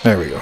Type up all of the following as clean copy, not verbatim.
There we go.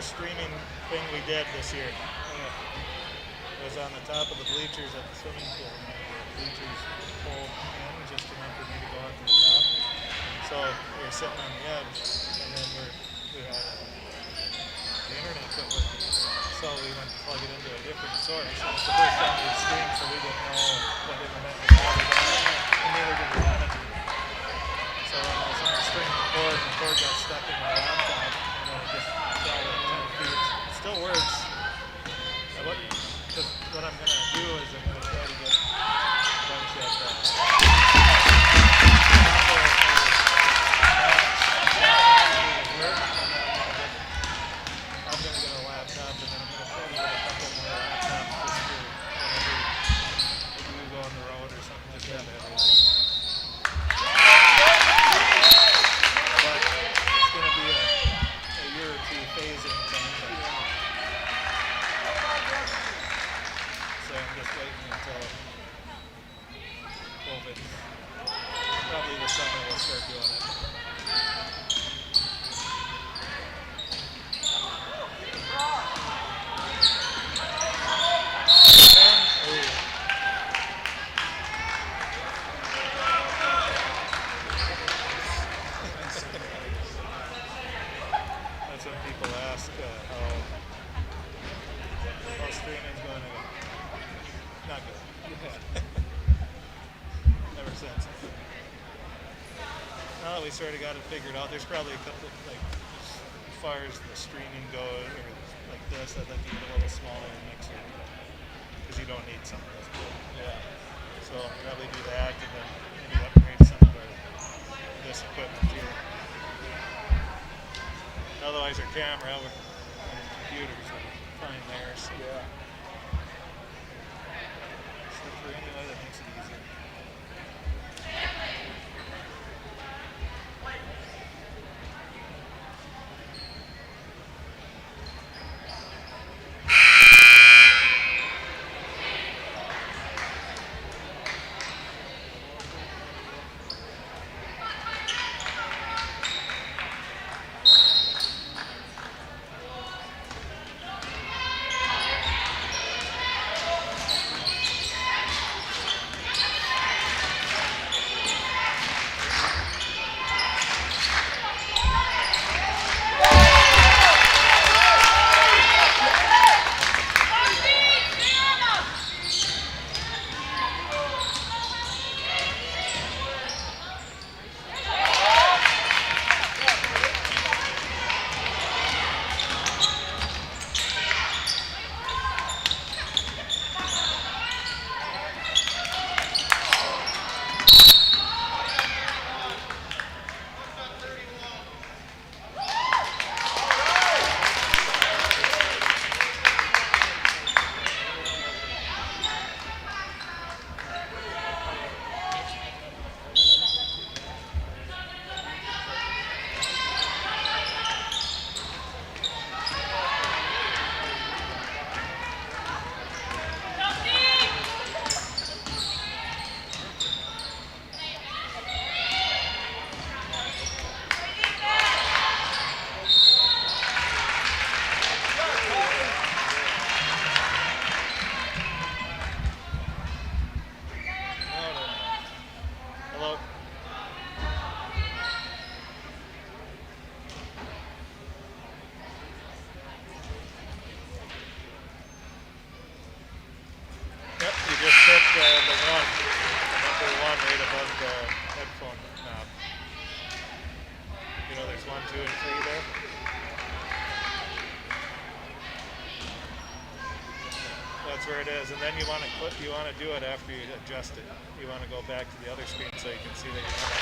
first streaming thing we did this year. It was on the top of the bleachers at the swimming pool. And the bleachers pulled in just enough for me to go onto the top. So we were sitting on the edge, and then we had the internet quit working. So we went to plug it into a different source. It was the first time we streamed, so we didn't know what internet was on. And neither did we want to do. So when I was on the streaming cord, and the cord got stuck in my laptop, and then it just fell in 10 feet. It still works. What I'm going to do is I'm going to try to get a bunch of I'm going to get a laptop, and then I'm going to try to get a couple more laptops just for whenever we go on the road or something like that. But it's going to be a year or two phasing thing. So I'm just waiting until COVID. Probably this summer we'll start doing it. That's when people ask how streaming's going to go. Not good. Ever since. Now that we sort of got it figured out, there's probably a couple, like, as far as the streaming goes, or like this, I'd like to get a little smaller mixer. Because you don't need something this big. Yeah. So I'll probably do that, and then maybe upgrade some of this equipment here. Otherwise, our camera and computers are fine there. So. Yeah. For any way that makes it easier. That's where it is, and then you want to do it after you adjust it. You want to go back to the other screen so you can see that you're not.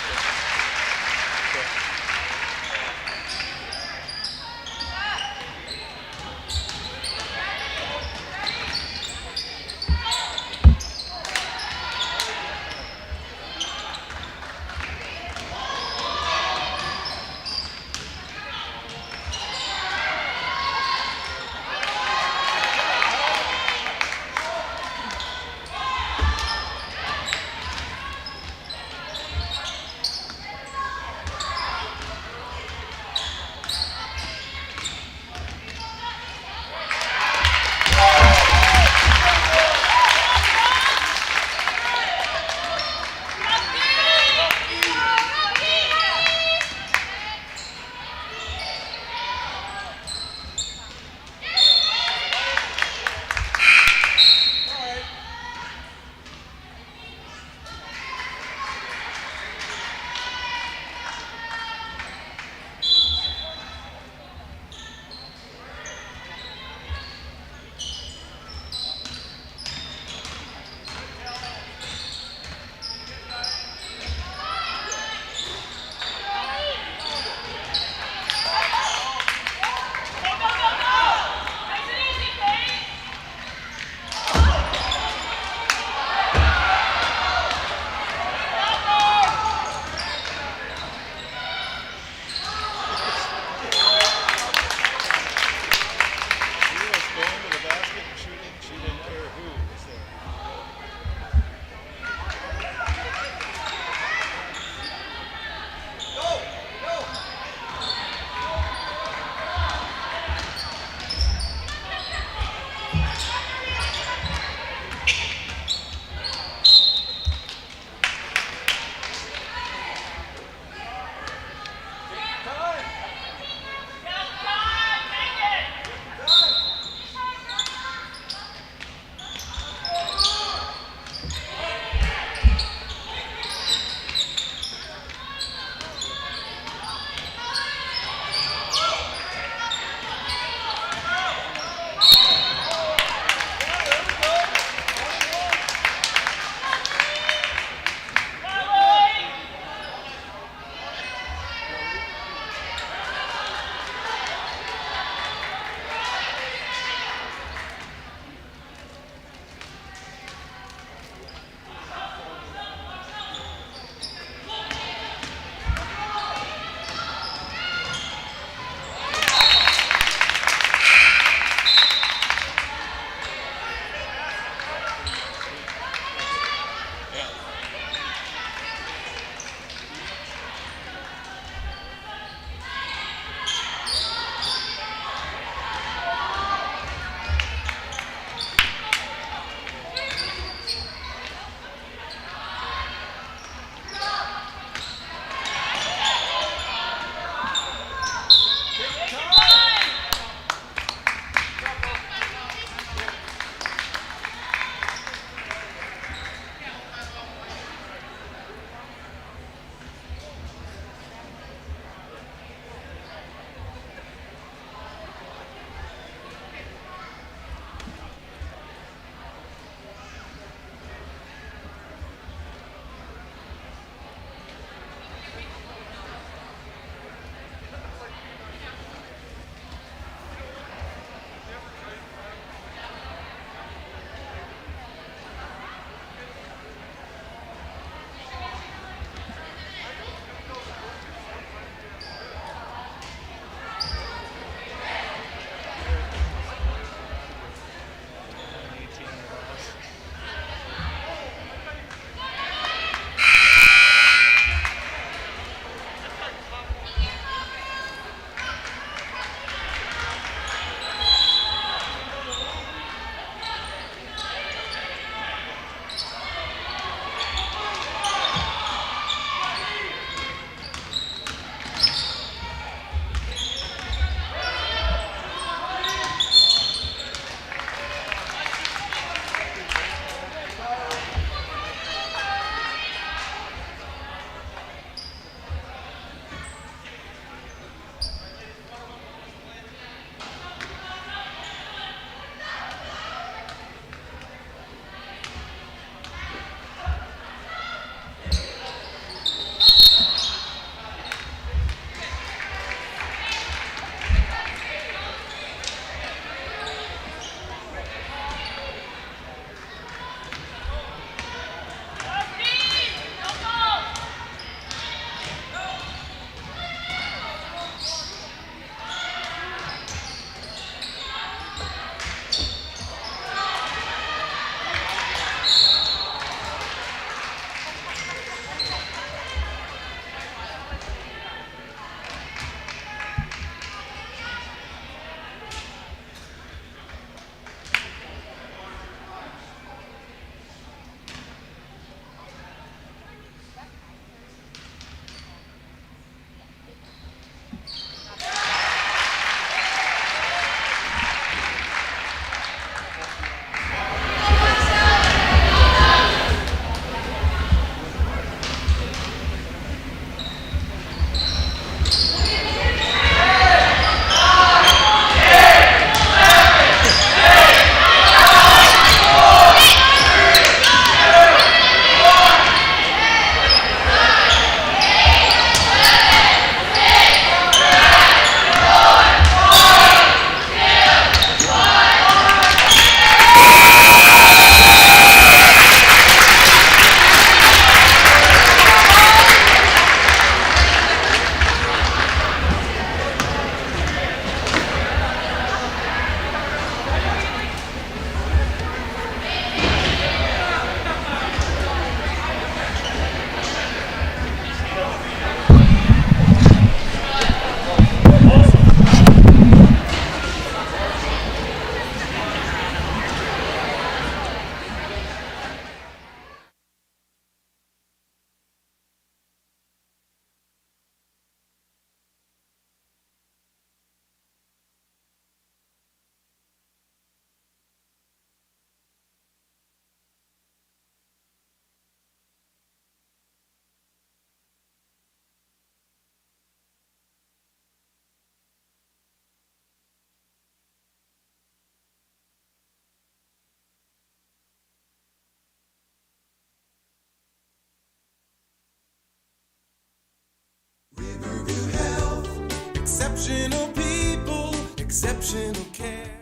Exceptional people, exceptional care.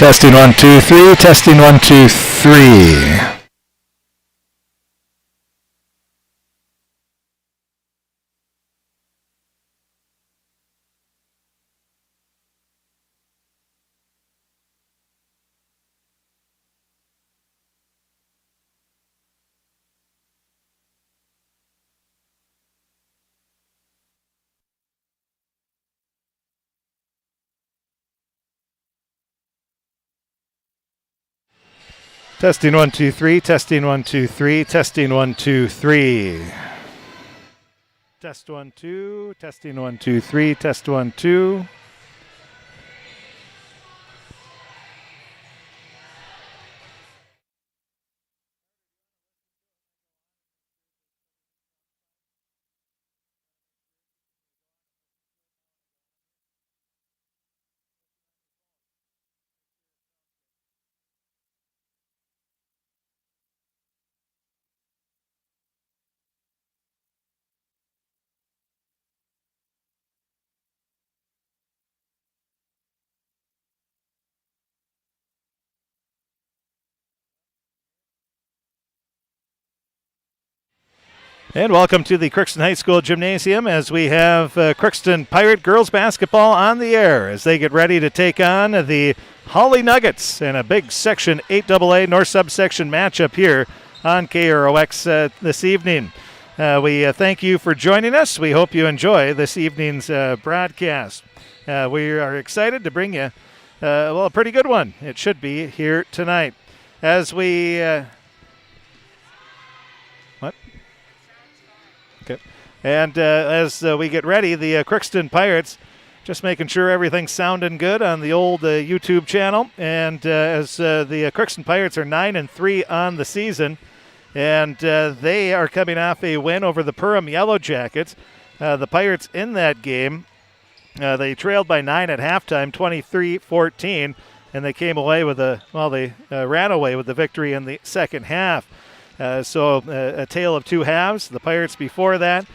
Testing 1, 2, 3. Testing 1, 2, 3. Testing 1, 2, 3. Testing 1, 2, 3. Testing 1, 2, 3. Test 1, 2. Testing 1, 2, 3. Test 1, 2. And welcome to the Crookston High School Gymnasium as we have Crookston Pirate girls basketball on the air as they get ready to take on the Hawley Nuggets in a big Section 8AA North Subsection matchup here on KROX this evening. We thank you for joining us. We hope you enjoy this evening's broadcast. We are excited to bring you, a pretty good one. It should be here tonight. As we... Okay. And as we get ready, the Crookston Pirates just making sure everything's sounding good on the old YouTube channel. And as the Crookston Pirates are 9-3 on the season, and they are coming off a win over the Perham Yellow Jackets. The Pirates in that game, they trailed by 9 at halftime, 23-14, and they came away with they ran away with the victory in the second half. So a tale of two halves. The Pirates before that,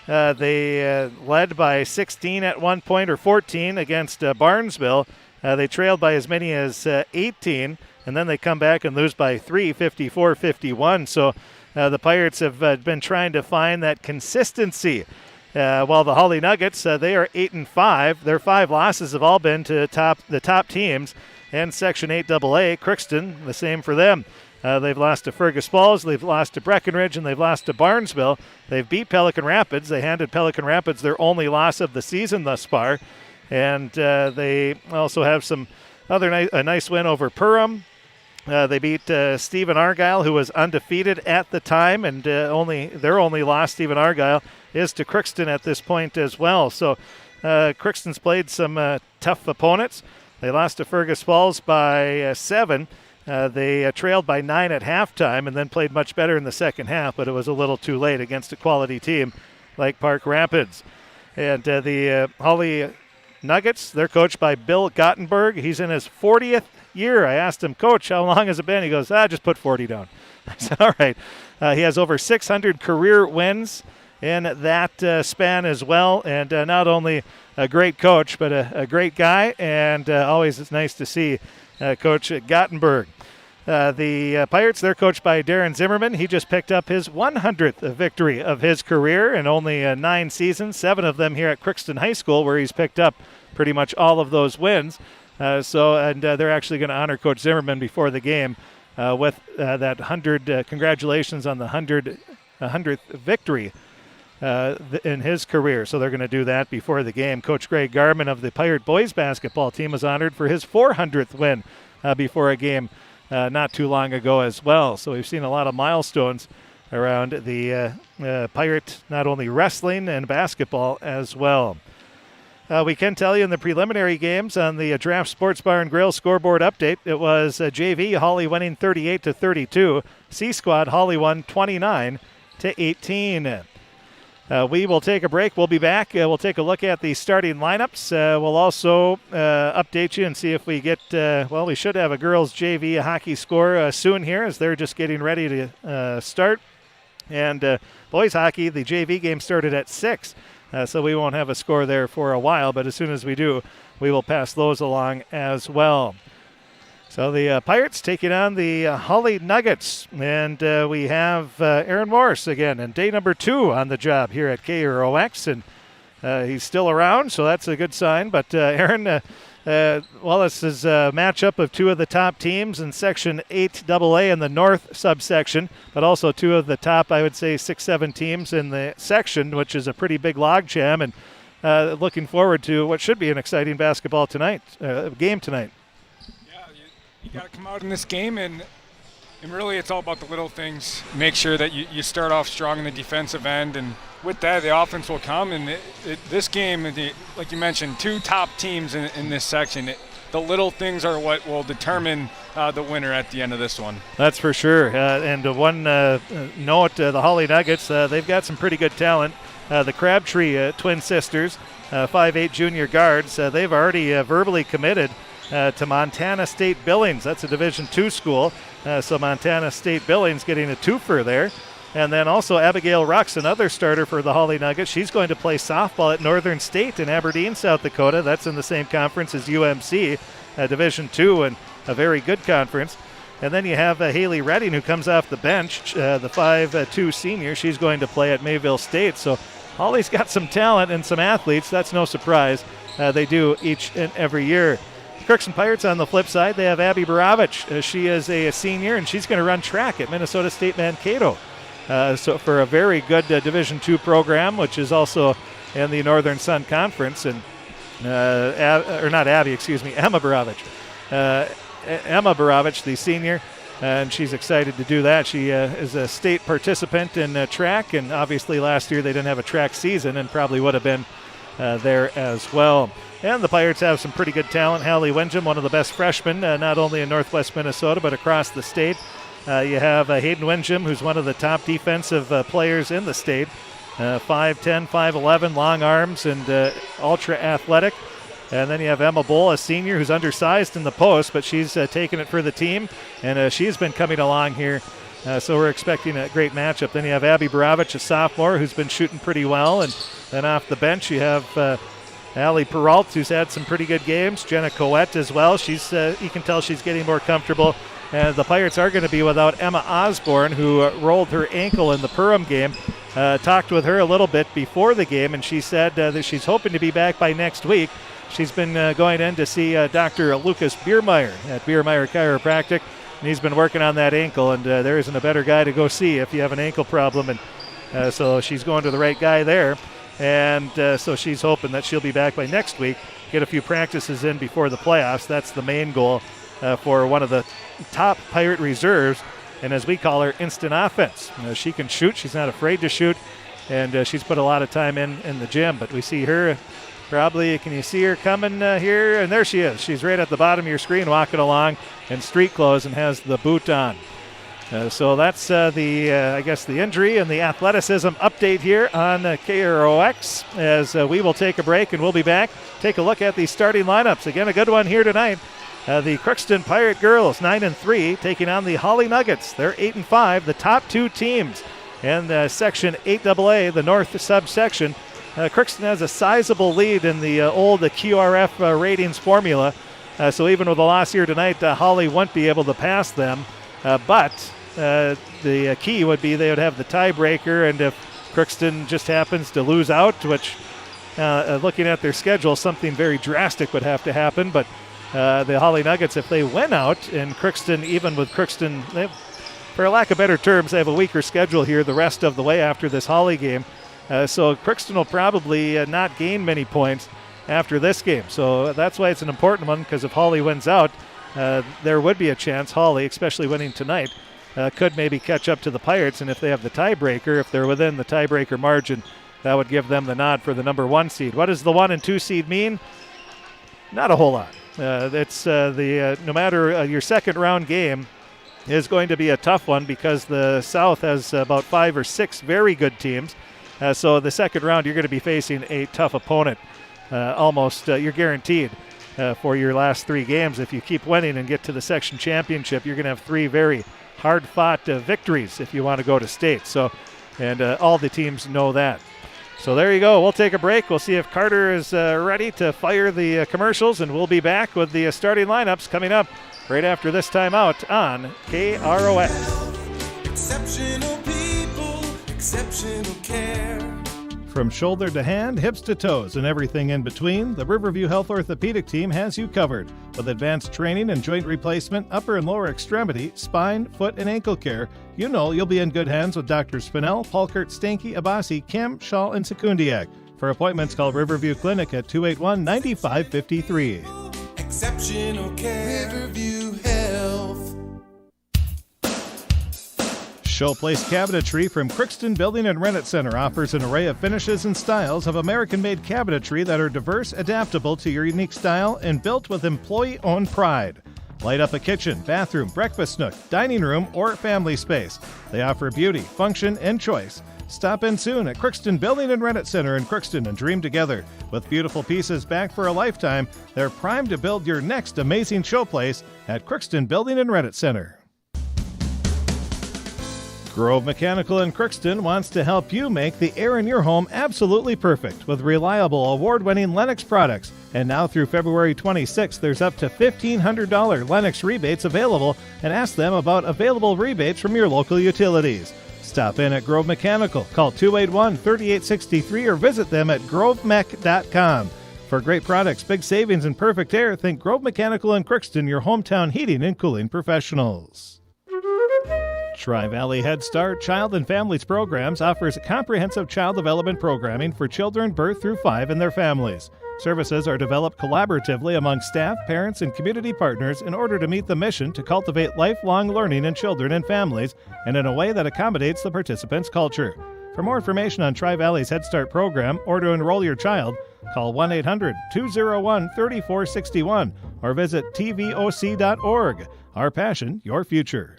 they led by 16 at one point or 14 against Barnesville. They trailed by as many as 18, and then they come back and lose by 3, 54-51. So the Pirates have been trying to find that consistency. While the Hawley Nuggets, they are 8-5. Their 5 losses have all been to the top teams. And Section 8AA, Crookston, the same for them. They've lost to Fergus Falls, they've lost to Breckenridge, and they've lost to Barnesville. They've beat Pelican Rapids. They handed Pelican Rapids their only loss of the season thus far. And they also have a nice win over Perham. They beat Stephen Argyle, who was undefeated at the time, and their only loss, Stephen Argyle, is to Crookston at this point as well. So Crookston's played some tough opponents. They lost to Fergus Falls by 7. They trailed by 9 at halftime and then played much better in the second half, but it was a little too late against a quality team like Park Rapids. And the Hawley Nuggets, they're coached by Bill Gottenberg. He's in his 40th year. I asked him, Coach, how long has it been? He goes, just put 40 down. I said, all right. He has over 600 career wins in that span as well. And not only a great coach, but a great guy. And always it's nice to see Coach Gottenberg. The Pirates, they're coached by Darren Zimmerman. He just picked up his 100th victory of his career in only 9 seasons, 7 of them here at Crookston High School, where he's picked up pretty much all of those wins. They're actually going to honor Coach Zimmerman before the game with that 100. Congratulations on the 100th victory in his career. So they're going to do that before the game. Coach Greg Garman of the Pirate boys basketball team was honored for his 400th win before a game not too long ago as well. So we've seen a lot of milestones around the Pirate, not only wrestling and basketball as well. We can tell you in the preliminary games on the Draft Sports Bar and Grill scoreboard update, it was JV Hawley winning 38-32. C Squad Hawley won 29-18. We will take a break. We'll be back. We'll take a look at the starting lineups. We'll also update you and see if we get, we should have a girls JV hockey score soon here as they're just getting ready to start. And boys hockey, the JV game started at 6, so we won't have a score there for a while. But as soon as we do, we will pass those along as well. So the Pirates taking on the Hawley Nuggets. And we have Aaron Morris again, and day number 2 on the job here at KROX. And he's still around, so that's a good sign. But Aaron, this is a matchup of 2 of the top teams in Section 8AA in the North subsection, but also 2 of the top, I would say, 6-7 teams in the section, which is a pretty big logjam. And looking forward to what should be an exciting basketball game tonight. You got to come out in this game, and really it's all about the little things. Make sure that you start off strong in the defensive end, and with that, the offense will come. And this game, like you mentioned, 2 top teams in this section. The little things are what will determine the winner at the end of this one. That's for sure. And one note, the Hawley Nuggets, they've got some pretty good talent. The Crabtree twin sisters, 5'8" junior guards, they've already verbally committed to Montana State Billings. That's a Division II school. So Montana State Billings getting a twofer there. And then also Abigail Rux, another starter for the Hawley Nuggets. She's going to play softball at Northern State in Aberdeen, South Dakota. That's in the same conference as UMC, Division II, and a very good conference. And then you have Haley Redding, who comes off the bench, the 5'2 senior. She's going to play at Mayville State. So Hawley's got some talent and some athletes. That's no surprise. They do each and every year. Crookston Pirates on the flip side, they have Abby Baravich. She is a senior, and she's going to run track at Minnesota State Mankato. So for a very good Division II program, which is also in the Northern Sun Conference. And Emma Baravich. Emma Baravich, the senior, and she's excited to do that. She is a state participant in track, and obviously last year they didn't have a track season and probably would have been there as well. And the Pirates have some pretty good talent. Hallie Wenjum, one of the best freshmen, not only in Northwest Minnesota but across the state. You have Hayden Wenjum, who's one of the top defensive players in the state. 5'10", 5'11", long arms, and ultra athletic. And then you have Emma Bull, a senior who's undersized in the post, but she's taking it for the team, and she's been coming along here. So we're expecting a great matchup. Then you have Abby Baravich, a sophomore, who's been shooting pretty well. And then off the bench, you have Allie Peralt, who's had some pretty good games. Jenna Coette as well. She's you can tell she's getting more comfortable. And the Pirates are going to be without Emma Osborne, who rolled her ankle in the Perham game. Talked with her a little bit before the game, and she said that she's hoping to be back by next week. She's been going in to see Dr. Lucas Biermeyer at Biermeyer Chiropractic, and he's been working on that ankle, and there isn't a better guy to go see if you have an ankle problem. And so she's going to the right guy there. And so she's hoping that she'll be back by next week, get a few practices in before the playoffs. That's the main goal for one of the top Pirate reserves, and as we call her, instant offense. She can shoot. She's not afraid to shoot, and she's put a lot of time in the gym. But we see her probably, can you see her coming here? And there she is. She's right at the bottom of your screen walking along in street clothes and has the boot on. So that's the injury and the athleticism update here on KROX, as we will take a break and we'll be back. Take a look at the starting lineups. Again, a good one here tonight. The Crookston Pirate girls, 9-3, taking on the Hawley Nuggets. They're 8-5, the top two teams in Section 8AA, the North subsection. Crookston has a sizable lead in the old QRF ratings formula. So even with a loss here tonight, Hawley won't be able to pass them. But the key would be they would have the tiebreaker, and if Crookston just happens to lose out, which looking at their schedule, something very drastic would have to happen. But the Hawley Nuggets, if they win out, and Crookston, even with Crookston, for lack of better terms, they have a weaker schedule here the rest of the way after this Hawley game. So Crookston will probably not gain many points after this game. So that's why it's an important one, because if Hawley wins out, there would be a chance Hawley, especially winning tonight, could maybe catch up to the Pirates. And if they have the tiebreaker, if they're within the tiebreaker margin, that would give them the nod for the number 1 seed. What does the 1 and 2 seed mean? Not a whole lot. It's no matter your second round game is going to be a tough one, because the South has about 5 or 6 very good teams. So the second round, you're going to be facing a tough opponent. Almost you're guaranteed for your last 3 games. If you keep winning and get to the section championship, you're going to have 3 very hard-fought victories if you want to go to state. So, and all the teams know that. So there you go. We'll take a break. We'll see if Carter is ready to fire the commercials, and we'll be back with the starting lineups coming up right after this timeout on KROX. Exceptional people, exceptional care. From shoulder to hand, hips to toes, and everything in between, the Riverview Health Orthopedic Team has you covered. With advanced training and joint replacement, upper and lower extremity, spine, foot, and ankle care, you know you'll be in good hands with Drs. Spinell, Palkert, Stanky, Abasi, Kim, Shaw, and Sekundiak. For appointments, call Riverview Clinic at 281-9553. Exceptional care. Riverview Health. Showplace Cabinetry from Crookston Building and Rent Center offers an array of finishes and styles of American-made cabinetry that are diverse, adaptable to your unique style, and built with employee-owned pride. Light up a kitchen, bathroom, breakfast nook, dining room, or family space. They offer beauty, function, and choice. Stop in soon at Crookston Building and Rent Center in Crookston and dream together. With beautiful pieces back for a lifetime, they're primed to build your next amazing showplace at Crookston Building and Rent Center. Grove Mechanical in Crookston wants to help you make the air in your home absolutely perfect with reliable, award-winning Lennox products. And now through February 26th, there's up to $1,500 Lennox rebates available, and ask them about available rebates from your local utilities. Stop in at Grove Mechanical. Call 281-3863 or visit them at grovemech.com. For great products, big savings, and perfect air, think Grove Mechanical in Crookston, your hometown heating and cooling professionals. Tri-Valley Head Start Child and Families Programs offers comprehensive child development programming for children birth through 5 and their families. Services are developed collaboratively among staff, parents, and community partners in order to meet the mission to cultivate lifelong learning in children and families, and in a way that accommodates the participants' culture. For more information on Tri-Valley's Head Start program or to enroll your child, call 1-800-201-3461 or visit tvoc.org. Our passion, your future.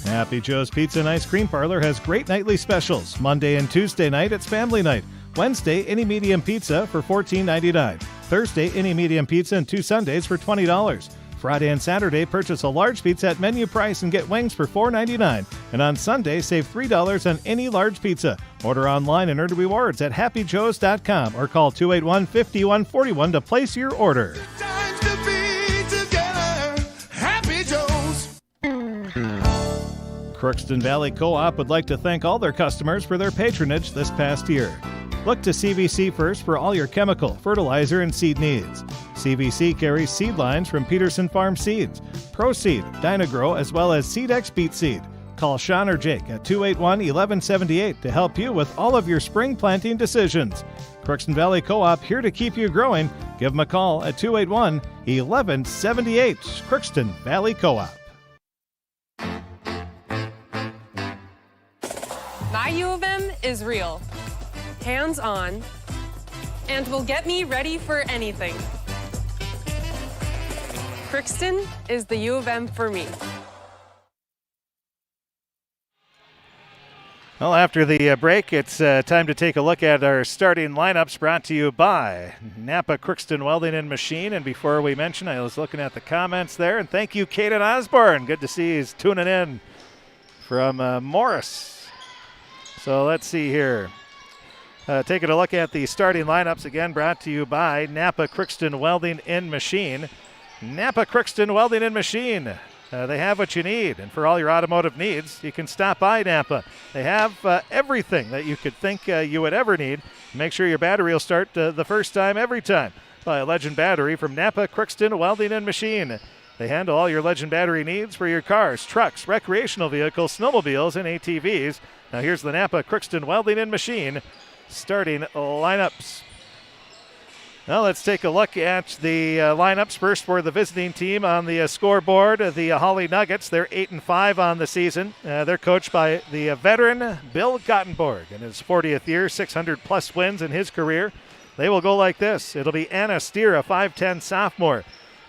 Happy Joe's Pizza and Ice Cream Parlor has great nightly specials. Monday and Tuesday night, it's family night. Wednesday, any medium pizza for $14.99. Thursday, any medium pizza and 2 sundaes for $20. Friday and Saturday, purchase a large pizza at menu price and get wings for $4.99. And on Sunday, save $3 on any large pizza. Order online and earn rewards at happyjoes.com or call 281-5141 to place your order. Times to be together. Happy Joe's. Crookston Valley Co-op would like to thank all their customers for their patronage this past year. Look to CVC first for all your chemical, fertilizer, and seed needs. CVC carries seed lines from Peterson Farm Seeds, ProSeed, Dynagrow, as well as SeedX Beet Seed. Call Sean or Jake at 281-1178 to help you with all of your spring planting decisions. Crookston Valley Co-op, here to keep you growing. Give them a call at 281-1178. Crookston Valley Co-op. My U of M is real, hands-on, and will get me ready for anything. Crookston is the U of M for me. Well, after the break, it's time to take a look at our starting lineups brought to you by Napa Crookston Welding and Machine. And before we mention, I was looking at the comments there, and thank you, Caden Osborne. Good to see he's tuning in from Morris. So let's see here. Taking a look at the starting lineups, again brought to you by Napa Crookston Welding and Machine. Napa Crookston Welding and Machine. They have what you need, and for all your automotive needs, you can stop by Napa. They have everything that you could think you would ever need. Make sure your battery will start the first time, every time. By a Legend battery from Napa Crookston Welding and Machine. They handle all your Legend battery needs for your cars, trucks, recreational vehicles, snowmobiles, and ATVs. Now here's the Napa Crookston Welding and Machine starting lineups. Now let's take a look at the lineups first for the visiting team on the scoreboard. The Hawley Nuggets, they're 8-5 on the season. They're coached by the veteran Bill Gottenborg in his 40th year, 600-plus wins in his career. They will go like this. It'll be Anna Steer, a 5'10 sophomore.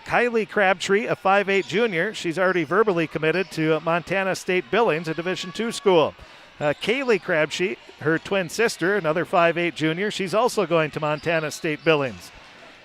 Kylie Crabtree, a 5'8 junior. She's already verbally committed to Montana State Billings, a Division II school. Kaylee Crabtree, her twin sister, another 5'8 junior. She's also going to Montana State Billings.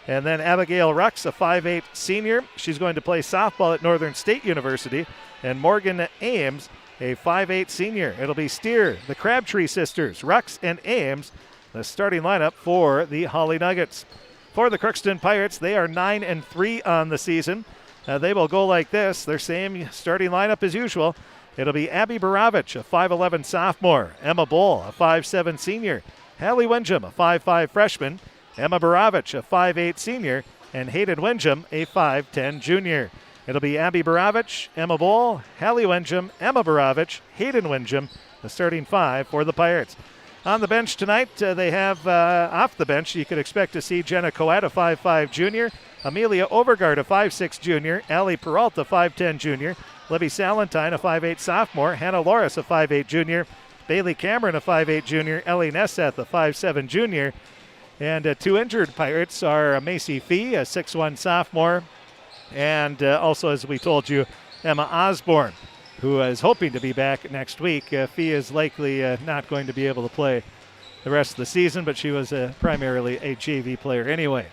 And then Abigail Rux, a 5'8 senior. She's going to play softball at Northern State University. And Morgan Ames, a 5'8 senior. It'll be Steer, the Crabtree sisters, Rux and Ames, the starting lineup for the Hawley Nuggets. For the Crookston Pirates, they are 9-3 on the season. They will go like this. Their same starting lineup as usual. It'll be Abby Baravich, a 5'11 sophomore. Emma Bull, a 5'7 senior. Hallie Windham, a 5'5 freshman. Emma Baravich, a 5'8 senior. And Hayden Windham, a 5'10 junior. It'll be Abby Baravich, Emma Bull, Hallie Windham, Emma Baravich, Hayden Windham, the starting 5 for the Pirates. On the bench tonight, they have off the bench, you could expect to see Jenna Coet, a 5'5 junior. Amelia Overgaard, a 5'6 junior. Allie Peralta, 5'10 junior. Libby Salentine, a 5'8 sophomore. Hannah Loris, a 5'8 junior. Bailey Cameron, a 5'8 junior. Ellie Nesseth, a 5'7 junior. And 2 injured Pirates are Macy Fee, a 6'1 sophomore. And also, as we told you, Emma Osborne, who is hoping to be back next week. Fee is likely not going to be able to play the rest of the season, but she was primarily a JV player anyway.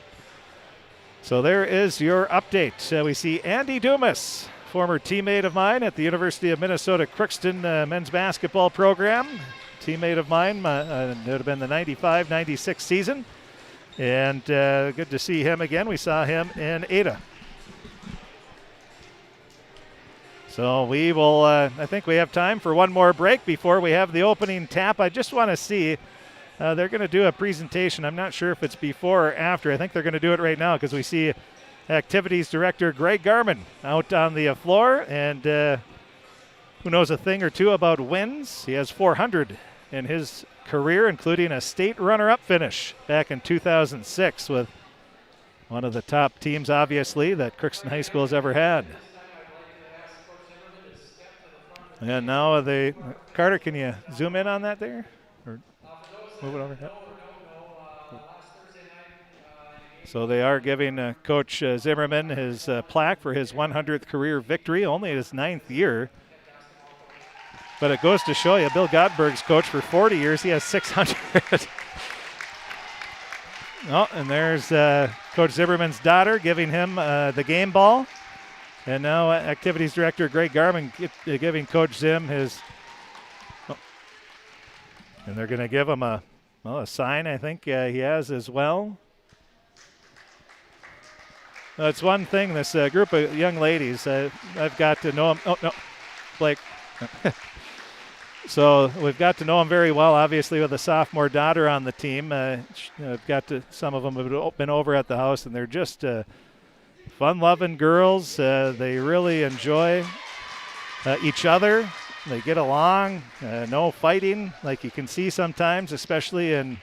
So there is your update. We see Andy Dumas, former teammate of mine at the University of Minnesota Crookston men's basketball program. Teammate of mine, it would have been the 95-96 season. And good to see him again. We saw him in Ada. So we will, I think we have time for one more break before we have the opening tap. I just want to see, they're going to do a presentation. I'm not sure if it's before or after. I think they're going to do it right now because we see Activities Director Greg Garman out on the floor. And who knows a thing or two about wins. He has 400 in his career, including a state runner-up finish back in 2006 with one of the top teams, obviously, that Crookston High School has ever had. And now Carter, can you zoom in on that there? Or move it over? Yep. So they are giving Coach Zimmerman his plaque for his 100th career victory, only his 9th year. But it goes to show you, Bill Godberg's coach for 40 years, he has 600. Oh, and there's Coach Zimmerman's daughter giving him the game ball. And now Activities Director Greg Garman giving Coach Zim his, and they're going to give him a sign, I think he has as well. It's one thing, this group of young ladies, I've got to know them. Oh, no, Blake. So we've got to know them very well, obviously, with a sophomore daughter on the team. Some of them have been over at the house, and they're just fun-loving girls. They really enjoy each other. They get along. No fighting like you can see sometimes, especially in,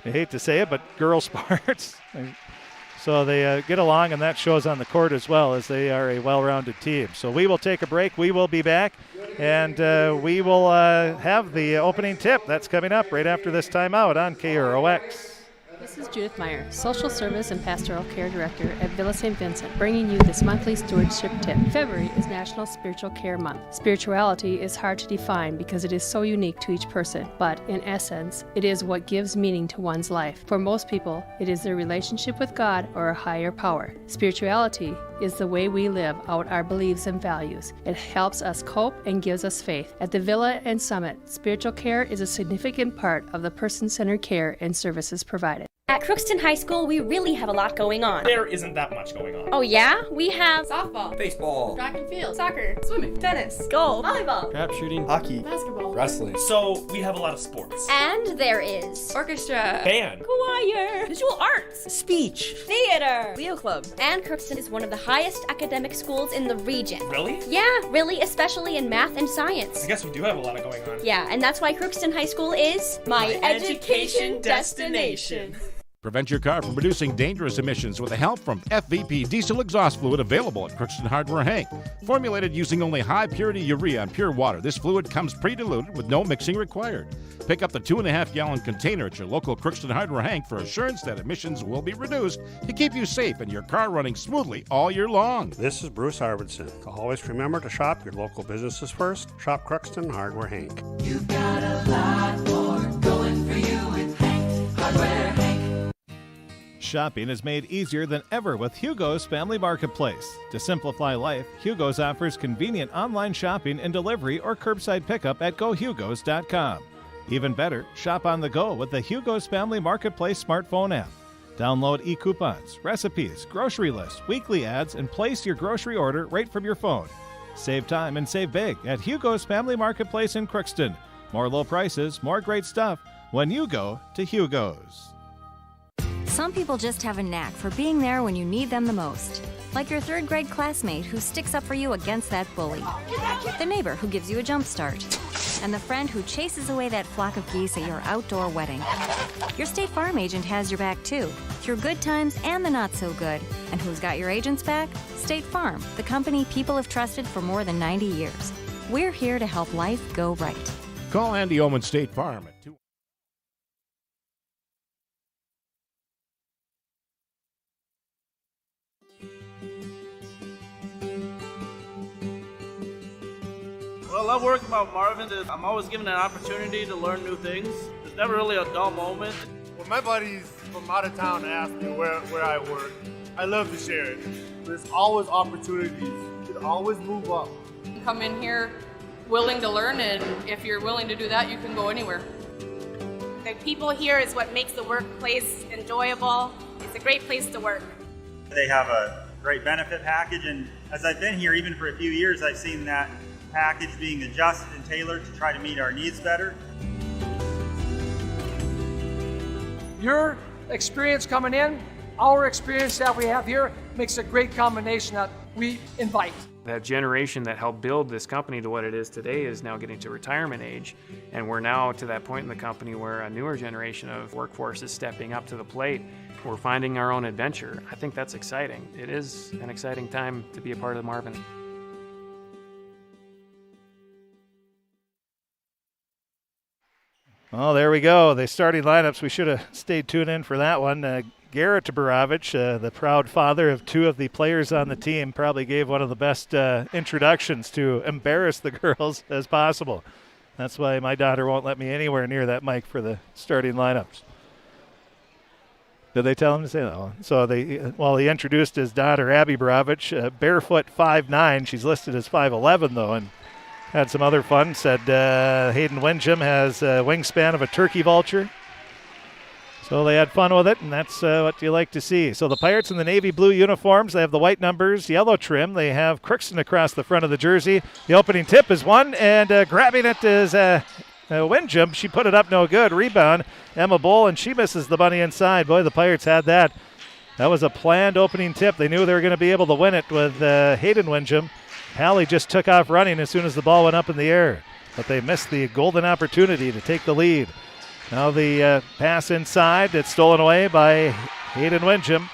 I hate to say it, but girl sports. So they get along, and that shows on the court as well, as they are a well-rounded team. So we will take a break. We will be back, and we will have the opening tip. That's coming up right after this timeout on KROX. This is Judith Meyer, Social Service and Pastoral Care Director at Villa St. Vincent, bringing you this monthly stewardship tip. February is National Spiritual Care Month. Spirituality is hard to define because it is so unique to each person, but in essence, it is what gives meaning to one's life. For most people, it is their relationship with God or a higher power. Spirituality is the way we live out our beliefs and values. It helps us cope and gives us faith. At the Villa and Summit, spiritual care is a significant part of the person-centered care and services provided. At Crookston High School, we really have a lot going on. There isn't that much going on. Oh yeah? We have softball, baseball, track and field, soccer, swimming, tennis, golf, volleyball, crap shooting, hockey, basketball, wrestling. So we have a lot of sports. and there is orchestra, Band, choir, visual arts, Speech. theater, Leo Club. and Crookston is one of the highest academic schools in the region. Really? Yeah, really, especially in math and science. I guess we do have a lot going on. Yeah, and that's why Crookston High School is my education destination. Prevent your car from producing dangerous emissions with the help from FVP diesel exhaust fluid available at Crookston Hardware Hank. Formulated using only high-purity urea and pure water, this fluid comes pre-diluted with no mixing required. Pick up the 2.5-gallon container at your local Crookston Hardware Hank for assurance that emissions will be reduced to keep you safe and your car running smoothly all year long. This is Bruce Arvidsson. Always remember to shop your local businesses first. Shop Crookston Hardware Hank. You've got a lot more going for you with Hank Hardware Hank. Shopping is made easier than ever with Hugo's Family Marketplace. To simplify life, Hugo's offers convenient online shopping and delivery or curbside pickup at gohugos.com. Even better, shop on the go with the Hugo's Family Marketplace smartphone app. Download e-coupons, recipes, grocery lists, weekly ads, and place your grocery order right from your phone. Save time and save big at Hugo's Family Marketplace in Crookston. More low prices, more great stuff when you go to Hugo's. Some people just have a knack for being there when you need them the most. Like your third grade classmate who sticks up for you against that bully. The neighbor who gives you a jump start. And the friend who chases away that flock of geese at your outdoor wedding. Your State Farm agent has your back too, through good times and the not so good. And who's got your agent's back? State Farm, the company people have trusted for more than 90 years. We're here to help life go right. Call Andy Oman State Farm at 2. What I love working about Marvin is I'm always given an opportunity to learn new things. There's never really a dull moment. When my buddies from out of town ask me where I work, I love to share it. There's always opportunities. You can always move up. Come in here willing to learn, and if you're willing to do that, you can go anywhere. The people here is what makes the workplace enjoyable. It's a great place to work. They have a great benefit package, and as I've been here even for a few years, I've seen that package being adjusted and tailored to try to meet our needs better. Your experience coming in, our experience that we have here, makes a great combination that we invite. That generation that helped build this company to what it is today is now getting to retirement age, and we're now to that point in the company where a newer generation of workforce is stepping up to the plate. We're finding our own adventure. I think that's exciting. It is an exciting time to be a part of Marvin. Oh, there we go. The starting lineups. We should have stayed tuned in for that one. Garrett Borovich, the proud father of two of the players on the team, probably gave one of the best introductions to embarrass the girls as possible. That's why my daughter won't let me anywhere near that mic for the starting lineups. Did they tell him to say that? So he introduced his daughter, Abby Borovich, barefoot 5'9". She's listed as 5'11", though, and had some other fun. Said Hayden Windjam has a wingspan of a turkey vulture. So they had fun with it, and that's what you like to see. So the Pirates in the navy blue uniforms, they have the white numbers, yellow trim. They have Crookston across the front of the jersey. The opening tip is one, and grabbing it is Windjam. She put it up no good. Rebound, Emma Bull, and she misses the bunny inside. Boy, the Pirates had that. That was a planned opening tip. They knew they were going to be able to win it with Hayden Windjam. Hawley just took off running as soon as the ball went up in the air, but they missed the golden opportunity to take the lead. Now the pass inside. It's stolen away by Hayden Windjam.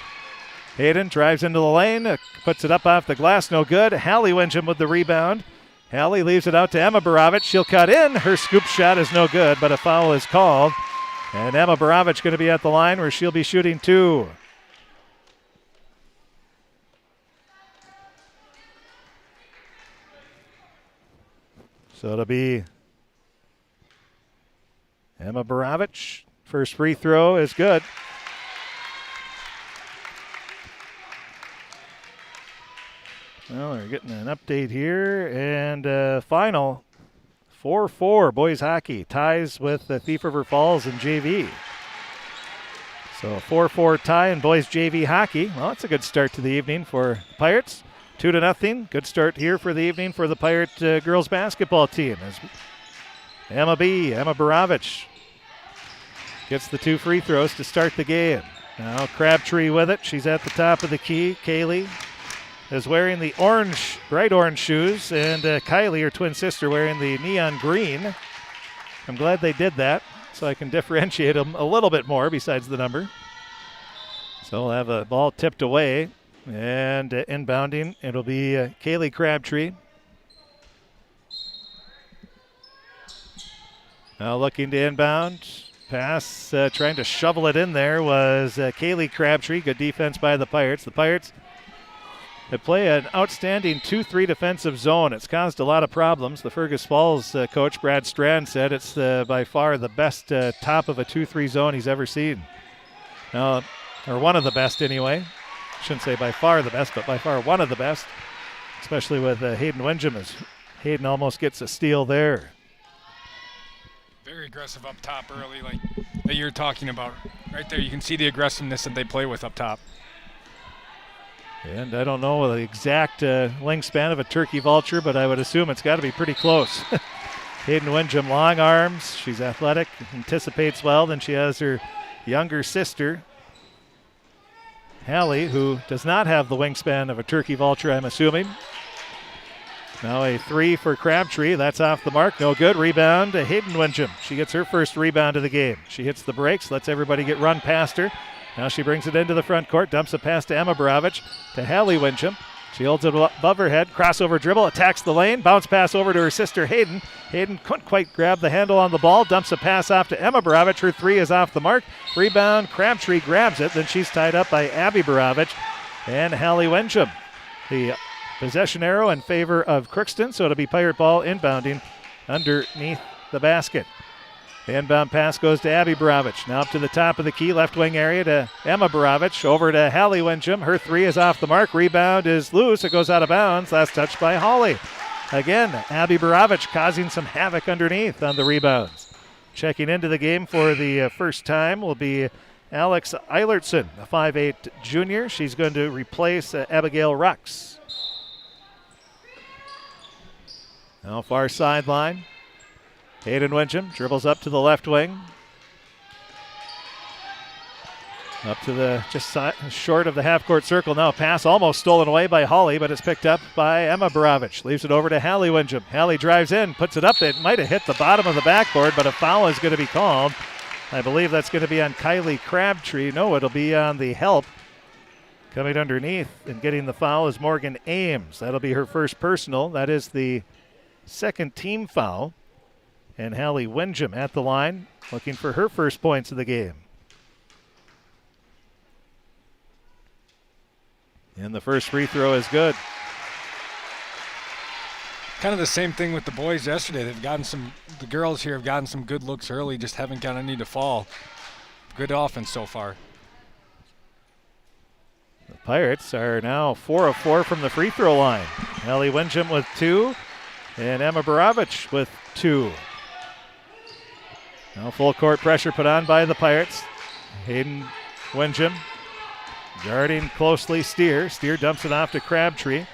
Hayden drives into the lane, puts it up off the glass, no good. Hawley Windjam with the rebound. Hawley leaves it out to Emma Borovich. She'll cut in. Her scoop shot is no good, but a foul is called. And Emma Borovich going to be at the line where she'll be shooting two. So it'll be Emma Borovich. First free throw is good. Well, we're getting an update here. And final 4-4 boys hockey ties with Thief River Falls and JV. So a 4-4 tie in boys JV hockey. Well, it's a good start to the evening for Pirates. 2-0. Good start here for the evening for the Pirate girls basketball team. As Emma Borovich gets the two free throws to start the game. Now Crabtree with it. She's at the top of the key. Kaylee is wearing the bright orange shoes, and Kylie, her twin sister, wearing the neon green. I'm glad they did that so I can differentiate them a little bit more besides the number. So we'll have a ball tipped away. And inbounding, it'll be Kaylee Crabtree. Now looking to inbound. Pass, trying to shovel it in there was Kaylee Crabtree. Good defense by the Pirates. The Pirates They play an outstanding 2-3 defensive zone. It's caused a lot of problems. The Fergus Falls coach, Brad Strand, said it's by far the best top of a 2-3 zone he's ever seen. Or one of the best anyway. Shouldn't say by far the best, but by far one of the best, especially with Hayden Windjam. As Hayden almost gets a steal there. Very aggressive up top early, like that you're talking about. Right there, you can see the aggressiveness that they play with up top. And I don't know the exact wingspan of a turkey vulture, but I would assume it's got to be pretty close. Hayden Windjam, long arms. She's athletic, anticipates well. Then she has her younger sister, Hawley, who does not have the wingspan of a turkey vulture, I'm assuming. Now a three for Crabtree. That's off the mark. No good. Rebound to Hayden Windjam. She gets her first rebound of the game. She hits the brakes, lets everybody get run past her. Now she brings it into the front court, dumps a pass to Emma Borovich, to Hawley Windjam. She holds it above her head, crossover dribble, attacks the lane, bounce pass over to her sister Hayden. Hayden couldn't quite grab the handle on the ball, dumps a pass off to Emma Borovich. Her three is off the mark. Rebound, Crabtree grabs it, then she's tied up by Abby Borovich and Hawley Windjam. The possession arrow in favor of Crookston, so it'll be Pirate ball inbounding underneath the basket. The inbound pass goes to Abby Borovich. Now up to the top of the key, left wing area to Emma Borovich. Over to Hawley Windjam. Her three is off the mark. Rebound is loose. It goes out of bounds. Last touch by Hawley. Again, Abby Borovich causing some havoc underneath on the rebounds. Checking into the game for the first time will be Alex Eilertson, a 5'8 junior. She's going to replace Abigail Rux. Now far sideline. Hayden Wincham dribbles up to the left wing. Up to the just short of the half-court circle. Now a pass almost stolen away by Hawley, but it's picked up by Emma Borovich. Leaves it over to Hallie Wincham. Hallie drives in, puts it up. It might have hit the bottom of the backboard, but a foul is going to be called. I believe that's going to be on Kylie Crabtree. No, it'll be on the help. Coming underneath and getting the foul is Morgan Ames. That'll be her first personal. That is the second team foul. And Hallie Wincham at the line, looking for her first points of the game. And the first free throw is good. Kind of the same thing with the boys yesterday. The girls here have gotten some good looks early, just haven't got any to fall. Good offense so far. The Pirates are now 4 of 4 from the free throw line. Hallie Wincham with 2 and Emma Borovich with 2. Now full court pressure put on by the Pirates. Hayden Wincham guarding closely Steer. Steer dumps it off to Crabtree.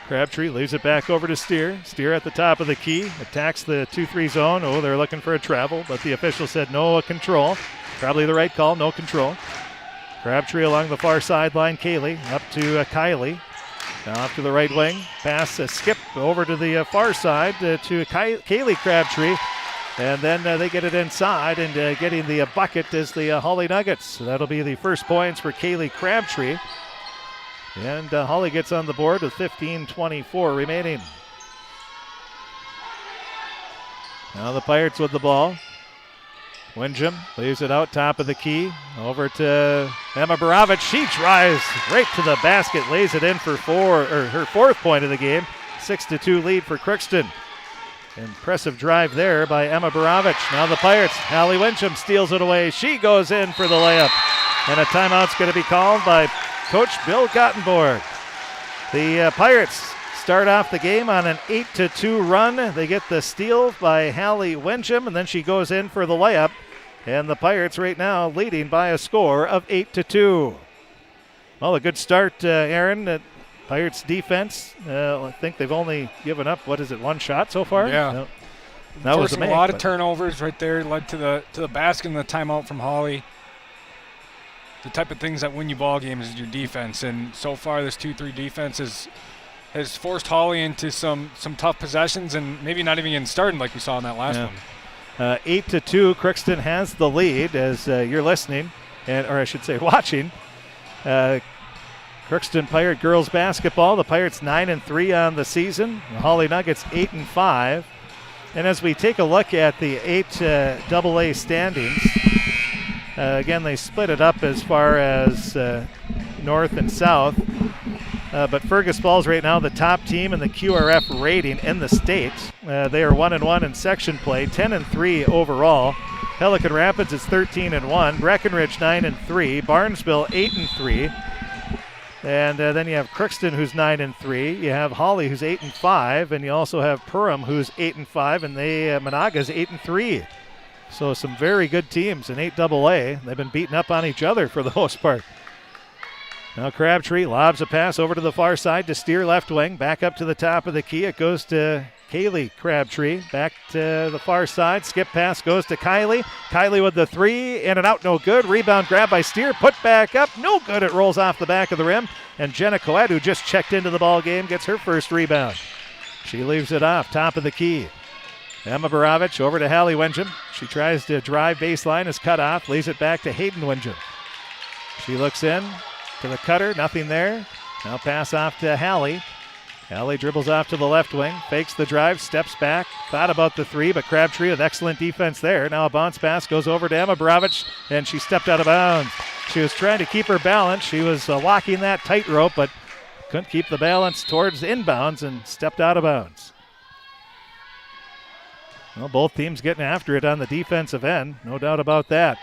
Crabtree leaves it back over to Steer. Steer at the top of the key. Attacks the 2-3 zone. Oh, they're looking for a travel, but the official said no control. Probably the right call, no control. Crabtree along the far sideline. Kaylee up to Kylie. Now off to the right wing. Pass, skip over to the far side to Kaylee Crabtree. And then they get it inside, and getting the bucket is the Hawley Nuggets. So that'll be the first points for Kaylee Crabtree. And Hawley gets on the board with 15:24 remaining. Now the Pirates with the ball. Wincham leaves it out top of the key. Over to Emma Borovich. She drives right to the basket, lays it in for her fourth point of the game. 6-2 lead for Crookston. Impressive drive there by Emma Borovich. Now the Pirates. Hallie Wincham steals it away. She goes in for the layup. And a timeout's going to be called by Coach Bill Gottenborg. The Pirates start off the game on an 8-2 run. They get the steal by Hallie Wincham, and then she goes in for the layup. And the Pirates right now leading by a score of 8-2. Well, a good start, Aaron. Pirates defense, I think they've only given up, one shot so far? Yeah. No. That was a lot of turnovers right there, led to the basket and the timeout from Hawley. The type of things that win you ball games is your defense, and so far this 2-3 defense has forced Hawley into some tough possessions and maybe not even getting started like we saw in that last one. 8-2, Crookston has the lead as you're listening, or I should say watching. Crookston Pirate girls basketball. The Pirates 9-3 on the season. The Hawley Nuggets 8-5. And as we take a look at the 8 AA standings, again they split it up as far as north and south. But Fergus Falls right now the top team in the QRF rating in the state. They are 1-1 in section play, 10-3 overall. Pelican Rapids is 13-1. Breckenridge 9-3. Barnesville 8-3. And then you have Crookston, who's 9-3. You have Hawley, who's 8-5, and you also have Perham, who's 8-5, and Monaga's 8-3. So some very good teams in 8 AA. They've been beating up on each other for the most part. Now Crabtree lobs a pass over to the far side to Steer left wing. Back up to the top of the key. It goes to Kaylee Crabtree. Back to the far side. Skip pass goes to Kylie. Kylie with the 3. In and out, no good. Rebound grab by Steer. Put back up. No good. It rolls off the back of the rim. And Jenna Coed, who just checked into the ball game, gets her first rebound. She leaves it off top of the key. Emma Borovich over to Hallie Wincham. She tries to drive baseline. Is cut off. Leaves it back to Hayden Wincham. She looks in to the cutter. Nothing there. Now pass off to Hallie. Hallie dribbles off to the left wing, fakes the drive, steps back, thought about the 3, but Crabtree with excellent defense there. Now a bounce pass goes over to Emma Borovich, and she stepped out of bounds. She was trying to keep her balance. She was walking that tightrope, but couldn't keep the balance towards inbounds and stepped out of bounds. Well, both teams getting after it on the defensive end, no doubt about that.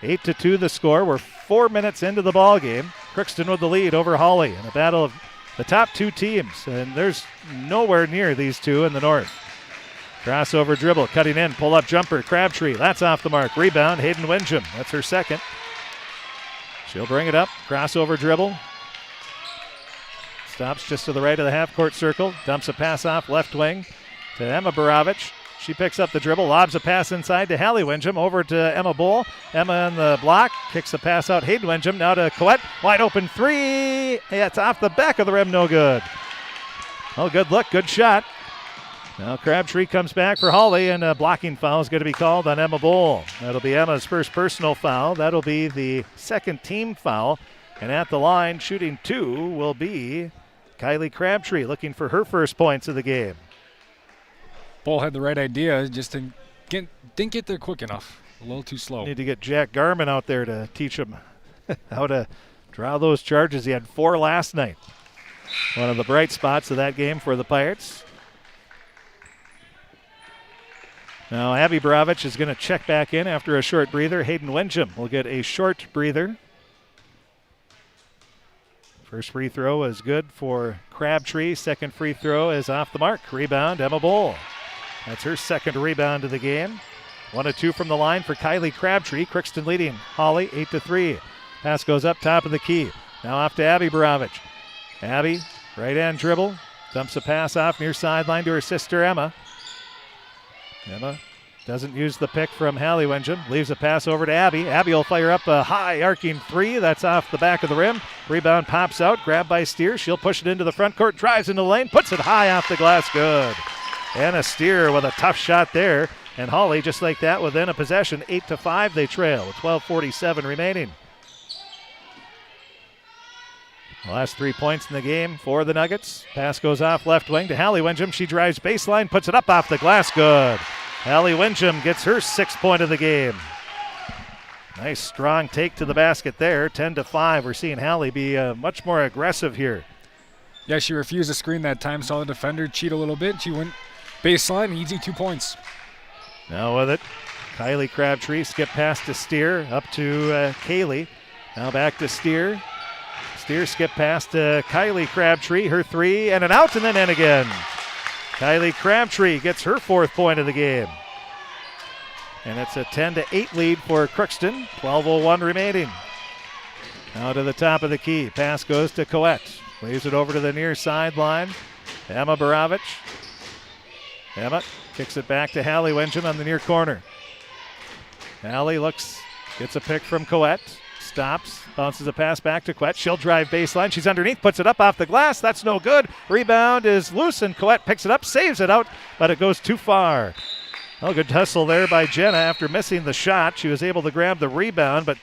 8-2 the score. We're 4 minutes into the ball game. Crookston with the lead over Hawley in a battle of the top 2 teams, and there's nowhere near these two in the north. Crossover dribble, cutting in, pull-up jumper, Crabtree. That's off the mark. Rebound, Hayden Windham. That's her second. She'll bring it up. Crossover dribble. Stops just to the right of the half-court circle. Dumps a pass off left wing to Emma Borovich. She picks up the dribble, lobs a pass inside to Hallie Windham, over to Emma Bull. Emma in the block, kicks the pass out. Hayden Windham now to Coette. Wide open three. Yeah, it's off the back of the rim, no good. Oh, good look, good shot. Now Crabtree comes back for Hawley, and a blocking foul is going to be called on Emma Bull. That'll be Emma's first personal foul. That'll be the second team foul. And at the line, shooting two, will be Kylie Crabtree, looking for her first points of the game. Bull had the right idea, just didn't get there quick enough. A little too slow. Need to get Jack Garman out there to teach him how to draw those charges. He had 4 last night. One of the bright spots of that game for the Pirates. Now Abby Borovich is going to check back in after a short breather. Hayden Windham will get a short breather. First free throw is good for Crabtree. Second free throw is off the mark. Rebound, Emma Bull. That's her second rebound of the game. 1 of 2 from the line for Kylie Crabtree. Crookston leading Hawley 8-3. Pass goes up top of the key. Now off to Abby Borovich. Abby, right-hand dribble. Dumps a pass off near sideline to her sister Emma. Emma doesn't use the pick from Hallie Windham. Leaves a pass over to Abby. Abby will fire up a high arcing three. That's off the back of the rim. Rebound pops out. Grabbed by Steer. She'll push it into the front court. Drives into the lane. Puts it high off the glass. Good. Anna Steer with a tough shot there. And Hawley, just like that, within a possession. 8-5 they trail with 12:47 remaining. The last 3 points in the game for the Nuggets. Pass goes off left wing to Hallie Windham. She drives baseline, puts it up off the glass. Good. Hallie Windham gets her 6th point of the game. Nice strong take to the basket there. 10-5. We're seeing Hallie be much more aggressive here. Yeah, she refused to screen that time. Saw the defender cheat a little bit. She went baseline, easy 2 points. Now with it, Kylie Crabtree. Skip pass to Steer, up to Kaylee. Now back to Steer. Steer skip pass to Kylie Crabtree. Her 3 and an out, and then in again. Kylie Crabtree gets her 4th point of the game. And it's a 10-8 lead for Crookston. 12:01 remaining. Now to the top of the key. Pass goes to Coette. Leaves it over to the near sideline. Emma Borovich. Emma kicks it back to Hallie Windham on the near corner. Hallie looks, gets a pick from Coette. Stops, bounces a pass back to Coette. She'll drive baseline. She's underneath, puts it up off the glass. That's no good. Rebound is loose, and Coette picks it up, saves it out, but it goes too far. Well, good hustle there by Jenna after missing the shot. She was able to grab the rebound, but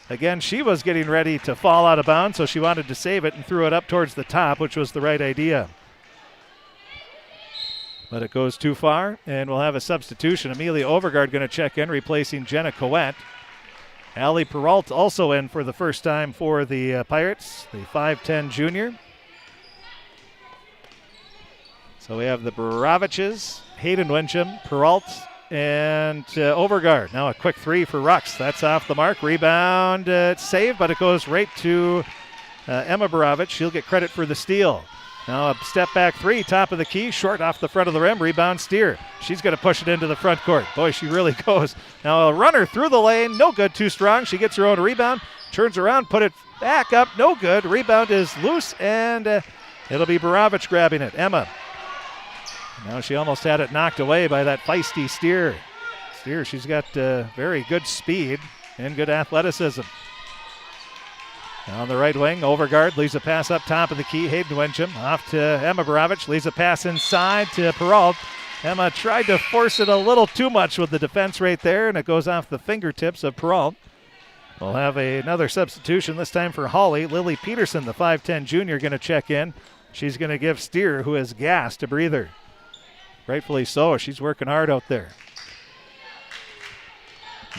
again, she was getting ready to fall out of bounds, so she wanted to save it and threw it up towards the top, which was the right idea. But it goes too far, and we'll have a substitution. Amelia Overgaard going to check in, replacing Jenna Coette. Allie Peralt also in for the first time for the Pirates, the 5'10 junior. So we have the Boroviches, Hayden Windham, Peralt, and Overgaard. Now a quick 3 for Rux. That's off the mark. Rebound, it's saved, but it goes right to Emma Borovich. She'll get credit for the steal. Now a step back 3, top of the key, short off the front of the rim, rebound Steer. She's going to push it into the front court. Boy, she really goes. Now a runner through the lane, no good, too strong. She gets her own rebound, turns around, put it back up, no good. Rebound is loose, and it'll be Borovich grabbing it. Emma. Now she almost had it knocked away by that feisty Steer. Steer, she's got very good speed and good athleticism. On the right wing, Overgaard leaves a pass up top of the key. Hayden Windham off to Emma Borovich. Leaves a pass inside to Peralt. Emma tried to force it a little too much with the defense right there, and it goes off the fingertips of Peralt. We'll have another substitution, this time for Hawley. Lily Peterson, the 5'10 junior, going to check in. She's going to give Steer, who is gassed, a breather. Rightfully so. She's working hard out there.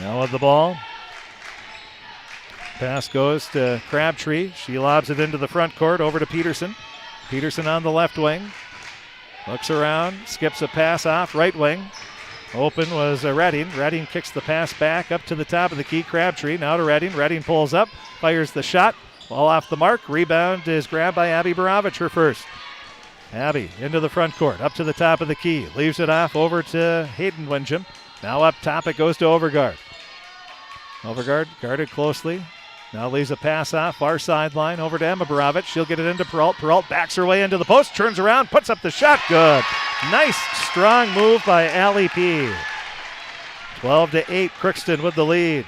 Now with the ball. Pass goes to Crabtree. She lobs it into the front court over to Peterson. Peterson on the left wing. Looks around, skips a pass off right wing. Open was Redding. Redding kicks the pass back up to the top of the key. Crabtree now to Redding. Redding pulls up, fires the shot. Ball off the mark. Rebound is grabbed by Abby Borovich, her first. Abby into the front court, up to the top of the key. Leaves it off over to Hayden Winsham. Now up top it goes to Overgaard. Overgaard guarded closely. Now leaves a pass off, far sideline over to Emma Borovich. She'll get it into Peralt. Peralt backs her way into the post, turns around, puts up the shot. Good. Nice, strong move by Allie P. 12-8, Crookston with the lead.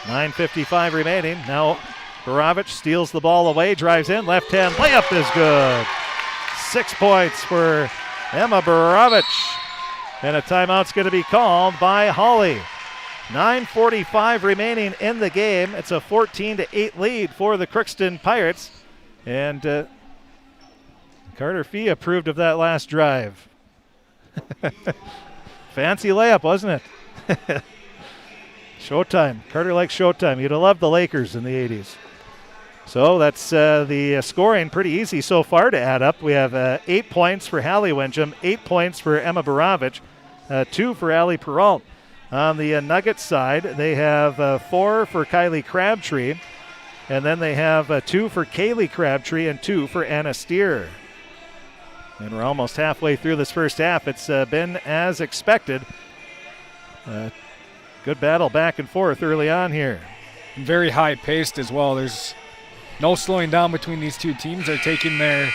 9:55 remaining. Now Borovich steals the ball away, drives in, left hand layup is good. 6 points for Emma Borovich. And a timeout's going to be called by Hawley. 9:45 remaining in the game. It's a 14-8 lead for the Crookston Pirates. And Carter Fee approved of that last drive. Fancy layup, wasn't it? Showtime. Carter likes Showtime. You'd have loved the Lakers in the 80s. So that's the scoring pretty easy so far to add up. We have 8 points for Hallie Winsham, 8 points for Emma Borovich, 2 for Allie Peralt. On the Nuggets side, they have 4 for Kylie Crabtree, and then they have 2 for Kaylee Crabtree and 2 for Anna Steer. And we're almost halfway through this first half. It's been as expected. Good battle back and forth early on here. Very high-paced as well. There's no slowing down between these two teams. They're taking their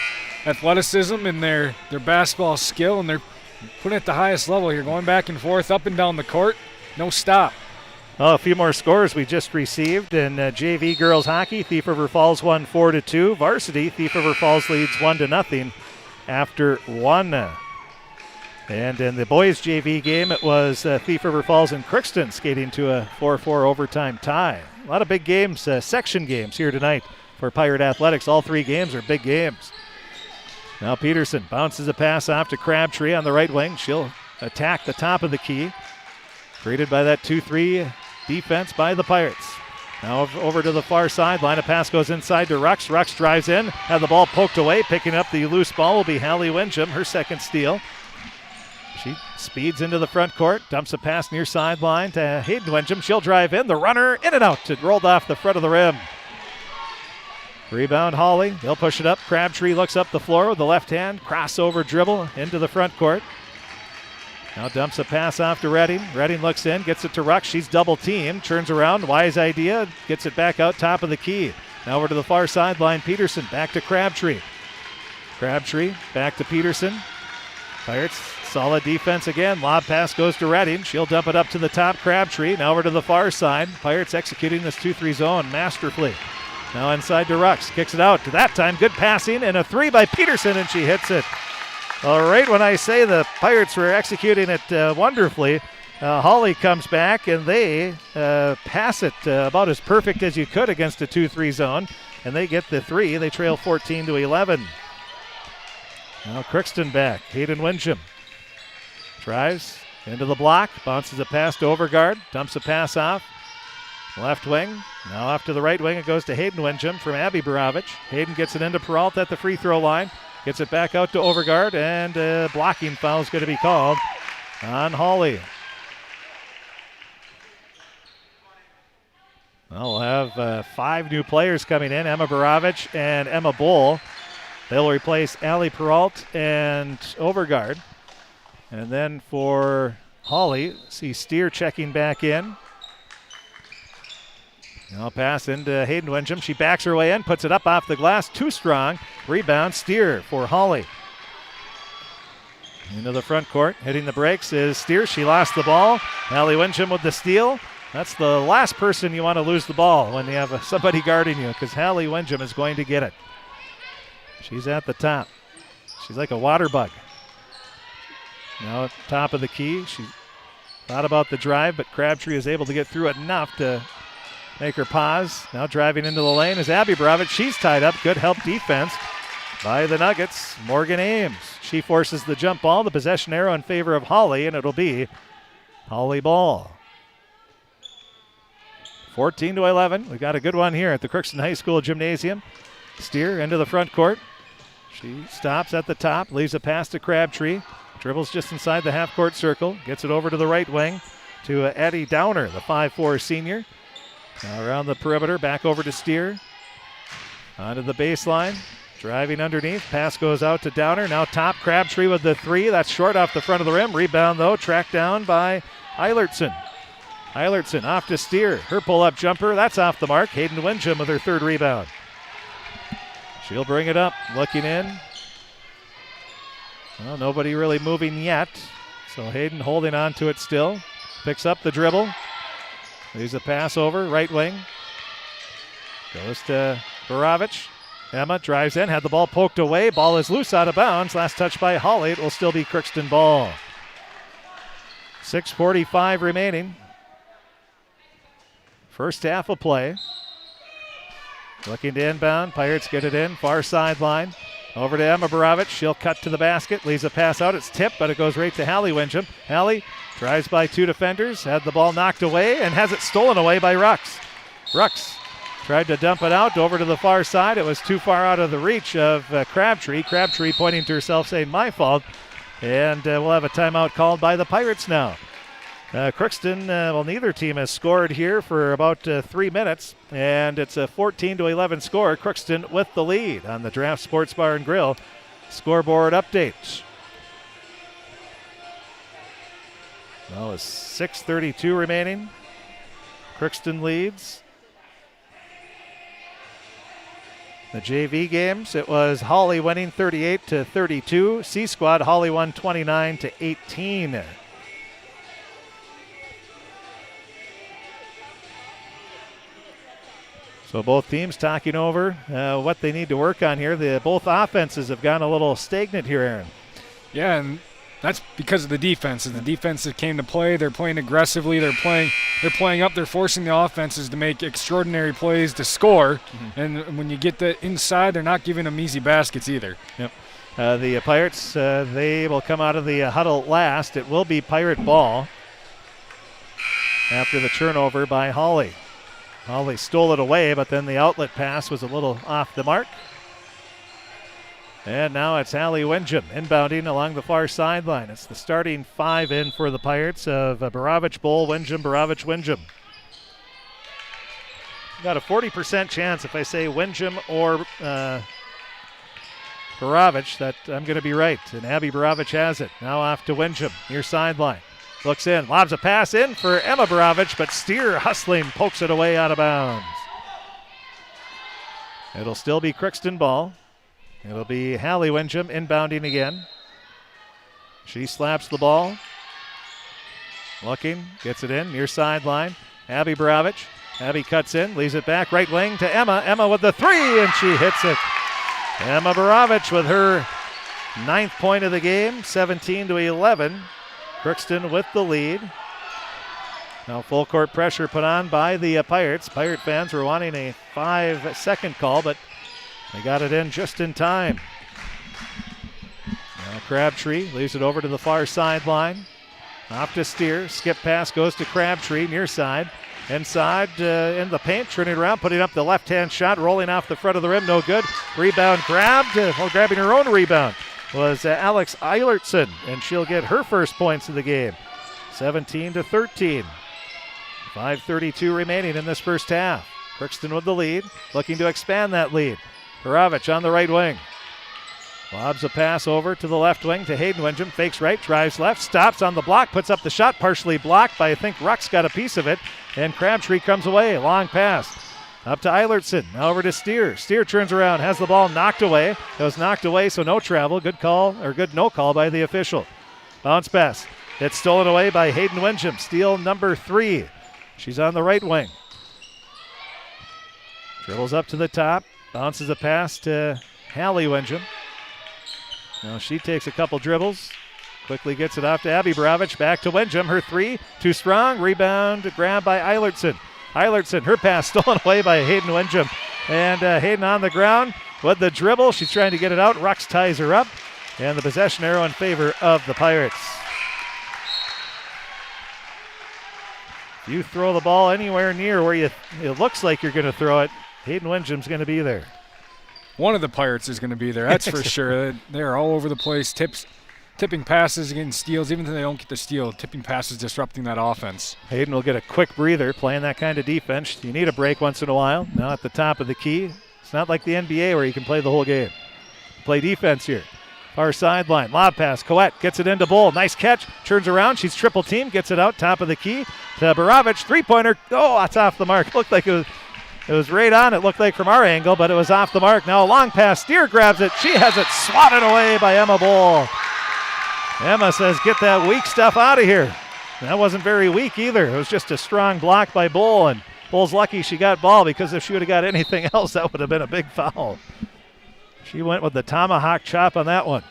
athleticism and their basketball skill, and they're putting it at the highest level here, going back and forth, up and down the court. No stop. Well, a few more scores we just received in JV girls hockey. Thief River Falls won 4-2. Varsity, Thief River Falls leads 1-0 after 1. And in the boys JV game, it was Thief River Falls and Crookston skating to a 4-4 overtime tie. A lot of big games, section games here tonight for Pirate Athletics. All 3 games are big games. Now Peterson bounces a pass off to Crabtree on the right wing. She'll attack the top of the key. Created by that 2-3 defense by the Pirates. Now over to the far sideline. A pass goes inside to Rux. Rux drives in. Had the ball poked away. Picking up the loose ball will be Hallie Winsham, her second steal. She speeds into the front court. Dumps a pass near sideline to Hayden Winsham. She'll drive in. The runner in and out. It rolled off the front of the rim. Rebound Hawley. They'll push it up. Crabtree looks up the floor with the left hand. Crossover dribble into the front court. Now dumps a pass off to Redding. Redding looks in, gets it to Ruck. She's double teamed, turns around, wise idea, gets it back out top of the key. Now over to the far sideline, Peterson, back to Crabtree. Crabtree, back to Peterson. Pirates, solid defense again. Lob pass goes to Redding. She'll dump it up to the top, Crabtree. Now over to the far side. Pirates executing this 2-3 zone masterfully. Now inside to Rux, kicks it out. That time, good passing, and a 3 by Peterson, and she hits it. All right, when I say the Pirates were executing it wonderfully, Hawley comes back and they pass it about as perfect as you could against a 2-3 zone, and they get the 3. They trail 14-11. Now Crookston back. Hayden Winsham drives into the block, bounces a pass to Overgaard, dumps a pass off. Left wing. Now off to the right wing. It goes to Hayden Winsham from Abby Borovich. Hayden gets it into Peralt at the free throw line. Gets it back out to Overgaard, and a blocking foul is going to be called on Hawley. Well, we'll have 5 new players coming in. Emma Borovich and Emma Bull. They'll replace Allie Peralt and Overgaard. And then for Hawley, see Steer checking back in. Now pass into Hayden Winsham. She backs her way in, puts it up off the glass. Too strong. Rebound, Steer for Hawley. Into the front court. Hitting the brakes is Steer. She lost the ball. Hallie Winsham with the steal. That's the last person you want to lose the ball when you have somebody guarding you, because Hallie Winsham is going to get it. She's at the top. She's like a water bug. Now at the top of the key. She thought about the drive, but Crabtree is able to get through it enough to make her pause. Now driving into the lane is Abby Borovich. She's tied up. Good help defense by the Nuggets. Morgan Ames. She forces the jump ball. The possession arrow in favor of Hawley, and it'll be Hawley ball. 14-11. We've got a good one here at the Crookston High School Gymnasium. Steer into the front court. She stops at the top, leaves a pass to Crabtree. Dribbles just inside the half-court circle. Gets it over to the right wing to Addie Downer, the 5'4 senior. Now around the perimeter, back over to Steer. Onto the baseline. Driving underneath. Pass goes out to Downer. Now top. Crabtree with the 3. That's short off the front of the rim. Rebound, though, tracked down by Eilertson. Eilertson off to Steer. Her pull-up jumper. That's off the mark. Hayden Winsham with her 3rd rebound. She'll bring it up. Looking in. Well, nobody really moving yet. So Hayden holding on to it still. Picks up the dribble. Leaves a pass over. Right wing. Goes to Borovich. Emma drives in, had the ball poked away. Ball is loose out of bounds. Last touch by Hawley. It will still be Crookston ball. 6:45 remaining. First half of play. Looking to inbound. Pirates get it in. Far sideline. Over to Emma Borovich. She'll cut to the basket. Leaves a pass out. It's tipped, but it goes right to Hallie Winsham. Hallie drives by 2 defenders. Had the ball knocked away and has it stolen away by Rux. Rux tried to dump it out over to the far side. It was too far out of the reach of Crabtree. Crabtree pointing to herself saying, my fault. And we'll have a timeout called by the Pirates now. Crookston, well, neither team has scored here for about 3 minutes. And it's a 14-11 score. Crookston with the lead on the Draft Sports Bar and Grill scoreboard update. Well, it's 6:32 remaining. Crookston leads. The JV games, it was Hawley winning 38-32. C Squad, Hawley won 29-18. So both teams talking over what they need to work on here. Both offenses have gone a little stagnant here, Aaron. Yeah, and that's because of the defense. And the defense that came to play, they're playing aggressively. They're playing up. They're forcing the offenses to make extraordinary plays to score. Mm-hmm. And when you get the inside, they're not giving them easy baskets either. Yep. The Pirates, they will come out of the huddle last. It will be Pirate ball after the turnover by Hawley. Hawley stole it away, but then the outlet pass was a little off the mark. And now it's Hallie Winsham inbounding along the far sideline. It's the starting 5 in for the Pirates of Borovich, Bowl, Winsham, Borovich, Winsham. Got a 40% chance if I say Winsham or Borovich that I'm going to be right. And Abby Borovich has it. Now off to Winsham, near sideline. Looks in, lobs a pass in for Emma Borovich, but Steer hustling, pokes it away out of bounds. It'll still be Crookston ball. It'll be Hallie Winsham inbounding again. She slaps the ball. Looking, gets it in, near sideline. Abby Borovich. Abby cuts in, leaves it back, right wing to Emma. Emma with the 3, and she hits it. Emma Borovich with her 9th point of the game, 17-11. Crookston with the lead. Now full court pressure put on by the Pirates. Pirate fans were wanting a 5-second call, but they got it in just in time. Now Crabtree leaves it over to the far sideline. Off to Steer. Skip pass goes to Crabtree, near side. Inside in the paint, turning around, putting up the left-hand shot, rolling off the front of the rim, no good. Rebound grabbed, grabbing her own rebound was Alex Eilertson, and she'll get her first points of the game. 17-13. 5:32 remaining in this first half. Crookston with the lead, looking to expand that lead. Borovich on the right wing. Lobs a pass over to the left wing to Hayden Winsham. Fakes right, drives left, stops on the block, puts up the shot, partially blocked by, I think Rux got a piece of it, and Crabtree comes away. Long pass. Up to Eilertson, now over to Steer. Steer turns around, has the ball knocked away. It was knocked away, so no travel. Good call, or good no call by the official. Bounce pass. It's stolen away by Hayden Winsham. Steal number 3. She's on the right wing. Dribbles up to the top. Bounces a pass to Hallie Winsham. Now she takes a couple dribbles. Quickly gets it off to Abby Borovich. Back to Winsham. Her 3, too strong. Rebound grabbed by Eilertson. Eilertson, her pass stolen away by Hayden Winsham. And Hayden on the ground with the dribble. She's trying to get it out. Rux ties her up. And the possession arrow in favor of the Pirates. You throw the ball anywhere near where it looks like you're going to throw it, Hayden Winsham's going to be there. One of the Pirates is going to be there, that's for sure. They're all over the place, tipping passes, getting steals. Even if they don't get the steal, tipping passes disrupting that offense. Hayden will get a quick breather playing that kind of defense. You need a break once in a while. Now at the top of the key. It's not like the NBA where you can play the whole game. play defense here. Far sideline, lob pass. Coette gets it into Bull. Nice catch. Turns around. She's triple team. Gets it out. Top of the key to Baravich. Three-pointer. Oh, that's off the mark. Looked like it was right on. It looked like from our angle, but it was off the mark. Now a long pass. Steer grabs it. She has it swatted away by Emma Bull. Emma says, get that weak stuff out of here. That wasn't very weak either. It was just a strong block by Bull, and Bull's lucky she got ball, because if she would have got anything else, that would have been a big foul. She went with the tomahawk chop on that one.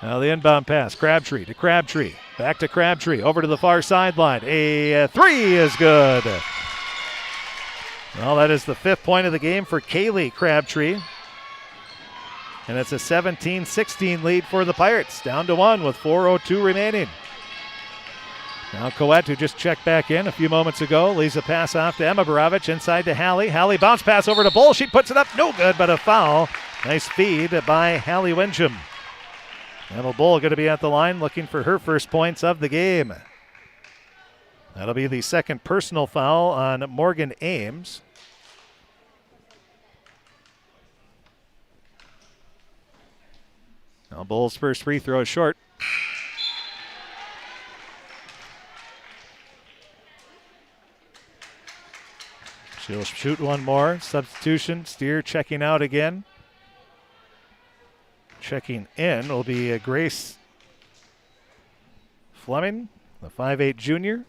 Now the inbound pass, Crabtree to Crabtree. Back to Crabtree, over to the far sideline. A three is good. Well, that is the 5th point of the game for Kaylee Crabtree. And it's a 17-16 lead for the Pirates. Down to 1 with 4:02 remaining. Now Coette, who just checked back in a few moments ago, leaves a pass off to Emma Baravich, inside to Hawley. Hawley bounce pass over to Bull. She puts it up, no good, but a foul. Nice feed by Hallie Wincham. Emma Bull going to be at the line looking for her first points of the game. That'll be the second personal foul on Morgan Ames. Now Bull's first free throw is short. She'll shoot one more. Substitution. Steer checking out again. Checking in will be Grace Fleming, the 5'8 junior.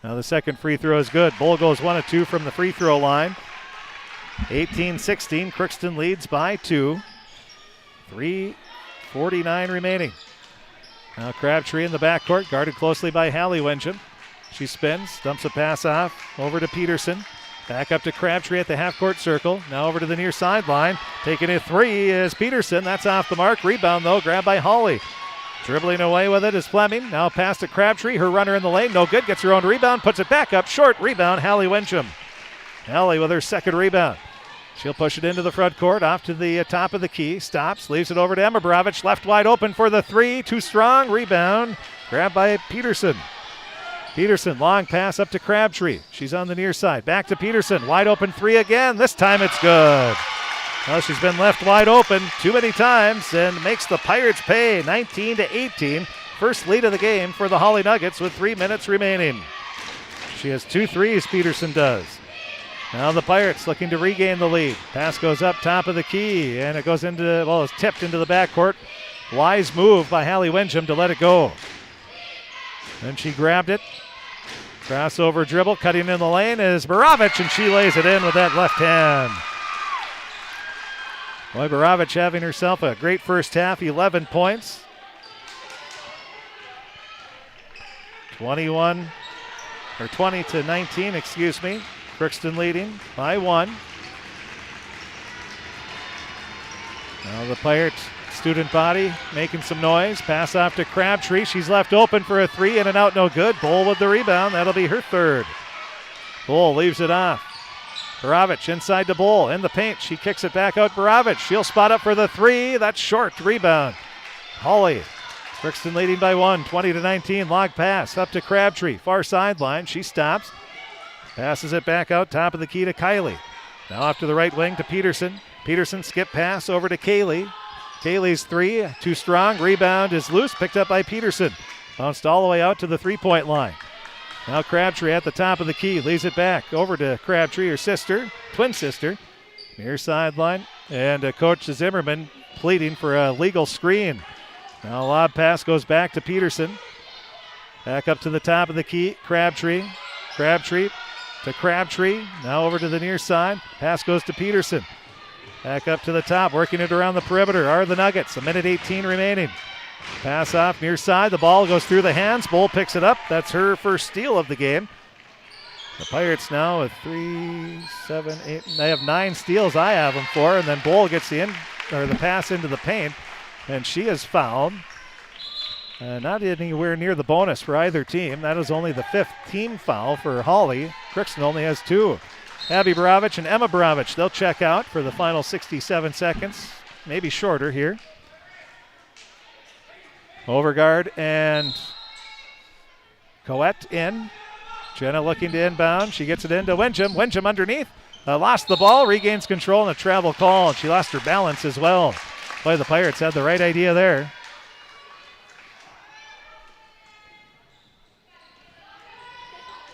Now the second free throw is good. Bull goes 1 of 2 from the free throw line. 18-16. Crookston leads by 2. 3:49 remaining. Now Crabtree in the backcourt, guarded closely by Hallie Wincham. She spins, dumps a pass off over to Peterson. Back up to Crabtree at the half-court circle. Now over to the near sideline. Taking a three is Peterson. That's off the mark. Rebound, though, grabbed by Hawley. Dribbling away with it is Fleming. Now pass to Crabtree. Her runner in the lane. No good. Gets her own rebound. Puts it back up. Short rebound. Hallie Wincham. Hallie with her second rebound. She'll push it into the front court. Off to the top of the key. Stops. Leaves it over to Emma Baravich. Left wide open for the three. Too strong. Rebound. Grabbed by Peterson. Peterson, long pass up to Crabtree. She's on the near side. Back to Peterson. Wide open three again. This time it's good. Well, she's been left wide open too many times and makes the Pirates pay. 19-18. First lead of the game for the Hawley Nuggets with 3 minutes remaining. She has 2 threes, Peterson does. Now the Pirates looking to regain the lead. Pass goes up top of the key, and it goes into, well, it's tipped into the backcourt. Wise move by Hallie Wincham to let it go. Then she grabbed it. Crossover dribble, cutting in the lane is Baravich, and she lays it in with that left hand. Boy, Baravich having herself a great first half, 11 points. 20-19, excuse me. Crookston leading by 1. Now the Pirates student body making some noise. Pass off to Crabtree. She's left open for a three, in and out, no good. Bull with the rebound. That'll be her third. Bull leaves it off. Baravich inside to Bull. In the paint. She kicks it back out. Baravich. She'll spot up for the three. That's short. Rebound. Hawley. Crookston leading by 1. 20-19. Long pass up to Crabtree. Far sideline. She stops. Passes it back out. Top of the key to Kylie. Now off to the right wing to Peterson. Peterson skip pass over to Kaylee. Kaylee's three, too strong. Rebound is loose, picked up by Peterson. Bounced all the way out to the three-point line. Now Crabtree at the top of the key, leaves it back over to Crabtree, her sister, twin sister. Near sideline, and Coach Zimmerman pleading for a legal screen. Now a lob pass goes back to Peterson. Back up to the top of the key, Crabtree. Crabtree to Crabtree. Now over to the near side. Pass goes to Peterson. Back up to the top, working it around the perimeter are the Nuggets. 1:18 remaining. Pass off near side. The ball goes through the hands. Bull picks it up. That's her first steal of the game. The Pirates now with 3, 7, 8. They have 9 steals. I have them for, and then Bull gets the pass into the paint, and she is fouled. Not anywhere near the bonus for either team. That is only the 5th team foul for Hawley. Crookston only has 2. Abby Baravich and Emma Baravich, they'll check out for the final 67 seconds, maybe shorter here. Overguard and Coette in. Jenna looking to inbound. She gets it into Wincham. Wincham underneath. Lost the ball, regains control, and a travel call, and she lost her balance as well. Boy, the Pirates had the right idea there.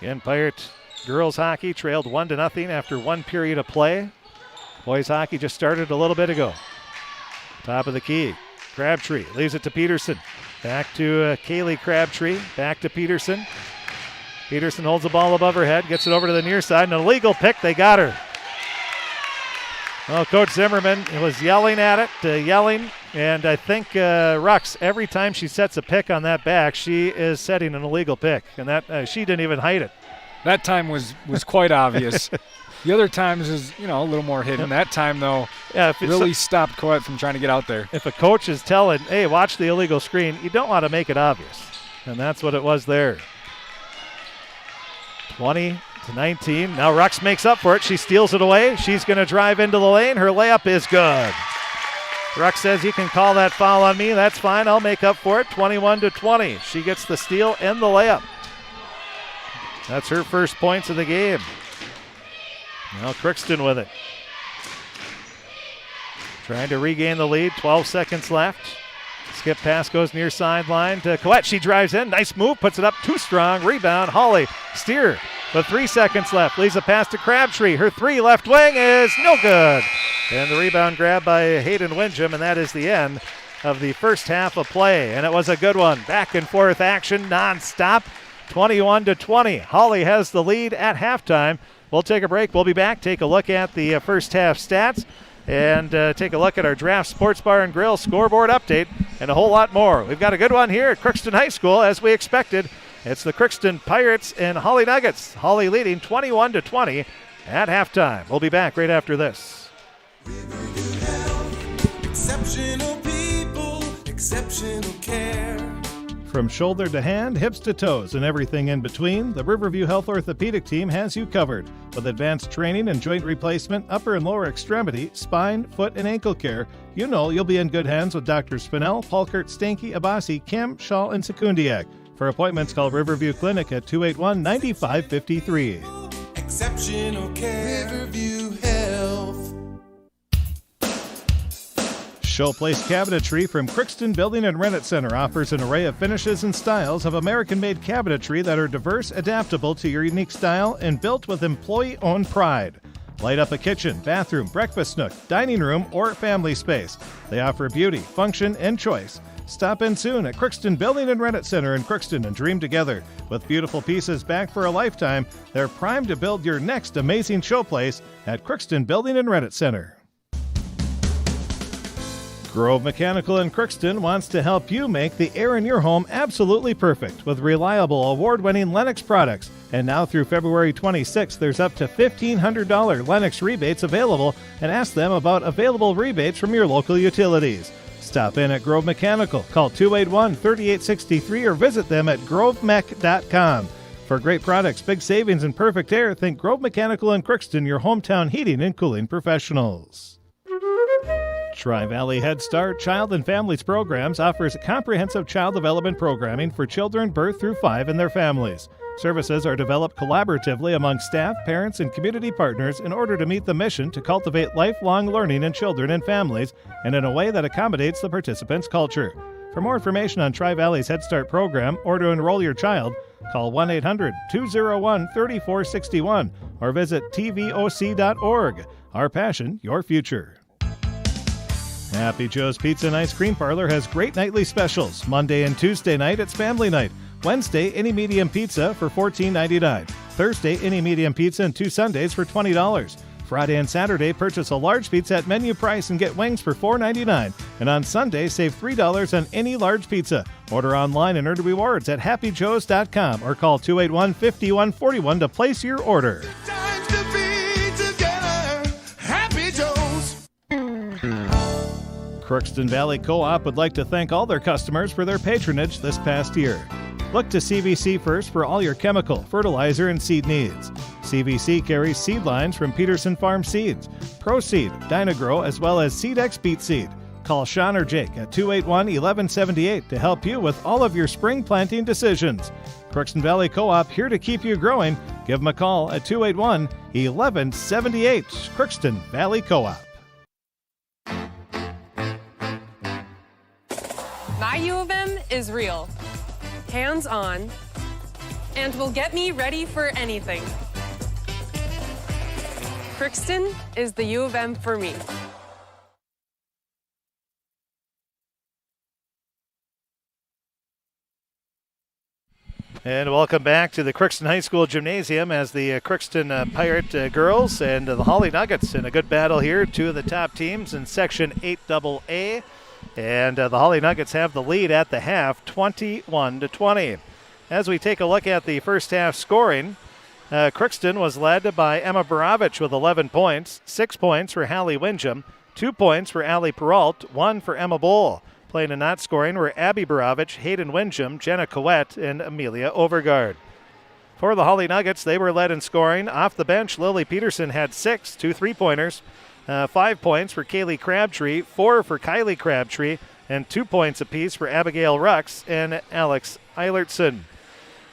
Again, Pirate girls hockey trailed 1-0 after 1 period of play. Boys hockey just started a little bit ago. Top of the key. Crabtree leaves it to Peterson. Back to Kaylee Crabtree. Back to Peterson. Peterson holds the ball above her head, gets it over to the near side. An illegal pick. They got her. Well, Coach Zimmerman was yelling at it, and I think Rux, every time she sets a pick on that back, she is setting an illegal pick, and that she didn't even hide it. That time was quite obvious. The other times is, a little more hidden. That time, though, really stopped Coet from trying to get out there. If a coach is telling, hey, watch the illegal screen, you don't want to make it obvious, and that's what it was there. 20-19. Now Rux makes up for it. She steals it away. She's going to drive into the lane. Her layup is good. Rux says, you can call that foul on me. That's fine. I'll make up for it. 21-20. She gets the steal and the layup. That's her first points of the game. Now Crookston with it. Trying to regain the lead. 12 seconds left. Skip pass goes near sideline to Coet. She drives in. Nice move. Puts it up too strong. Rebound. Hawley. Steer. With 3 seconds left. Leaves a pass to Crabtree. Her 3 left wing is no good. And the rebound grab by Hayden Windjam. And that is the end of the first half of play. And it was a good one. Back and forth action nonstop. 21-20. Hawley has the lead at halftime. We'll take a break. We'll be back. Take a look at the first half stats. And take a look at our Draft Sports Bar and Grill scoreboard update and a whole lot more. We've got a good one here at Crookston High School, as we expected. It's the Crookston Pirates and Hawley Nuggets. Hawley leading 21-20 at halftime. We'll be back right after this. Exceptional people, exceptional care. From shoulder to hand, hips to toes, and everything in between, the Riverview Health Orthopedic Team has you covered. With advanced training and joint replacement, upper and lower extremity, spine, foot, and ankle care, you know you'll be in good hands with Drs. Spinell, Palkert, Stanky, Abasi, Kim, Shaw, and Sekundiak. For appointments, call Riverview Clinic at 281-9553. Exceptional care, Riverview Health. Showplace Cabinetry from Crookston Building and Rent Center offers an array of finishes and styles of American-made cabinetry that are diverse, adaptable to your unique style, and built with employee-owned pride. Light up a kitchen, bathroom, breakfast nook, dining room, or family space. They offer beauty, function, and choice. Stop in soon at Crookston Building and Rent Center in Crookston and dream together. With beautiful pieces back for a lifetime, they're primed to build your next amazing showplace at Crookston Building and Rent Center. Grove Mechanical in Crookston wants to help you make the air in your home absolutely perfect with reliable, award-winning Lennox products. And now through February 26th, there's up to $1,500 Lennox rebates available, and ask them about available rebates from your local utilities. Stop in at Grove Mechanical. Call 281-3863 or visit them at grovemech.com. For great products, big savings, and perfect air, think Grove Mechanical in Crookston, your hometown heating and cooling professionals. Tri-Valley Head Start Child and Families Programs offers comprehensive child development programming for children birth through 5 and their families. Services are developed collaboratively among staff, parents, and community partners in order to meet the mission to cultivate lifelong learning in children and families and in a way that accommodates the participants' culture. For more information on Tri-Valley's Head Start program or to enroll your child, call 1-800-201-3461 or visit tvoc.org. Our passion, your future. Happy Joe's Pizza and Ice Cream Parlor has great nightly specials. Monday and Tuesday night, it's family night. Wednesday, any medium pizza for $14.99. Thursday, any medium pizza and 2 sundaes for $20. Friday and Saturday, purchase a large pizza at menu price and get wings for $4.99. And on Sunday, save $3 on any large pizza. Order online and earn rewards at happyjoes.com or call 281-5141 to place your order. Times to be together, Happy Joe's. Crookston Valley Co-op would like to thank all their customers for their patronage this past year. Look to CVC First for all your chemical, fertilizer, and seed needs. CVC carries seed lines from Peterson Farm Seeds, ProSeed, Dynagrow, as well as SeedX Beet Seed. Call Sean or Jake at 281-1178 to help you with all of your spring planting decisions. Crookston Valley Co-op, here to keep you growing. Give them a call at 281-1178. Crookston Valley Co-op. My U of M is real, hands-on, and will get me ready for anything. Crookston is the U of M for me. And welcome back to the Crookston High School Gymnasium as the Crookston Pirate girls and the Hawley Nuggets in a good battle here. Two of the top teams in Section 8AA. And the Hawley Nuggets have the lead at the half, 21-20. As we take a look at the first half scoring, Crookston was led by Emma Borovich with 11 points, 6 points for Hallie Windjam, 2 points for Allie Peralt, 1 for Emma Bowl. Playing and not scoring were Abby Borovich, Hayden Windjam, Jenna Coette, and Amelia Overgaard. For the Hawley Nuggets, they were led in scoring. Off the bench, Lily Peterson had 6, 2 3-pointers, 5 points for Kaylee Crabtree, 4 for Kylie Crabtree, and 2 points apiece for Abigail Rux and Alex Eilertson.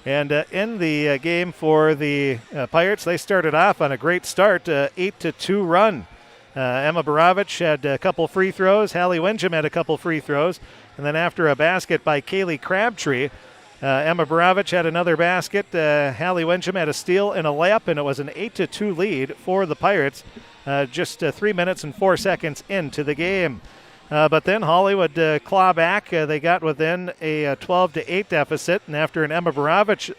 And in the game for the Pirates, they started off on a great start, 8-2 run. Emma Borovich had a couple free throws. Hallie Windjam had a couple free throws. And then after a basket by Kaylee Crabtree, Emma Borovich had another basket. Hallie Windjam had a steal and a layup, and it was an 8-2 lead for the Pirates just 3 minutes and 4 seconds into the game. But then Hawley would claw back. They got within a 12-8 deficit, and after an Emma Borovich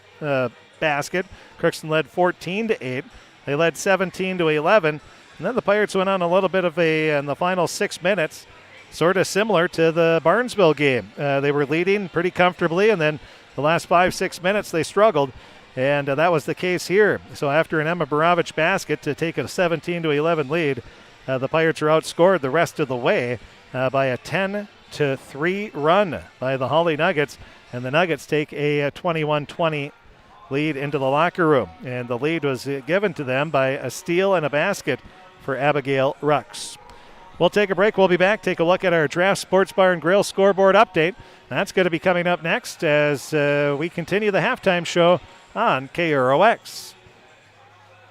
basket, Crookston led 14-8. They led 17-11. And then the Pirates went on a little bit of in the final 6 minutes, sort of similar to the Barnesville game. They were leading pretty comfortably, and then the last 5-6 minutes they struggled, and that was the case here. So after an Emma Borovich basket to take a 17-11 lead, the Pirates are outscored the rest of the way by a 10-3 run by the Hawley Nuggets, and the Nuggets take a 21-20 lead into the locker room. And the lead was given to them by a steal and a basket for Abigail Rux. We'll take a break. We'll be back. Take a look at our Draft Sports Bar and Grill scoreboard update. That's going to be coming up next as we continue the halftime show on KROX.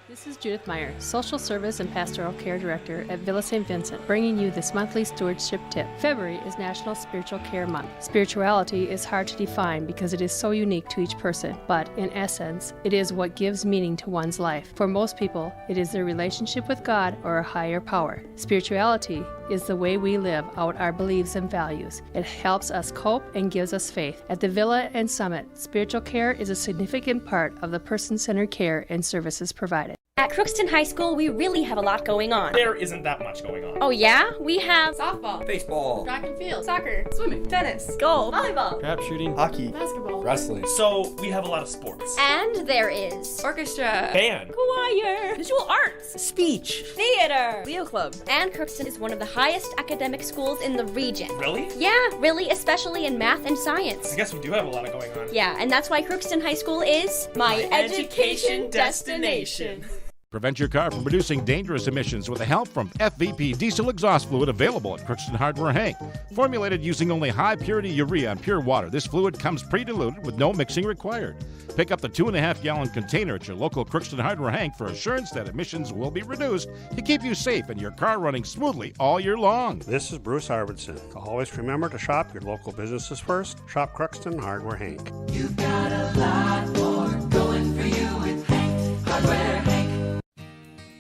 This is Judith Meyer, Social Service and Pastoral Care Director at Villa St. Vincent, bringing you this monthly stewardship tip. February is National Spiritual Care Month. Spirituality is hard to define because it is so unique to each person, but in essence, it is what gives meaning to one's life. For most people, it is their relationship with God or a higher power. Spirituality is the way we live out our beliefs and values. It helps us cope and gives us faith. At the Villa and Summit, spiritual care is a significant part of the person-centered care and services provided. At Crookston High School, we really have a lot going on. There isn't that much going on. Oh yeah? We have softball, baseball, track and field, soccer, swimming, tennis, golf, volleyball, crap shooting, hockey, basketball, wrestling. So we have a lot of sports. And there is orchestra, band, choir, visual arts, speech, theater, Leo Club. And Crookston is one of the highest academic schools in the region. Really? Yeah, really, especially in math and science. I guess we do have a lot going on. Yeah, and that's why Crookston High School is my education destination. Prevent your car from producing dangerous emissions with the help from FVP diesel exhaust fluid available at Crookston Hardware Hank. Formulated using only high-purity urea and pure water, this fluid comes pre-diluted with no mixing required. Pick up the 2.5-gallon container at your local Crookston Hardware Hank for assurance that emissions will be reduced to keep you safe and your car running smoothly all year long. This is Bruce Arvidsson. Always remember to shop your local businesses first. Shop Crookston Hardware Hank. You've got a lot more going for you with Hank Hardware Hank.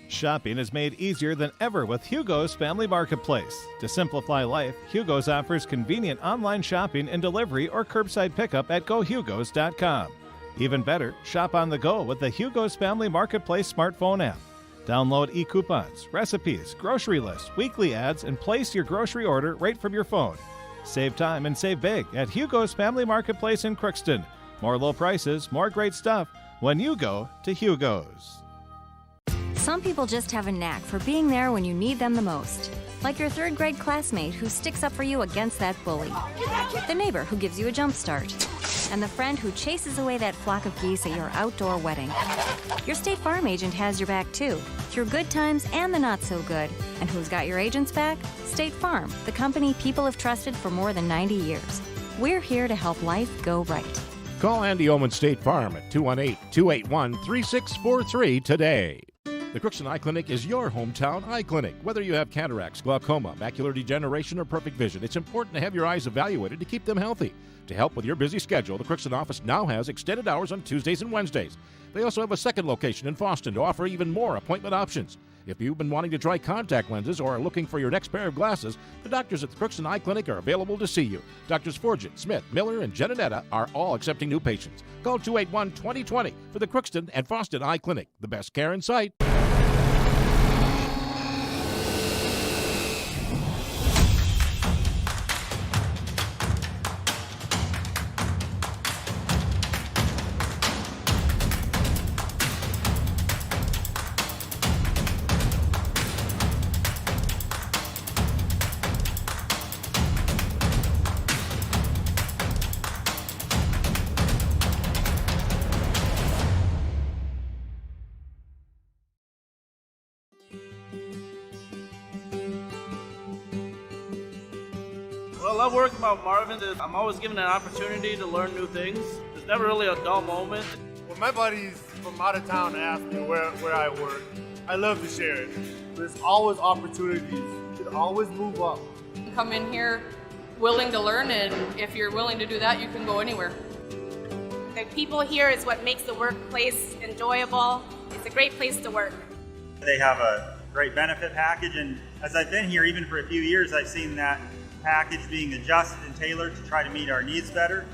Shopping is made easier than ever with Hugo's Family Marketplace. To simplify life, Hugo's offers convenient online shopping and delivery or curbside pickup at gohugos.com. Even better, shop on the go with the Hugo's Family Marketplace smartphone app. Download e-coupons, recipes, grocery lists, weekly ads, and place your grocery order right from your phone. Save time and save big at Hugo's Family Marketplace in Crookston. More low prices, more great stuff when you go to Hugo's. Some people just have a knack for being there when you need them the most. Like your third grade classmate who sticks up for you against that bully. The neighbor who gives you a jump start. And the friend who chases away that flock of geese at your outdoor wedding. Your State Farm agent has your back too, through good times and the not so good. And who's got your agent's back? State Farm, the company people have trusted for more than 90 years. We're here to help life go right. Call Andy Oman State Farm at 218-281-3643 today. The Crookston Eye Clinic is your hometown eye clinic. Whether you have cataracts, glaucoma, macular degeneration, or perfect vision, it's important to have your eyes evaluated to keep them healthy. To help with your busy schedule, the Crookston office now has extended hours on Tuesdays and Wednesdays. They also have a second location in Boston to offer even more appointment options. If you've been wanting to try contact lenses or are looking for your next pair of glasses, the doctors at the Crookston Eye Clinic are available to see you. Doctors Forget, Smith, Miller, and Genanetta are all accepting new patients. Call 281-2020 for the Crookston and Boston Eye Clinic. The best care in sight. What I love working about Marvin is I'm always given an opportunity to learn new things. There's never really a dull moment. When my buddies from out of town ask me where I work, I love to share it. There's always opportunities. You can always move up. Come in here willing to learn, and if you're willing to do that, you can go anywhere. The people here is what makes the workplace enjoyable. It's a great place to work. They have a great benefit package, and as I've been here even for a few years, I've seen that package being adjusted and tailored to try to meet our needs better.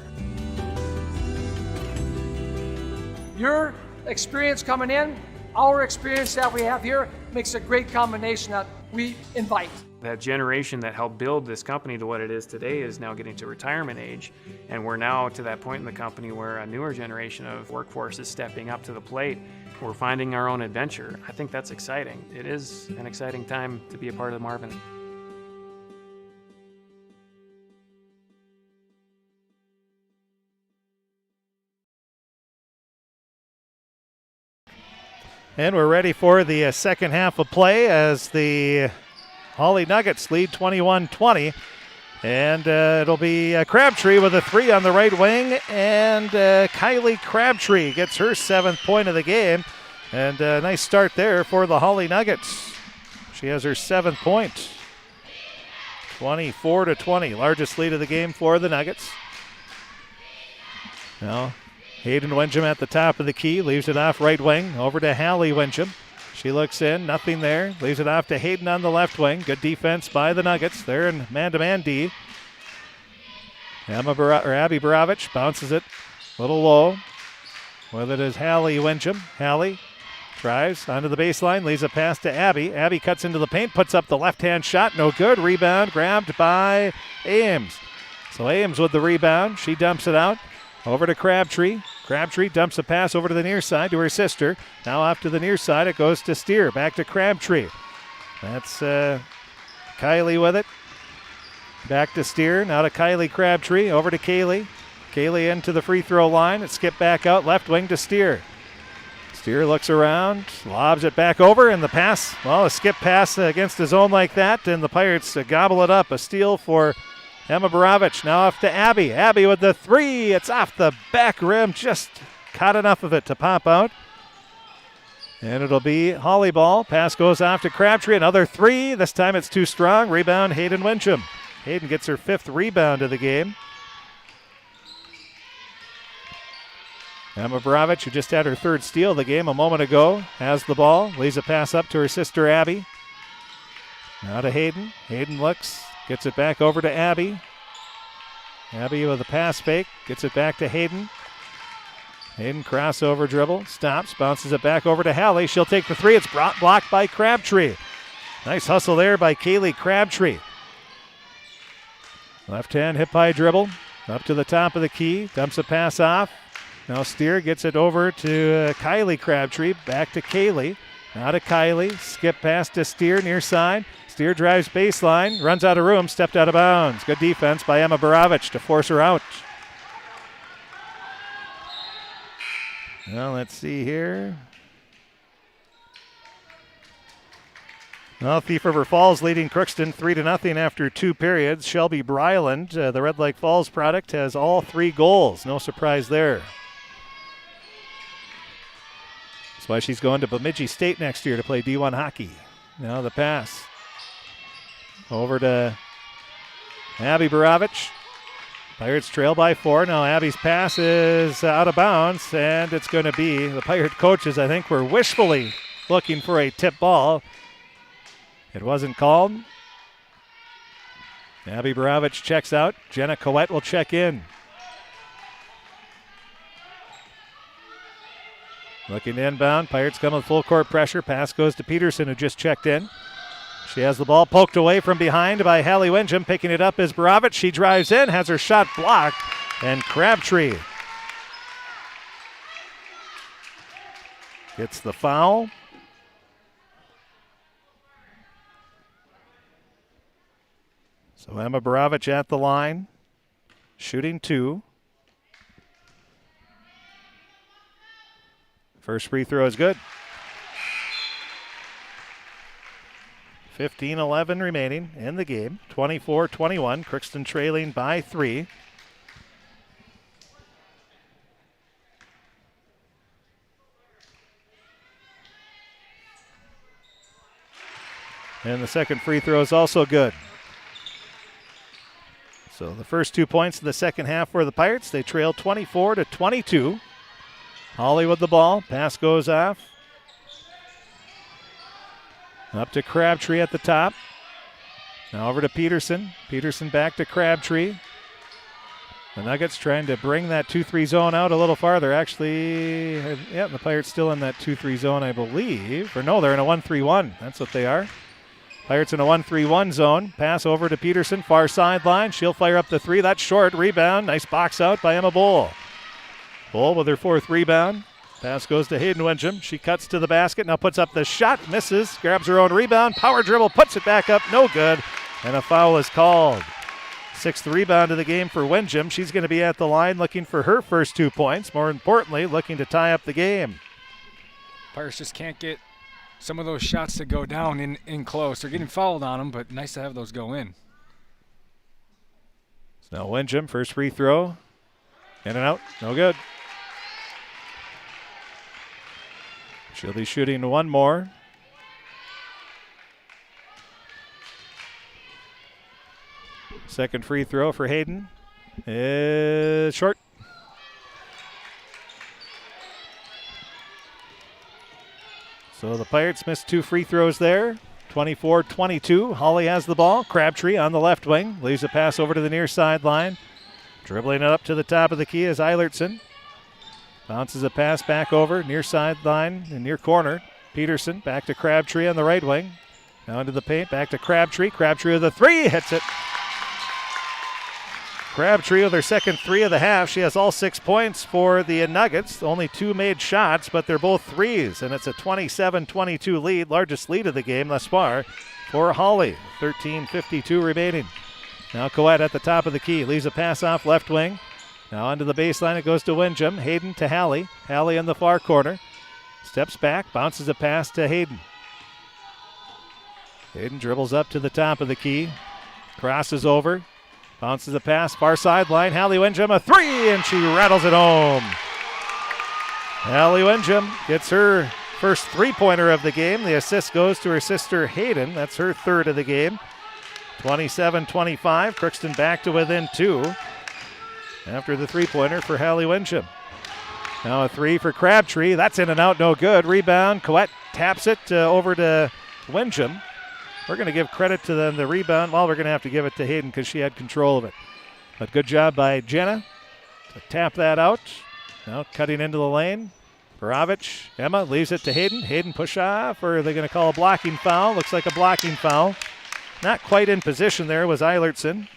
Your experience coming in, our experience that we have here makes a great combination that we invite. That generation that helped build this company to what it is today is now getting to retirement age, and we're now to that point in the company where a newer generation of workforce is stepping up to the plate. We're finding our own adventure. I think that's exciting. It is an exciting time to be a part of Marvin. And we're ready for the second half of play as the Hawley Nuggets lead 21-20. And it'll be Crabtree with a three on the right wing. And Kylie Crabtree gets her 7th point of the game. And a nice start there for the Hawley Nuggets. She has her 7th point. 24-20, largest lead of the game for the Nuggets. Now Hayden Wincham at the top of the key, leaves it off right wing, over to Hallie Wincham. She looks in, nothing there, leaves it off to Hayden on the left wing. Good defense by the Nuggets. They're in man-to-man D. Abby Baravich bounces it a little low. With it is Hallie Wincham. Hallie drives onto the baseline, leaves a pass to Abby. Abby cuts into the paint, puts up the left-hand shot, no good. Rebound grabbed by Ames. So Ames with the rebound, she dumps it out. Over to Crabtree. Crabtree dumps a pass over to the near side to her sister. Now off to the near side, it goes to Steer. Back to Crabtree. That's Kylie with it. Back to Steer. Now to Kylie Crabtree. Over to Kaylee. Kaylee into the free throw line. It skipped back out. Left wing to Steer. Steer looks around. Lobs it back over. And the pass, well, a skip pass against a zone like that. And the Pirates gobble it up. A steal for Emma Baravich. Now off to Abby. Abby with the three. It's off the back rim. Just caught enough of it to pop out. And it'll be Hawley ball. Pass goes off to Crabtree. Another three. This time it's too strong. Rebound Hayden Wincham. Hayden gets her 5th rebound of the game. Emma Baravich, who just had her 3rd steal of the game a moment ago, has the ball. Leaves a pass up to her sister Abby. Now to Hayden. Hayden looks. Gets it back over to Abby. Abby with a pass fake. Gets it back to Hayden. Hayden crossover dribble. Stops. Bounces it back over to Hallie. She'll take the three. It's blocked by Crabtree. Nice hustle there by Kaylee Crabtree. Left hand hip high dribble. Up to the top of the key. Dumps a pass off. Now Steer gets it over to Kylie Crabtree. Back to Kaylee. Now to Kylie. Skip pass to Steer near side. Steer drives baseline, runs out of room, stepped out of bounds. Good defense by Emma Baravich to force her out. Well, let's see here. Well, Thief River Falls leading Crookston 3-0 after 2 periods. Shelby Bryland, the Red Lake Falls product, has all 3 goals. No surprise there. That's why she's going to Bemidji State next year to play D1 hockey. Now the pass over to Abby Borovich. Pirates trail by 4. Now Abby's pass is out of bounds, and it's going to be the Pirate coaches, I think, were wishfully looking for a tip ball. It wasn't called. Abby Borovich checks out. Jenna Coette will check in. Looking inbound. Pirates come with full court pressure. Pass goes to Peterson, who just checked in. She has the ball poked away from behind by Hallie Winjum. Picking it up is Borovich. She drives in, has her shot blocked, and Crabtree gets the foul. So Emma Borovich at the line, shooting 2. First free throw is good. 15-11 remaining in the game. 24-21. Crookston trailing by 3. And the second free throw is also good. So the first 2 points of the second half for the Pirates. They trail 24-22. Hawley with the ball. Pass goes off. Up to Crabtree at the top. Now over to Peterson. Peterson back to Crabtree. The Nuggets trying to bring that 2-3 zone out a little farther. Actually, yeah, the Pirates still in that 2-3 zone, I believe. Or no, they're in a 1-3-1. That's what they are. Pirates in a 1-3-1 zone. Pass over to Peterson, far sideline. She'll fire up the 3. That's short. Rebound. Nice box out by Emma Bull. Bull with her 4th rebound. Pass goes to Hayden Winjum. She cuts to the basket. Now puts up the shot. Misses. Grabs her own rebound. Power dribble. Puts it back up. No good. And a foul is called. 6th rebound of the game for Winjum. She's going to be at the line looking for her first 2 points. More importantly, looking to tie up the game. Pirates just can't get some of those shots to go down in close. They're getting fouled on them, but nice to have those go in. So now Winjum, first free throw. In and out. No good. She'll be shooting one more. Second free throw for Hayden is short. So the Pirates missed 2 free throws there. 24-22. Hawley has the ball. Crabtree on the left wing. Leaves a pass over to the near sideline. Dribbling it up to the top of the key is Eilertson. Bounces a pass back over, near sideline and near corner. Peterson back to Crabtree on the right wing. Now into the paint, back to Crabtree. Crabtree with a 3, hits it. Crabtree with her second 3 of the half. She has all 6 points for the Nuggets. Only 2 made shots, but they're both 3s, and it's a 27-22 lead, largest lead of the game thus far for Hawley. 13:52 remaining. Now Coette at the top of the key, leaves a pass off left wing. Now onto the baseline, it goes to Winjum. Hayden to Hallie. Hallie in the far corner. Steps back, bounces a pass to Hayden. Hayden dribbles up to the top of the key. Crosses over. Bounces a pass, far sideline. Hallie Winjum, a 3, and she rattles it home. Hallie Winjum gets her first 3-pointer of the game. The assist goes to her sister Hayden. That's her 3rd of the game. 27-25. Crookston back to within 2. After the 3-pointer for Hallie Winjum. Now a 3 for Crabtree. That's in and out, no good. Rebound. Coette taps it over to Winjum. We're going to give credit to the rebound. Well, we're going to have to give it to Hayden because she had control of it. But good job by Jenna to tap that out. Now cutting into the lane. Borovich, Emma leaves it to Hayden. Hayden push off, or are they going to call a blocking foul? Looks like a blocking foul. Not quite in position there was Eilertson.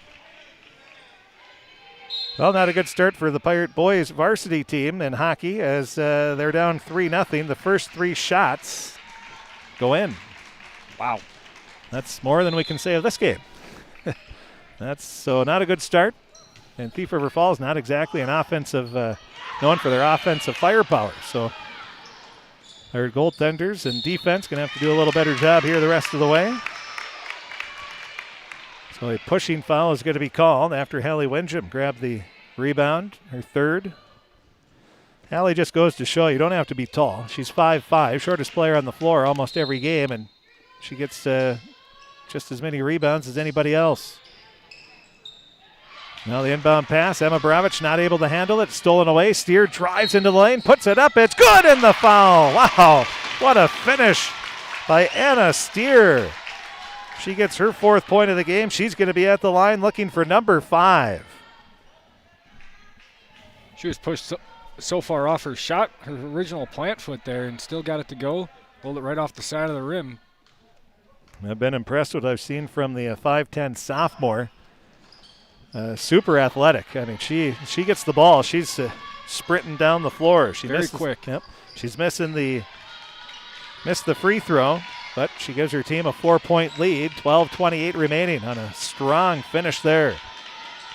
Well, not a good start for the Pirate boys varsity team in hockey as they're down 3-0. The first 3 shots go in. Wow. That's more than we can say of this game. That's so not a good start. And Thief River Falls not exactly an offensive, known for their offensive firepower. So our goaltenders and defense going to have to do a little better job here the rest of the way. So a pushing foul is going to be called after Hallie Winjum grabbed the rebound, her 3rd. Hawley just goes to show you don't have to be tall. She's 5'5", shortest player on the floor almost every game, and she gets just as many rebounds as anybody else. Now the inbound pass, Emma Bravich not able to handle it, stolen away. Steer drives into the lane, puts it up, it's good, in the foul. Wow, what a finish by Anna Steer. She gets her 4th point of the game. She's going to be at the line looking for number 5. She was pushed so far off her shot, her original plant foot there, and still got it to go. Rolled it right off the side of the rim. I've been impressed with what I've seen from the 5'10" sophomore. Super athletic. I mean, she gets the ball. She's sprinting down the floor. She Very misses, quick. Yep. She's missed the free throw, but she gives her team a 4-point lead. 12:28 remaining on a strong finish there.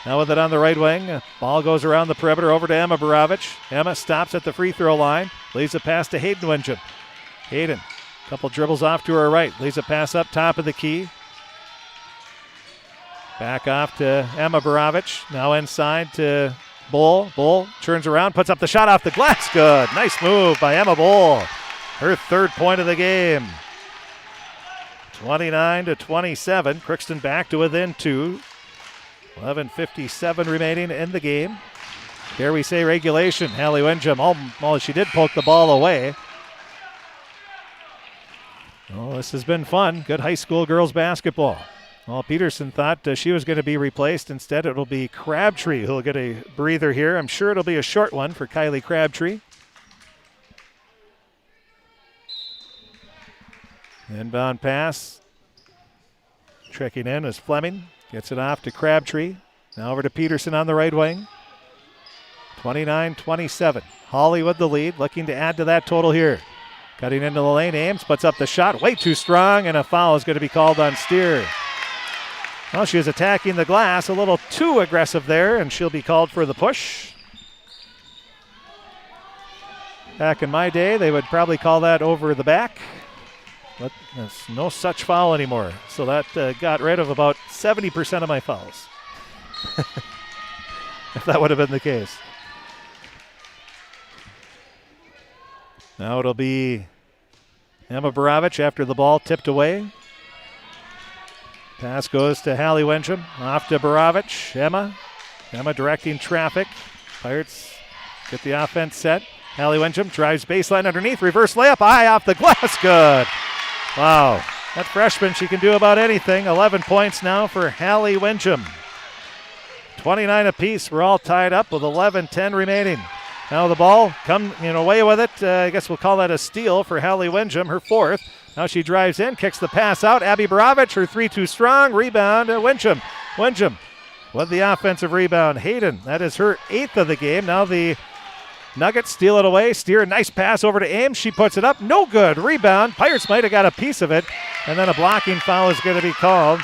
Now with it on the right wing, ball goes around the perimeter over to Emma Bravich. Emma stops at the free throw line, leaves a pass to Hayden Winsham. Hayden, couple dribbles off to her right, leaves a pass up top of the key. Back off to Emma Bravich, now inside to Bull. Bull turns around, puts up the shot off the glass. Good, nice move by Emma Bull. Her 3rd point of the game. 29-27, Crookston back to within 2. 11:57 remaining in the game. Dare we say regulation. Hawley Winsham, she did poke the ball away. Well, this has been fun. Good high school girls basketball. Well, Peterson thought she was going to be replaced. Instead, it'll be Crabtree who'll get a breather here. I'm sure it'll be a short one for Kylie Crabtree. Inbound pass. Checking in is Fleming. Gets it off to Crabtree. Now over to Peterson on the right wing. 29-27. Hawley with the lead, looking to add to that total here. Cutting into the lane, Ames puts up the shot, way too strong, and a foul is going to be called on Steer. Well, she was attacking the glass, a little too aggressive there, and she'll be called for the push. Back in my day, they would probably call that over the back. But there's no such foul anymore. So that got rid of about 70% of my fouls. If that would have been the case. Now it'll be Emma Bravich after the ball tipped away. Pass goes to Hawley Winsham. Off to Bravich. Emma directing traffic. Pirates get the offense set. Hawley Winsham drives baseline underneath. Reverse layup. High off the glass. Good. Wow, that freshman, she can do about anything. 11 points now for Hawley Winsham. 29 apiece. We're all tied up with 11:10 remaining. Now the ball away with it. I guess we'll call that a steal for Hawley Winsham, her 4th. Now she drives in, kicks the pass out. Abby Bravich, her 3 too strong. Rebound, Winsham. Winsham with the offensive rebound. Hayden, that is her 8th of the game. Now the Nuggets steal it away. Steer, nice pass over to Ames. She puts it up. No good. Rebound. Pirates might have got a piece of it. And then a blocking foul is going to be called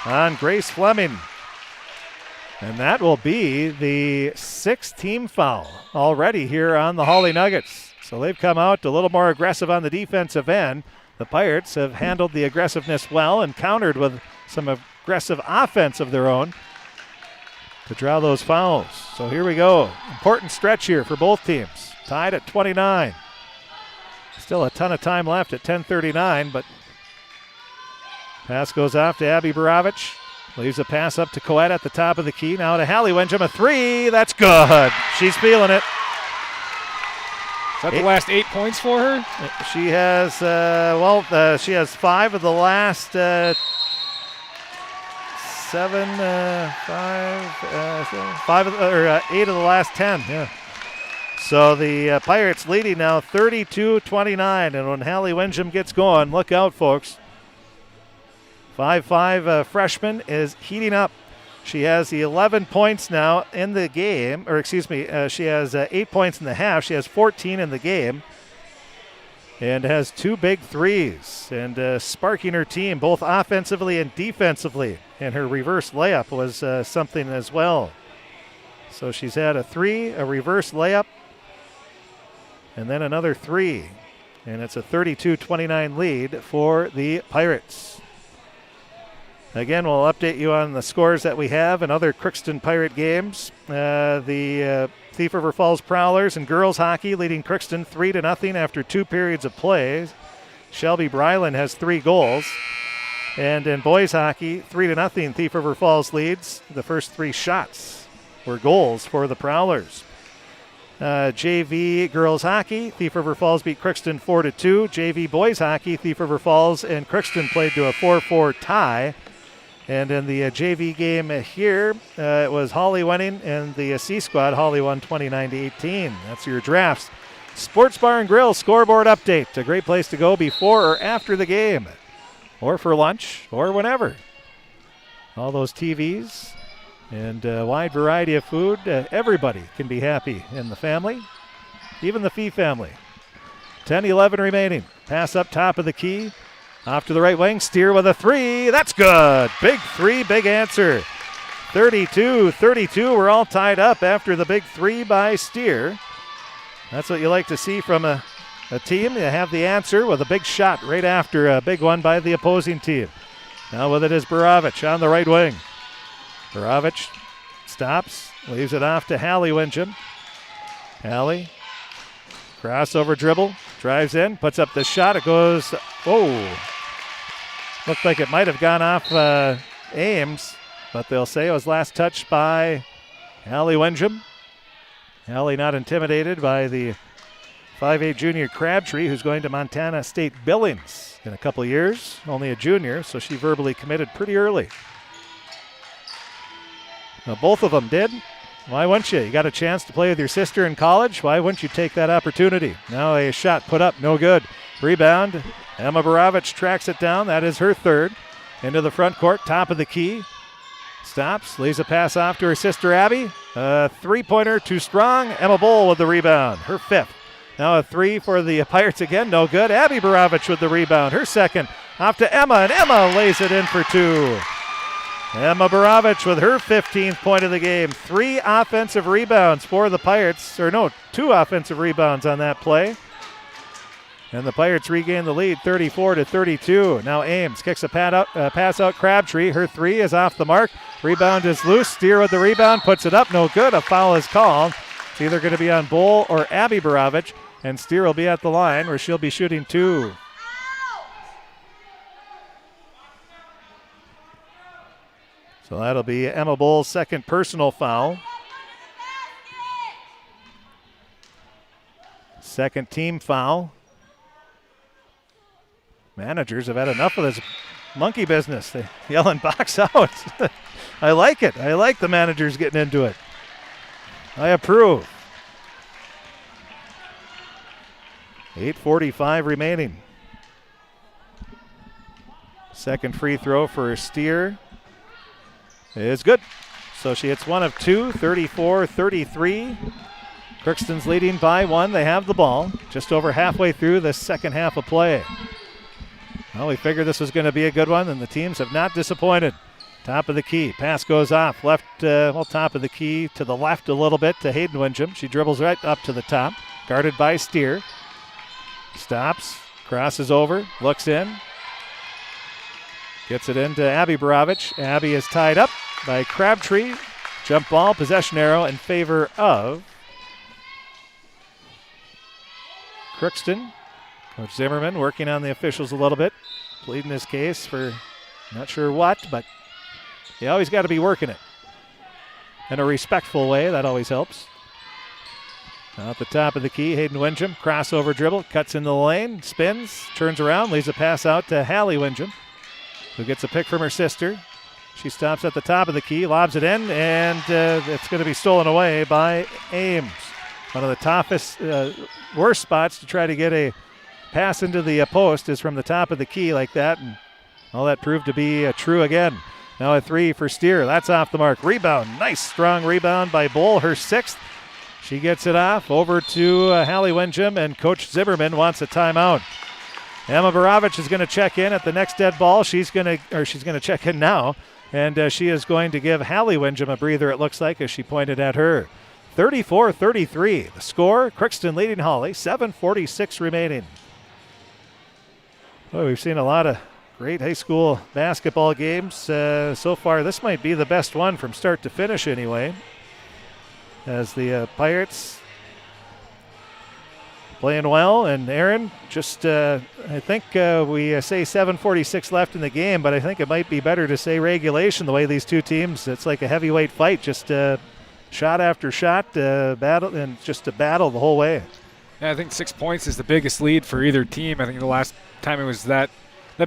on Grace Fleming. And that will be the 6th team foul already here on the Hawley Nuggets. So they've come out a little more aggressive on the defensive end. The Pirates have handled the aggressiveness well and countered with some aggressive offense of their own to draw those fouls. So here we go. Important stretch here for both teams. Tied at 29. Still a ton of time left at 10:39, but pass goes off to Abby Bravich. Leaves a pass up to Coette at the top of the key. Now to Hawley Winsham, a 3. That's good. She's feeling it. Is that the last 8 points for her? She has, she has 5 of the last 8 of the last 10. Yeah. So the Pirates leading now 32-29. And when Hawley Winsham gets going, look out, folks. 5'5" freshman is heating up. She has the 11 points now in the game, she has 8 points in the half. She has 14 in the game and has 2 big threes and sparking her team both offensively and defensively. And her reverse layup was something as well. So she's had a 3, a reverse layup, and then another 3. And it's a 32-29 lead for the Pirates. Again, we'll update you on the scores that we have in other Crookston Pirate games. The Thief River Falls Prowlers in girls hockey leading Crookston 3-0 after 2 periods of play. Shelby Bryland has 3 goals. And in boys hockey, 3-0 Thief River Falls leads. The first 3 shots were goals for the Prowlers. JV girls hockey, Thief River Falls beat Crookston 4-2. JV boys hockey, Thief River Falls and Crookston played to a 4-4 tie. And in the JV game here, it was Hawley winning, and the C squad, Hawley won 29-18. That's your drafts. Sports Bar and Grill scoreboard update. A great place to go before or after the game, or for lunch, or whenever. All those TVs and a wide variety of food. Everybody can be happy in the family, even the Fee family. 10-11 remaining. Pass up top of the key. Off to the right wing, Steer with a 3. That's good. Big 3, big answer. 32-32. We're all tied up after the big 3 by Steer. That's what you like to see from a team. You have the answer with a big shot right after a big one by the opposing team. Now with it is Borovich on the right wing. Borovich stops, leaves it off to Hawley Wincham. Hawley, crossover dribble, drives in, puts up the shot. It goes, whoa. Looked like it might have gone off Ames, but they'll say it was last touched by Hawley Wincham. Hawley not intimidated by the 5'8 junior Crabtree, who's going to Montana State Billings in a couple years. Only a junior, so she verbally committed pretty early. Now, both of them did. Why wouldn't you? You got a chance to play with your sister in college. Why wouldn't you take that opportunity? Now a shot put up, no good. Rebound. Emma Borovich tracks it down. That is her 3rd. Into the front court, top of the key. Stops, leaves a pass off to her sister Abby. A 3-pointer, too strong. Emma Bowl with the rebound, her 5th. Now a 3 for the Pirates again, no good. Abby Borovich with the rebound, her 2nd. Off to Emma, and Emma lays it in for 2. Emma Borovich with her 15th point of the game. 3 offensive rebounds for the Pirates. 2 offensive rebounds on that play. And the Pirates regain the lead, 34-32. Now Ames kicks a pass out. Crabtree, her 3 is off the mark. Rebound is loose. Steer with the rebound, puts it up, no good. A foul is called. It's either going to be on Bowl or Abby Borovich, and Steer will be at the line where she'll be shooting 2. So that'll be Emma Bowles' 2nd personal foul. 2nd team foul. Managers have had enough of this monkey business. They yell and box out. I like it. I like the managers getting into it. I approve. 8:45 remaining. 2nd free throw for Steer is good. So she hits 1 of 2, 34-33. Crookston's leading by 1. They have the ball just over halfway through the second half of play. Well, we figured this was going to be a good one, and the teams have not disappointed. Top of the key. Pass goes off. Left, top of the key to the left a little bit to Hayden Wincham. She dribbles right up to the top. Guarded by Steer. Stops. Crosses over. Looks in. Gets it into Abby Borovich. Abby is tied up by Crabtree. Jump ball, possession arrow in favor of Crookston. Coach Zimmerman working on the officials a little bit, pleading his case for not sure what, but you always got to be working it in a respectful way. That always helps. Now at the top of the key, Hayden Wincham, crossover dribble, cuts into the lane, spins, turns around, leaves a pass out to Hawley Wincham, who gets a pick from her sister. She stops at the top of the key, lobs it in, and it's going to be stolen away by Ames. One of the toughest, worst spots to try to get a pass into the post is from the top of the key like that, and all that proved to be true again. Now a 3 for Steer. That's off the mark. Rebound. Nice strong rebound by Bull, her 6th. She gets it off over to Hawley Wincham, and Coach Zimmerman wants a timeout. Emma Borovich is going to check in at the next dead ball. She's going to check in now, and she is going to give Hawley Wincham a breather, it looks like, as she pointed at her. 34-33. The score, Crookston leading Hawley, 7:46 remaining. Well, we've seen a lot of Great high school basketball games. So far, this might be the best one from start to finish anyway. As the Pirates playing well. And Aaron, just I think we say 7:46 left in the game, but I think it might be better to say regulation the way these two teams, it's like a heavyweight fight, just shot after shot, battle, and just a battle the whole way. Yeah, I think 6 points is the biggest lead for either team. I think the last time it was that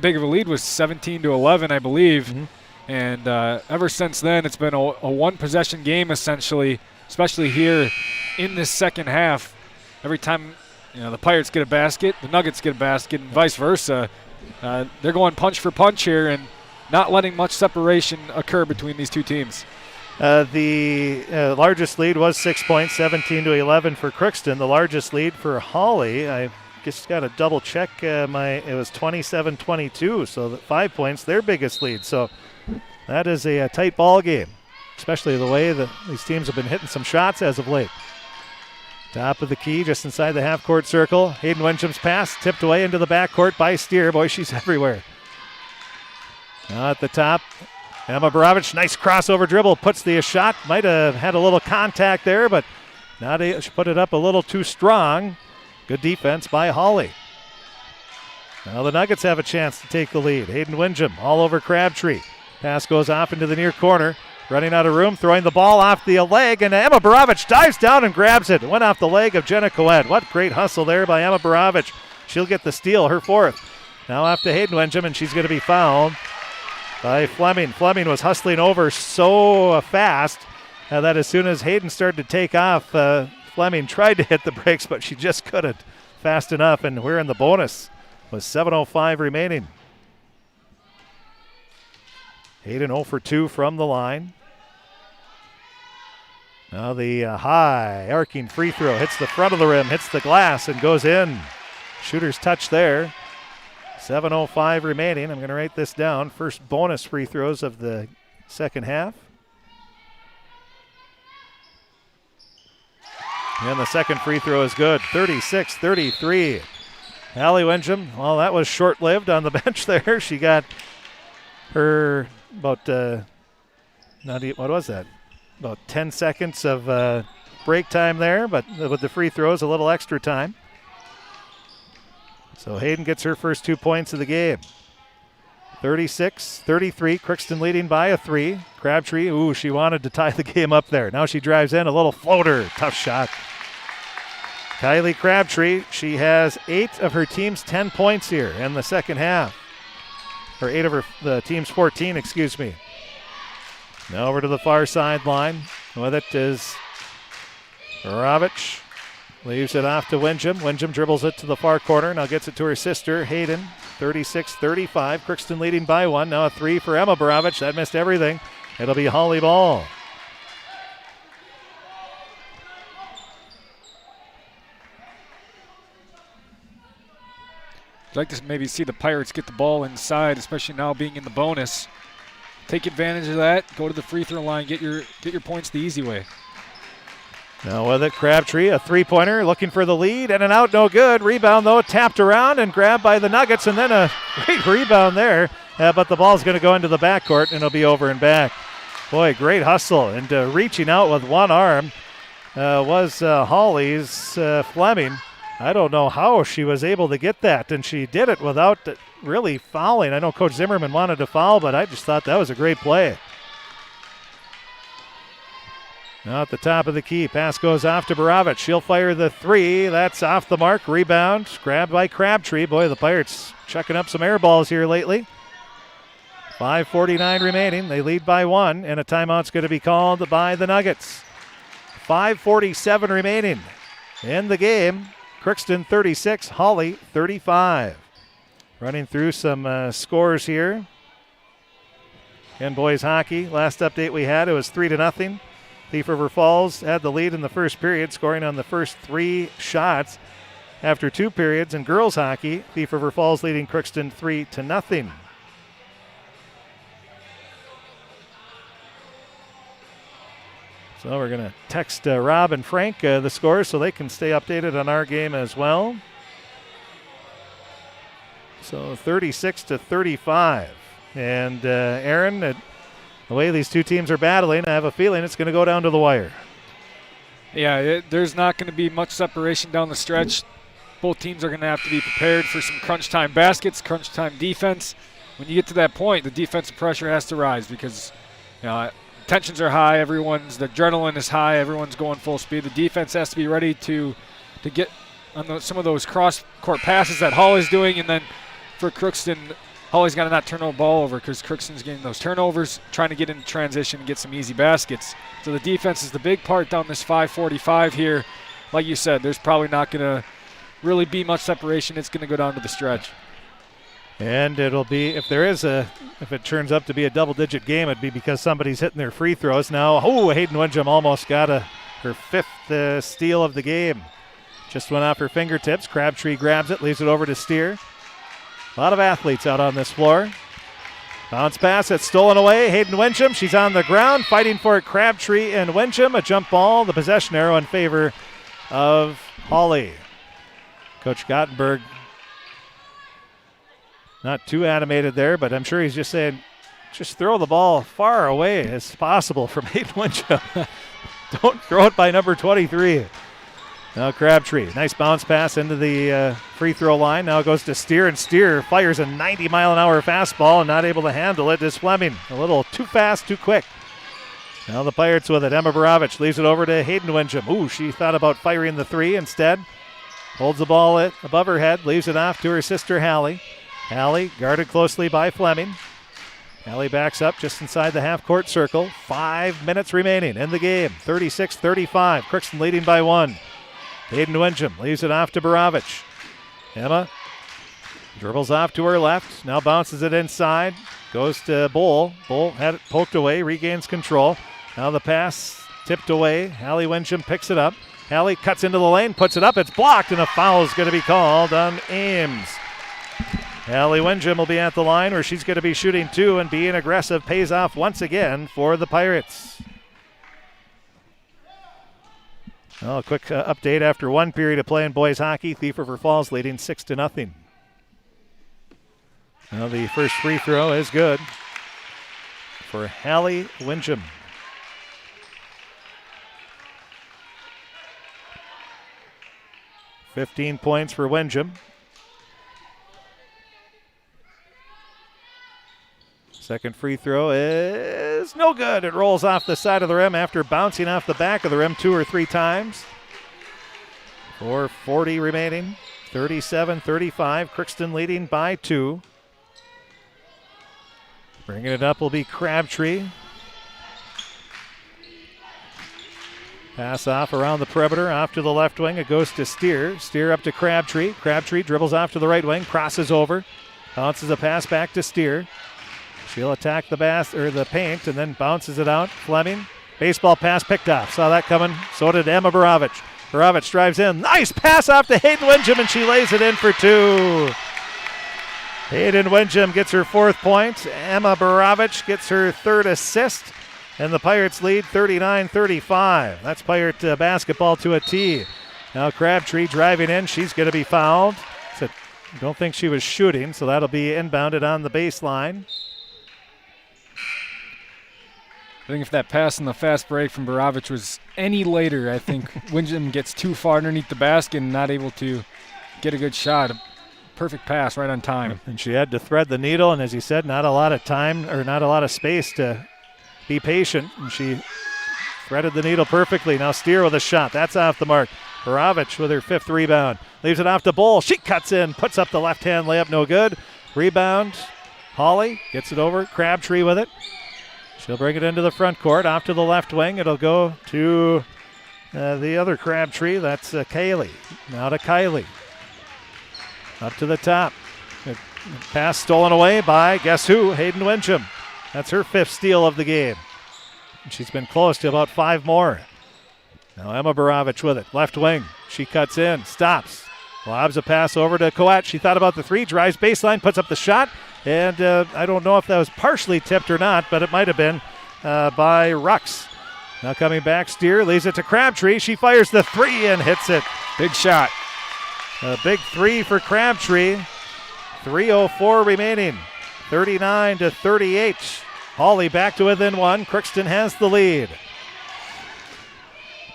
big of a lead was 17-11, I believe. Mm-hmm. And ever since then, it's been a one-possession game essentially, especially here in this second half. Every time the Pirates get a basket, the Nuggets get a basket, and vice versa. They're going punch for punch here and not letting much separation occur between these two teams. The largest lead was 6 points, 17-11 for Crookston. The largest lead for Hawley, I just got to double check it was 27-22, so 5 points, their biggest lead. So that is a tight ball game, especially the way that these teams have been hitting some shots as of late. Top of the key, just inside the half-court circle. Hayden Wincham's pass tipped away into the backcourt by Steer. Boy, she's everywhere. Now at the top, Emma Borovich, nice crossover dribble, puts the shot. Might have had a little contact there, but she put it up a little too strong. Good defense by Hawley. Now the Nuggets have a chance to take the lead. Hayden Wincham all over Crabtree. Pass goes off into the near corner. Running out of room, throwing the ball off the leg, and Emma Borovich dives down and grabs it. It went off the leg of Jenna Coed. What great hustle there by Emma Borovich. She'll get the steal, her fourth. Now off to Hayden Wincham, and she's going to be fouled by Fleming. Fleming was hustling over so fast that as soon as Hayden started to take off, Fleming tried to hit the brakes, but she just couldn't fast enough, and we're in the bonus with 7:05 remaining. Hayden 0 for 2 from the line. Now the high arcing free throw hits the front of the rim, hits the glass, and goes in. Shooter's touch there. 7:05 remaining. I'm going to write this down. First bonus free throws of the second half. And the second free throw is good. 36-33. Allie Wincham, well, that was short-lived on the bench there. She got her about, what was that? About 10 seconds of break time there, but with the free throws, a little extra time. So Hayden gets her first 2 points of the game. 36-33, Crookston leading by a 3. Crabtree, she wanted to tie the game up there. Now she drives in, a little floater, tough shot. Kylie Crabtree, she has 8 of her team's 10 points here in the second half. Or 8 of the team's 14, excuse me. Now over to the far sideline. With it is Borovich. Leaves it off to Wincham. Wincham dribbles it to the far corner. Now gets it to her sister, Hayden. 36-35. Crookston leading by 1. Now a 3 for Emma Borovich. That missed everything. It'll be Hawley ball. I'd like to maybe see the Pirates get the ball inside, especially now being in the bonus. Take advantage of that. Go to the free throw line. Get your points the easy way. Now with it, Crabtree, a three-pointer, looking for the lead, and an out, no good. Rebound, though, tapped around and grabbed by the Nuggets, and then a great rebound there. But the ball's going to go into the backcourt, and it'll be over and back. Boy, great hustle, and reaching out with one arm was Hawley's Fleming. I don't know how she was able to get that, and she did it without really fouling. I know Coach Zimmerman wanted to foul, but I just thought that was a great play. Now at the top of the key, pass goes off to Borovich. She'll fire the 3. That's off the mark. Rebound, grabbed by Crabtree. Boy, the Pirates chucking up some air balls here lately. 5:49 remaining. They lead by 1, and a timeout's going to be called by the Nuggets. 5:47 remaining in the game. Crookston 36, Hawley 35. Running through some scores here. In boys hockey, last update we had, it was 3-0. Thief River Falls had the lead in the first period, scoring on the first 3 shots after 2 periods. In girls hockey, Thief River Falls leading Crookston 3-0. So we're going to text Rob and Frank the scores so they can stay updated on our game as well. So 36-35. And Aaron, the way these two teams are battling, I have a feeling it's going to go down to the wire. Yeah, there's not going to be much separation down the stretch. Both teams are going to have to be prepared for some crunch time baskets, crunch time defense. When you get to that point, the defensive pressure has to rise because tensions are high. The adrenaline is high. Everyone's going full speed. The defense has to be ready to get on some of those cross-court passes that Hawley's doing. And then for Crookston, Hawley's got to not turn the ball over because Crookston's getting those turnovers, trying to get into transition and get some easy baskets. So the defense is the big part down this 5:45 here. Like you said, there's probably not going to really be much separation. It's going to go down to the stretch. And it'll be, if it turns up to be a double-digit game, it'd be because somebody's hitting their free throws. Now, Hayden Winjum almost got her fifth steal of the game. Just went off her fingertips. Crabtree grabs it, leaves it over to Steer. A lot of athletes out on this floor. Bounce pass, it's stolen away. Hayden Winjum, she's on the ground, fighting for it. Crabtree and Winjum, a jump ball. The possession arrow in favor of Hawley. Coach Gottenberg not too animated there, but I'm sure he's just saying, just throw the ball far away as possible from Hayden Winjum. Don't throw it by number 23. Now Crabtree, nice bounce pass into the free throw line. Now it goes to Steer, and Steer fires a 90-mile-an-hour fastball and not able to handle it is Fleming. A little too fast, too quick. Now the Pirates with it. Emma Borovich leaves it over to Hayden Winjum. She thought about firing the three instead. Holds the ball above her head, leaves it off to her sister Hawley. Hawley guarded closely by Fleming. Hawley backs up just inside the half-court circle. 5 minutes remaining in the game. 36-35. Crookston leading by 1. Hayden Winjum leaves it off to Borovich. Emma dribbles off to her left. Now bounces it inside. Goes to Bull. Bull had it poked away, regains control. Now the pass tipped away. Hawley Winjum picks it up. Hawley cuts into the lane, puts it up. It's blocked, and a foul is going to be called on Ames. Hawley Winjum will be at the line where she's going to be shooting 2 and being aggressive. Pays off once again for the Pirates. Well, a quick update after one period of play in boys hockey. Thief River Falls leading 6-0. Now the first free throw is good for Hawley Winjum. $15 points for Winjum. Second free throw is no good. It rolls off the side of the rim after bouncing off the back of the rim 2 or 3 times. 4:40 remaining. 37-35. Crookston leading by 2. Bringing it up will be Crabtree. Pass off around the perimeter, off to the left wing. It goes to Steer. Steer up to Crabtree. Crabtree dribbles off to the right wing, crosses over, bounces a pass back to Steer. She'll attack the paint and then bounces it out. Fleming, baseball pass picked off. Saw that coming. So did Emma Borovich. Borovich drives in. Nice pass off to Hayden Winjum, and she lays it in for 2. Hayden Winjum gets her 4th point. Emma Borovich gets her 3rd assist. And the Pirates lead 39-35. That's Pirate basketball to a T. Now Crabtree driving in. She's going to be fouled. I don't think she was shooting, so that'll be inbounded on the baseline. I think if that pass in the fast break from Borovich was any later, I think Winjum gets too far underneath the basket and not able to get a good shot. A perfect pass right on time. And she had to thread the needle, and as you said, not a lot of time or not a lot of space to be patient, and she threaded the needle perfectly. Now Steer with a shot. That's off the mark. Borovich with her 5th rebound. Leaves it off to Bull. She cuts in, puts up the left-hand layup, no good. Rebound. Hawley gets it over. Crabtree with it. She'll bring it into the front court, off to the left wing. It'll go to the other Crabtree. That's Kaylee. Now to Kylie. Up to the top. Pass stolen away by, guess who? Hayden Winjum. That's her 5th steal of the game. And she's been close to about 5 more. Now Emma Borovich with it. Left wing. She cuts in. Stops. Lobs a pass over to Coat. She thought about the 3. Drives baseline. Puts up the shot. And I don't know if that was partially tipped or not, but it might have been by Rux. Now coming back, Steer leaves it to Crabtree. She fires the 3 and hits it. Big shot. A big 3 for Crabtree. 3:04 remaining. 39-38. Hawley back to within one. Crookston has the lead.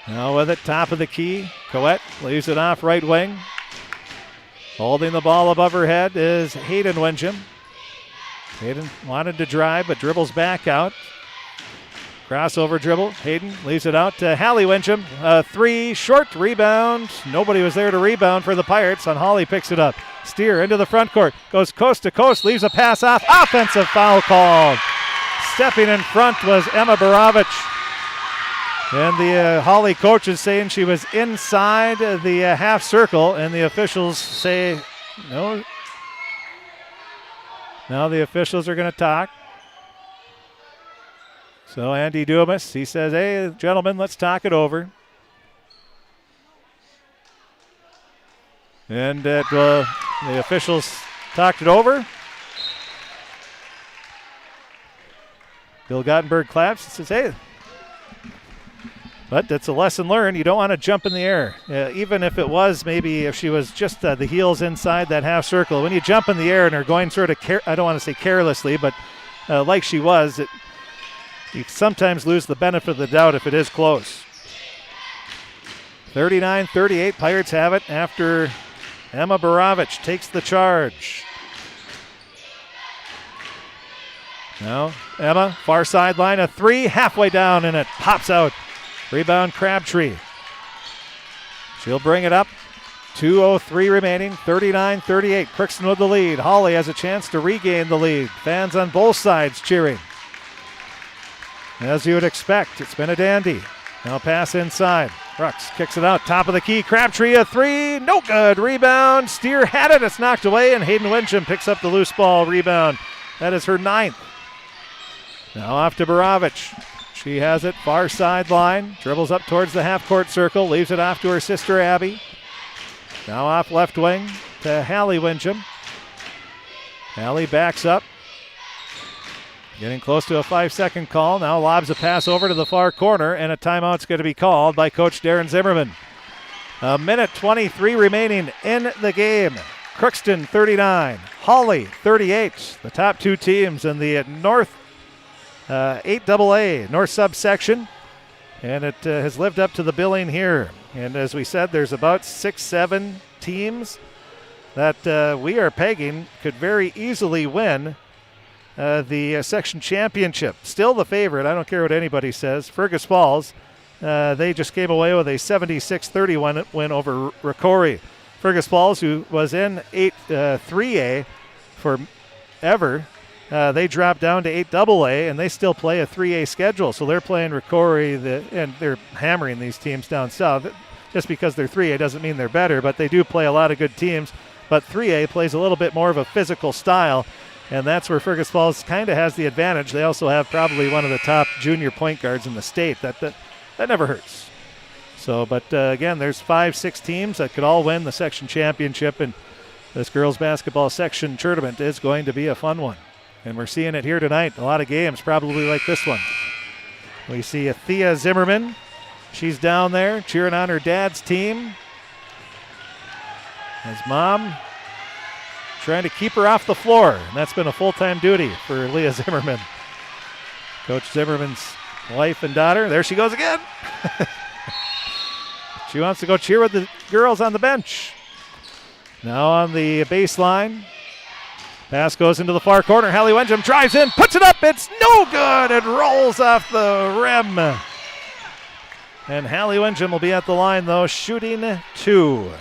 Now with it, top of the key. Coette leaves it off right wing. Holding the ball above her head is Hayden Wincham. Hayden wanted to drive, but dribbles back out. Crossover dribble. Hayden leaves it out to Hawley Wincham. 3, short rebound. Nobody was there to rebound for the Pirates, and Hawley picks it up. Steer into the front court. Goes coast to coast. Leaves a pass off. Offensive foul called. Stepping in front was Emma Borovich. And the Hawley coach is saying she was inside the half circle, and the officials say no. Now the officials are going to talk. So Andy Dumas, he says, hey, gentlemen, let's talk it over. And the officials talked it over. Bill Gottenberg claps and says, hey, but that's a lesson learned. You don't want to jump in the air. Even if it was, maybe if she was just the heels inside that half circle. When you jump in the air and are going sort of, I don't want to say carelessly, but like she was, you sometimes lose the benefit of the doubt if it is close. 39-38, Pirates have it after Emma Borovich takes the charge. Now Emma, far sideline, a 3, halfway down, and it pops out. Rebound Crabtree. She'll bring it up. 2:03 remaining, 39-38. Crookston with the lead. Hawley has a chance to regain the lead. Fans on both sides cheering. As you would expect, it's been a dandy. Now pass inside. Crooks kicks it out, top of the key. Crabtree, a 3, no good. Rebound, Steer had it, it's knocked away, and Hayden Wincham picks up the loose ball rebound. That is her 9th. Now off to Borovich. She has it, far sideline, dribbles up towards the half-court circle, leaves it off to her sister Abby. Now off left wing to Hawley Wincham. Hawley backs up. Getting close to a 5-second call. Now lobs a pass over to the far corner, and a timeout's going to be called by Coach Darren Zimmerman. A minute 23 remaining in the game. Crookston 39, Hawley 38. The top two teams in the North 8AA North subsection, and it has lived up to the billing here. And as we said, there's about 6-7 teams that we are pegging could very easily win the section championship. Still the favorite. I don't care what anybody says. Fergus Falls, they just came away with a 76-31 win over Ricori. Fergus Falls, who was in 3A forever, they dropped down to 8AA, and they still play a 3A schedule. So they're playing Ricori, and they're hammering these teams down south. Just because they're 3A doesn't mean they're better, but they do play a lot of good teams. But 3A plays a little bit more of a physical style, and that's where Fergus Falls kind of has the advantage. They also have probably one of the top junior point guards in the state. That never hurts. So, but again, there's 5-6 teams that could all win the section championship, and this girls basketball section tournament is going to be a fun one. And we're seeing it here tonight. A lot of games probably like this one. We see Thea Zimmerman. She's down there cheering on her dad's team. His mom trying to keep her off the floor, and that's been a full-time duty for Leah Zimmerman. Coach Zimmerman's wife and daughter. There she goes again. She wants to go cheer with the girls on the bench. Now on the baseline. Pass goes into the far corner. Hawley Wincham drives in, puts it up. It's no good. It rolls off the rim. And Hawley Wincham will be at the line, though, shooting 2.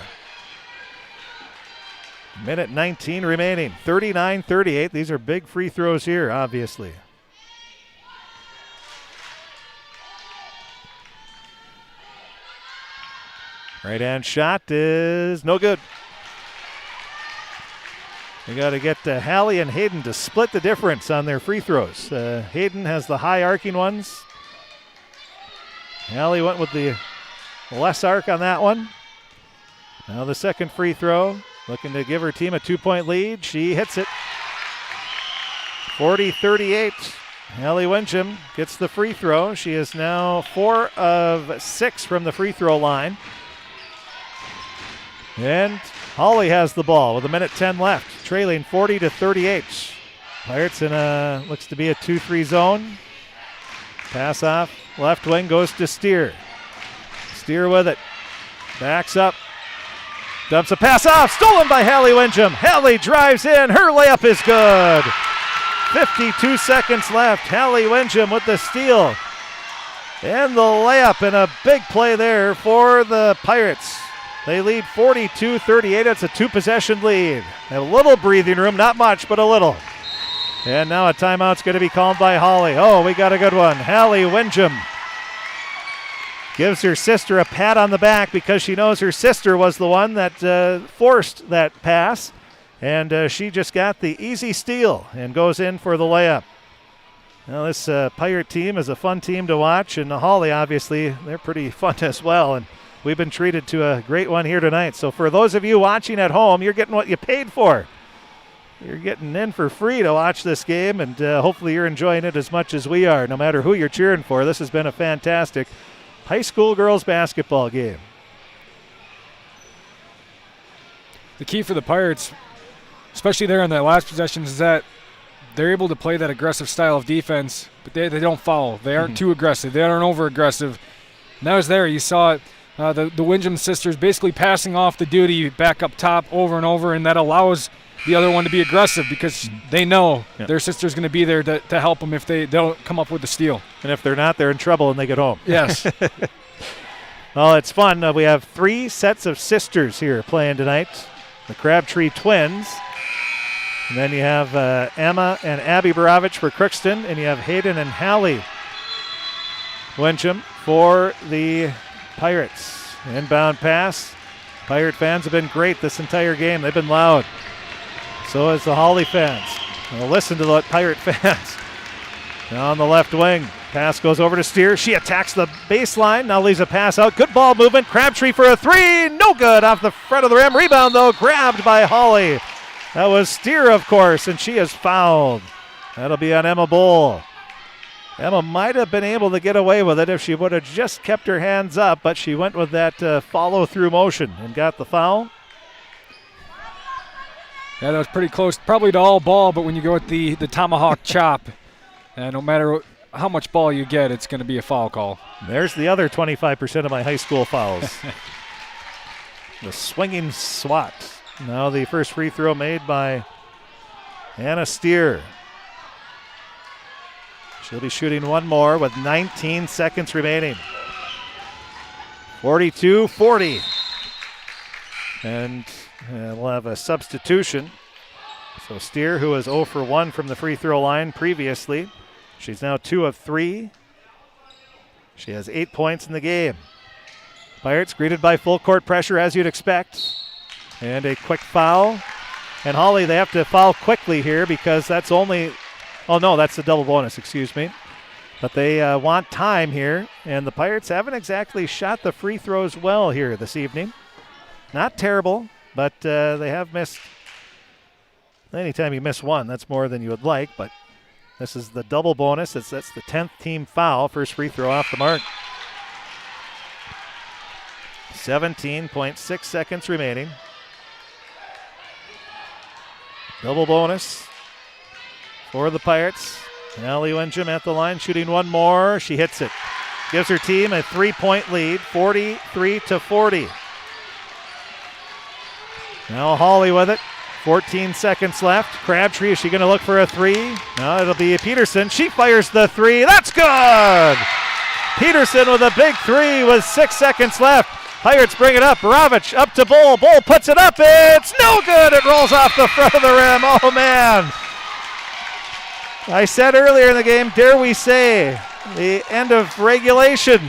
Minute 19 remaining. 39-38. These are big free throws here, obviously. Right-hand shot is no good. We got to get Hawley and Hayden to split the difference on their free throws. Hayden has the high arcing ones. Hawley went with the less arc on that one. Now the second free throw, looking to give her team a 2-point lead. She hits it. 40-38. Hawley Wincham gets the free throw. She is now 4 of 6 from the free throw line. And Hawley has the ball with 1:10 left, trailing 40-38. Pirates in looks to be a 2-3 zone. Pass off, left wing goes to Steer. Steer with it, backs up, dumps a pass off, stolen by Hallie Windham. Hallie drives in, her layup is good. 52 seconds left, Hallie Windham with the steal. And the layup, and a big play there for the Pirates. They lead 42-38. It's a 2-possession lead. A little breathing room, not much, but a little. And now a timeout's going to be called by Hawley. Oh, we got a good one. Hallie Windham gives her sister a pat on the back because she knows her sister was the one that forced that pass. And she just got the easy steal and goes in for the layup. Now this Pirate team is a fun team to watch, and Hawley, obviously, they're pretty fun as well. And we've been treated to a great one here tonight. So for those of you watching at home, you're getting what you paid for. You're getting in for free to watch this game, and hopefully you're enjoying it as much as we are, no matter who you're cheering for. This has been a fantastic high school girls basketball game. The key for the Pirates, especially there in that last possession, is that they're able to play that aggressive style of defense, but they don't foul. They aren't too aggressive. They aren't over-aggressive. And that was there. You saw it. The Windham sisters basically passing off the duty back up top over and over, and that allows the other one to be aggressive because they know their sister's going to be there to help them if they don't come up with the steal. And if they're not, they're in trouble and they get home. Yes. Well, it's fun. We have 3 sets of sisters here playing tonight. The Crabtree twins. And then you have Emma and Abby Borovich for Crookston, and you have Hayden and Hallie Windham for the Pirates. Inbound pass. Pirate fans have been great this entire game. They've been loud. So has the Hawley fans. Well, listen to the Pirate fans. Now on the left wing. Pass goes over to Steer. She attacks the baseline. Now leaves a pass out. Good ball movement. Crabtree for a 3. No good off the front of the rim. Rebound, though, grabbed by Hawley. That was Steer, of course, and she is fouled. That'll be on Emma Bull. Emma might have been able to get away with it if she would have just kept her hands up, but she went with that follow-through motion and got the foul. Yeah, that was pretty close, probably to all ball, but when you go with the tomahawk chop, no matter how much ball you get, it's going to be a foul call. There's the other 25% of my high school fouls. The swinging swat. Now the first free throw made by Anna Steer. She'll be shooting one more with 19 seconds remaining. 42-40. And we'll have a substitution. So Steer, who was 0 for 1 from the free throw line previously, she's now 2 of 3. She has 8 points in the game. Pirates greeted by full court pressure as you'd expect. And a quick foul. And Hawley, they have to foul quickly here because that's only, oh no, that's the double bonus, excuse me. But they want time here, and the Pirates haven't exactly shot the free throws well here this evening. Not terrible, but they have missed. Anytime you miss one, that's more than you would like, but this is the double bonus. That's the 10th team foul. First free throw off the mark. 17.6 seconds remaining. Double bonus for the Pirates. Hallie Windham at the line, shooting one more. She hits it. Gives her team a 3-point lead, 43-40. Now Hawley with it. 14 seconds left. Crabtree, is she going to look for a 3? No, it'll be Peterson. She fires the 3. That's good! Peterson with a big 3 with 6 seconds left. Pirates bring it up. Borovich up to Bull. Bull puts it up. It's no good. It rolls off the front of the rim. Oh, man. I said earlier in the game, dare we say, the end of regulation.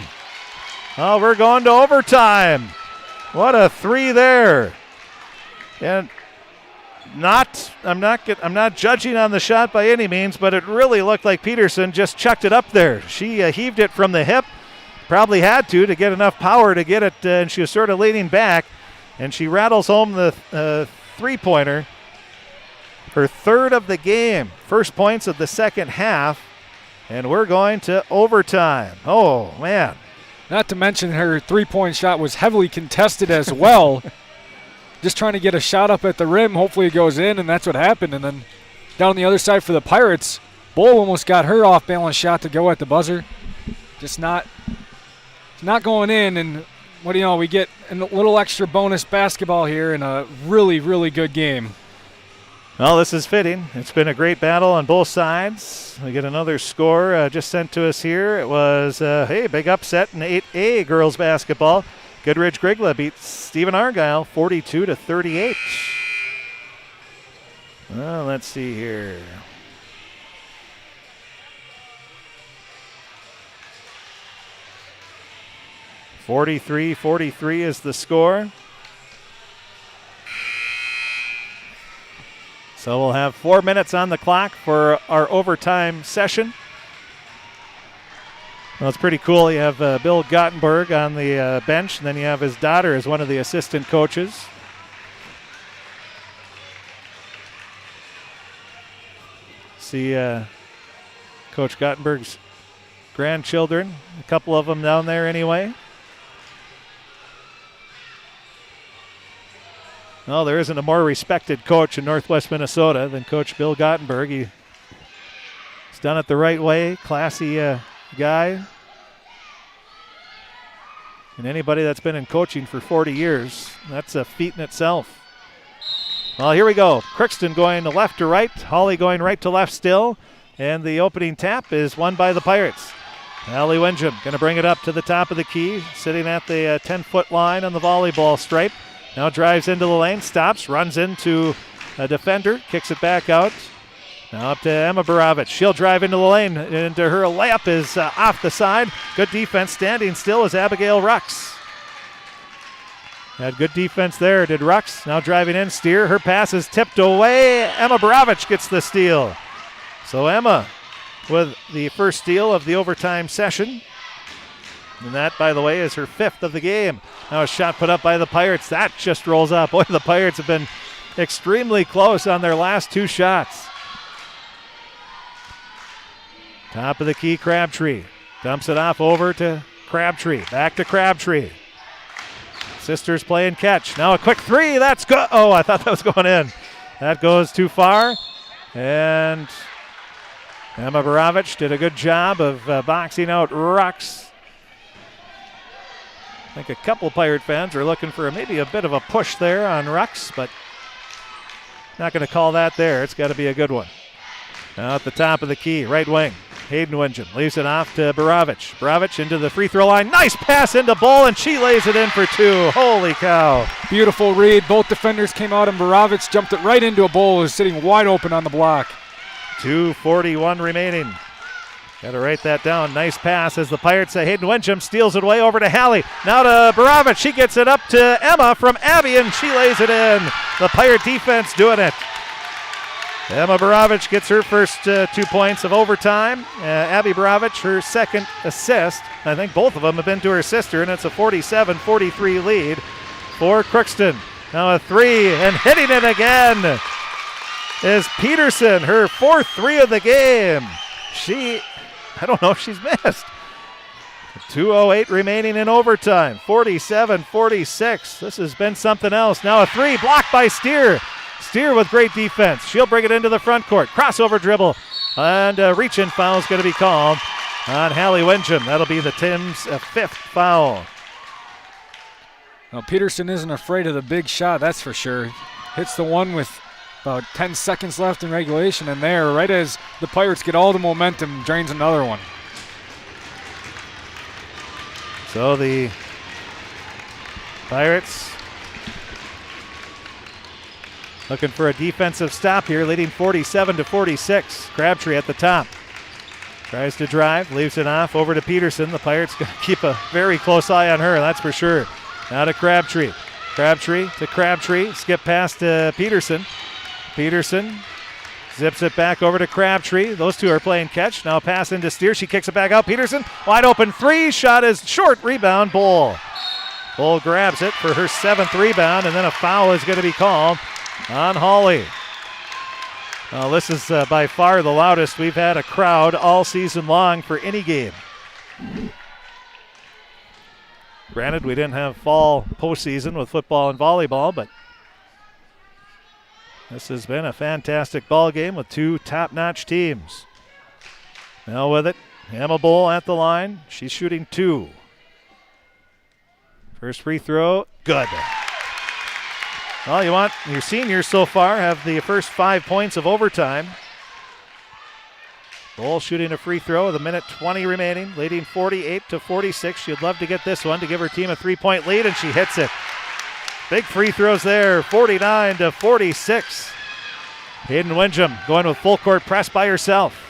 Oh, we're going to overtime. What a 3 there. And I'm not judging on the shot by any means, but it really looked like Peterson just chucked it up there. She heaved it from the hip. Probably had to get enough power to get it, and she was sort of leaning back, and she rattles home the three-pointer. Her 3rd of the game, first points of the second half, and we're going to overtime. Oh, man. Not to mention her three-point shot was heavily contested as well. just trying to get a shot up at the rim. Hopefully it goes in, and that's what happened. And then down the other side for the Pirates, Bull almost got her off-balance shot to go at the buzzer. Just not going in, and what do you know, we get a little extra bonus basketball here in a really, really good game. Well, this is fitting. It's been a great battle on both sides. We get another score just sent to us here. It was, big upset in 8A girls basketball. Goodridge Grigla beat Stephen Argyle 42-38. Well, let's see here. 43-43 is the score. So we'll have 4 minutes on the clock for our overtime session. Well, it's pretty cool. You have Bill Gottenberg on the bench, and then you have his daughter as one of the assistant coaches. See Coach Gottenberg's grandchildren, a couple of them down there anyway. Well, there isn't a more respected coach in Northwest Minnesota than Coach Bill Gottenberg. He's done it the right way, classy guy. And anybody that's been in coaching for 40 years, that's a feat in itself. Well, here we go. Crookston going to left to right, Hawley going right to left still, and the opening tap is won by the Pirates. Allie Windham going to bring it up to the top of the key, sitting at the 10-foot line on the volleyball stripe. Now drives into the lane, stops, runs into a defender, kicks it back out. Now up to Emma Borovich. She'll drive into the lane, into her layup is off the side. Good defense, standing still is Abigail Rux. Had good defense there, did Rux. Now driving in, Steer. Her pass is tipped away. Emma Borovich gets the steal. So Emma with the first steal of the overtime session. And that, by the way, is her 5th of the game. Now a shot put up by the Pirates. That just rolls up. Boy, the Pirates have been extremely close on their last 2 shots. Top of the key, Crabtree. Dumps it off over to Crabtree. Back to Crabtree. Sisters playing catch. Now a quick 3. That's good. Oh, I thought that was going in. That goes too far. And Emma Borovich did a good job of boxing out Rux. I think a couple Pirate fans are looking for maybe a bit of a push there on Rux, but not going to call that there. It's got to be a good one. Now at the top of the key, right wing. Hayden Windham leaves it off to Borovich. Borovich into the free throw line. Nice pass into Bull, and she lays it in for 2. Holy cow. Beautiful read. Both defenders came out, and Borovich jumped it right into a Bull, who's sitting wide open on the block. 2:41 remaining. Got to write that down. Nice pass as the Pirates say Hayden Windham steals it away over to Halley. Now to Borovich. She gets it up to Emma from Abby, and she lays it in. The Pirate defense doing it. Emma Borovich gets her first 2 points of overtime. Abby Borovich, her second assist. I think both of them have been to her sister, and it's a 47-43 lead for Crookston. Now a 3, and hitting it again is Peterson, her 4th 3 of the game. I don't know if she's missed. 2:08 remaining in overtime. 47-46. This has been something else. Now a 3 blocked by Steer. Steer with great defense. She'll bring it into the front court. Crossover dribble. And a reach-in foul is going to be called on Hallie Windham. That'll be the Tim's 5th foul. Well, Peterson isn't afraid of the big shot, that's for sure. Hits the one with about 10 seconds left in regulation, and there, right as the Pirates get all the momentum, drains another one. So the Pirates looking for a defensive stop here, leading 47-46. Crabtree at the top. Tries to drive, leaves it off over to Peterson. The Pirates going to keep a very close eye on her, that's for sure. Now to Crabtree. Crabtree to Crabtree. Skip past Peterson. Peterson zips it back over to Crabtree. Those two are playing catch. Now pass into Steer. She kicks it back out. Peterson, wide open 3. Shot is short. Rebound, Bull. Bull grabs it for her 7th rebound, and then a foul is going to be called on Hawley. Well, this is by far the loudest we've had a crowd all season long for any game. Granted, we didn't have fall postseason with football and volleyball, but This has been a fantastic ball game with two top-notch teams. Now with it, Emma Bull at the line. She's shooting 2. First free throw, good. Well, you want your seniors so far have the first 5 points of overtime. Bull shooting a free throw with 1:20 remaining, leading 48-46. She'd love to get this one to give her team a 3-point lead, and she hits it. Big free throws there, 49-46. Hayden Windham going with full court press by herself.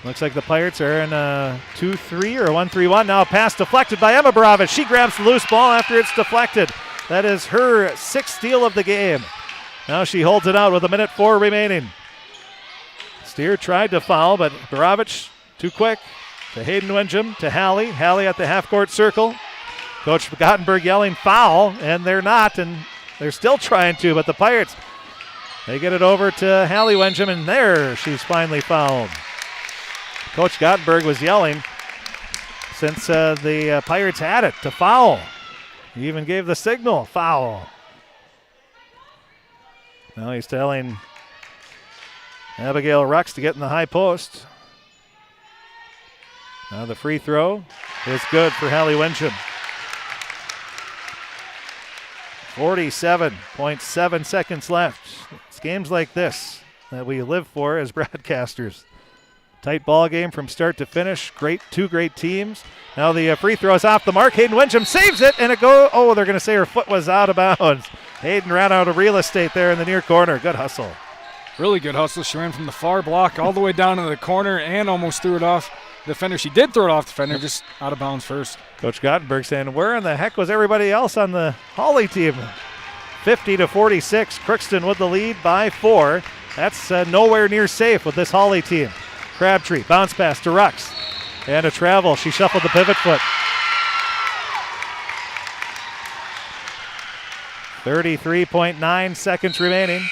Looks like the Pirates are in a 2-3 or a 1-3-1. Now a pass deflected by Emma Borovich. She grabs the loose ball after it's deflected. That is her 6th steal of the game. Now she holds it out with 1:04 remaining. Steer tried to foul, but Borovich too quick. To Hayden Windham, to Hawley. Hawley at the half-court circle. Coach Gottenberg yelling foul, and they're not, and they're still trying to, but the Pirates, they get it over to Hawley Windham, and there she's finally fouled. Coach Gottenberg was yelling since the Pirates had it to foul. He even gave the signal, foul. Now he's telling Abigail Rux to get in the high post. Now the free throw is good for Hawley Windham. 47.7 seconds left. It's games like this that we live for as broadcasters. Tight ball game from start to finish. Two great teams. Now the free throw is off the mark. Hayden Windham saves it, and it goes. Oh, they're going to say her foot was out of bounds. Hayden ran out of real estate there in the near corner. Good hustle. Really good hustle. She ran from the far block all the way down to the corner and almost threw it off defender. She did throw it off defender, just out of bounds first. Coach Gottenberg saying, where in the heck was everybody else on the Hawley team? 50-46. Crookston with the lead by 4. That's nowhere near safe with this Hawley team. Crabtree, bounce pass to Rux. And a travel. She shuffled the pivot foot. 33.9 seconds remaining.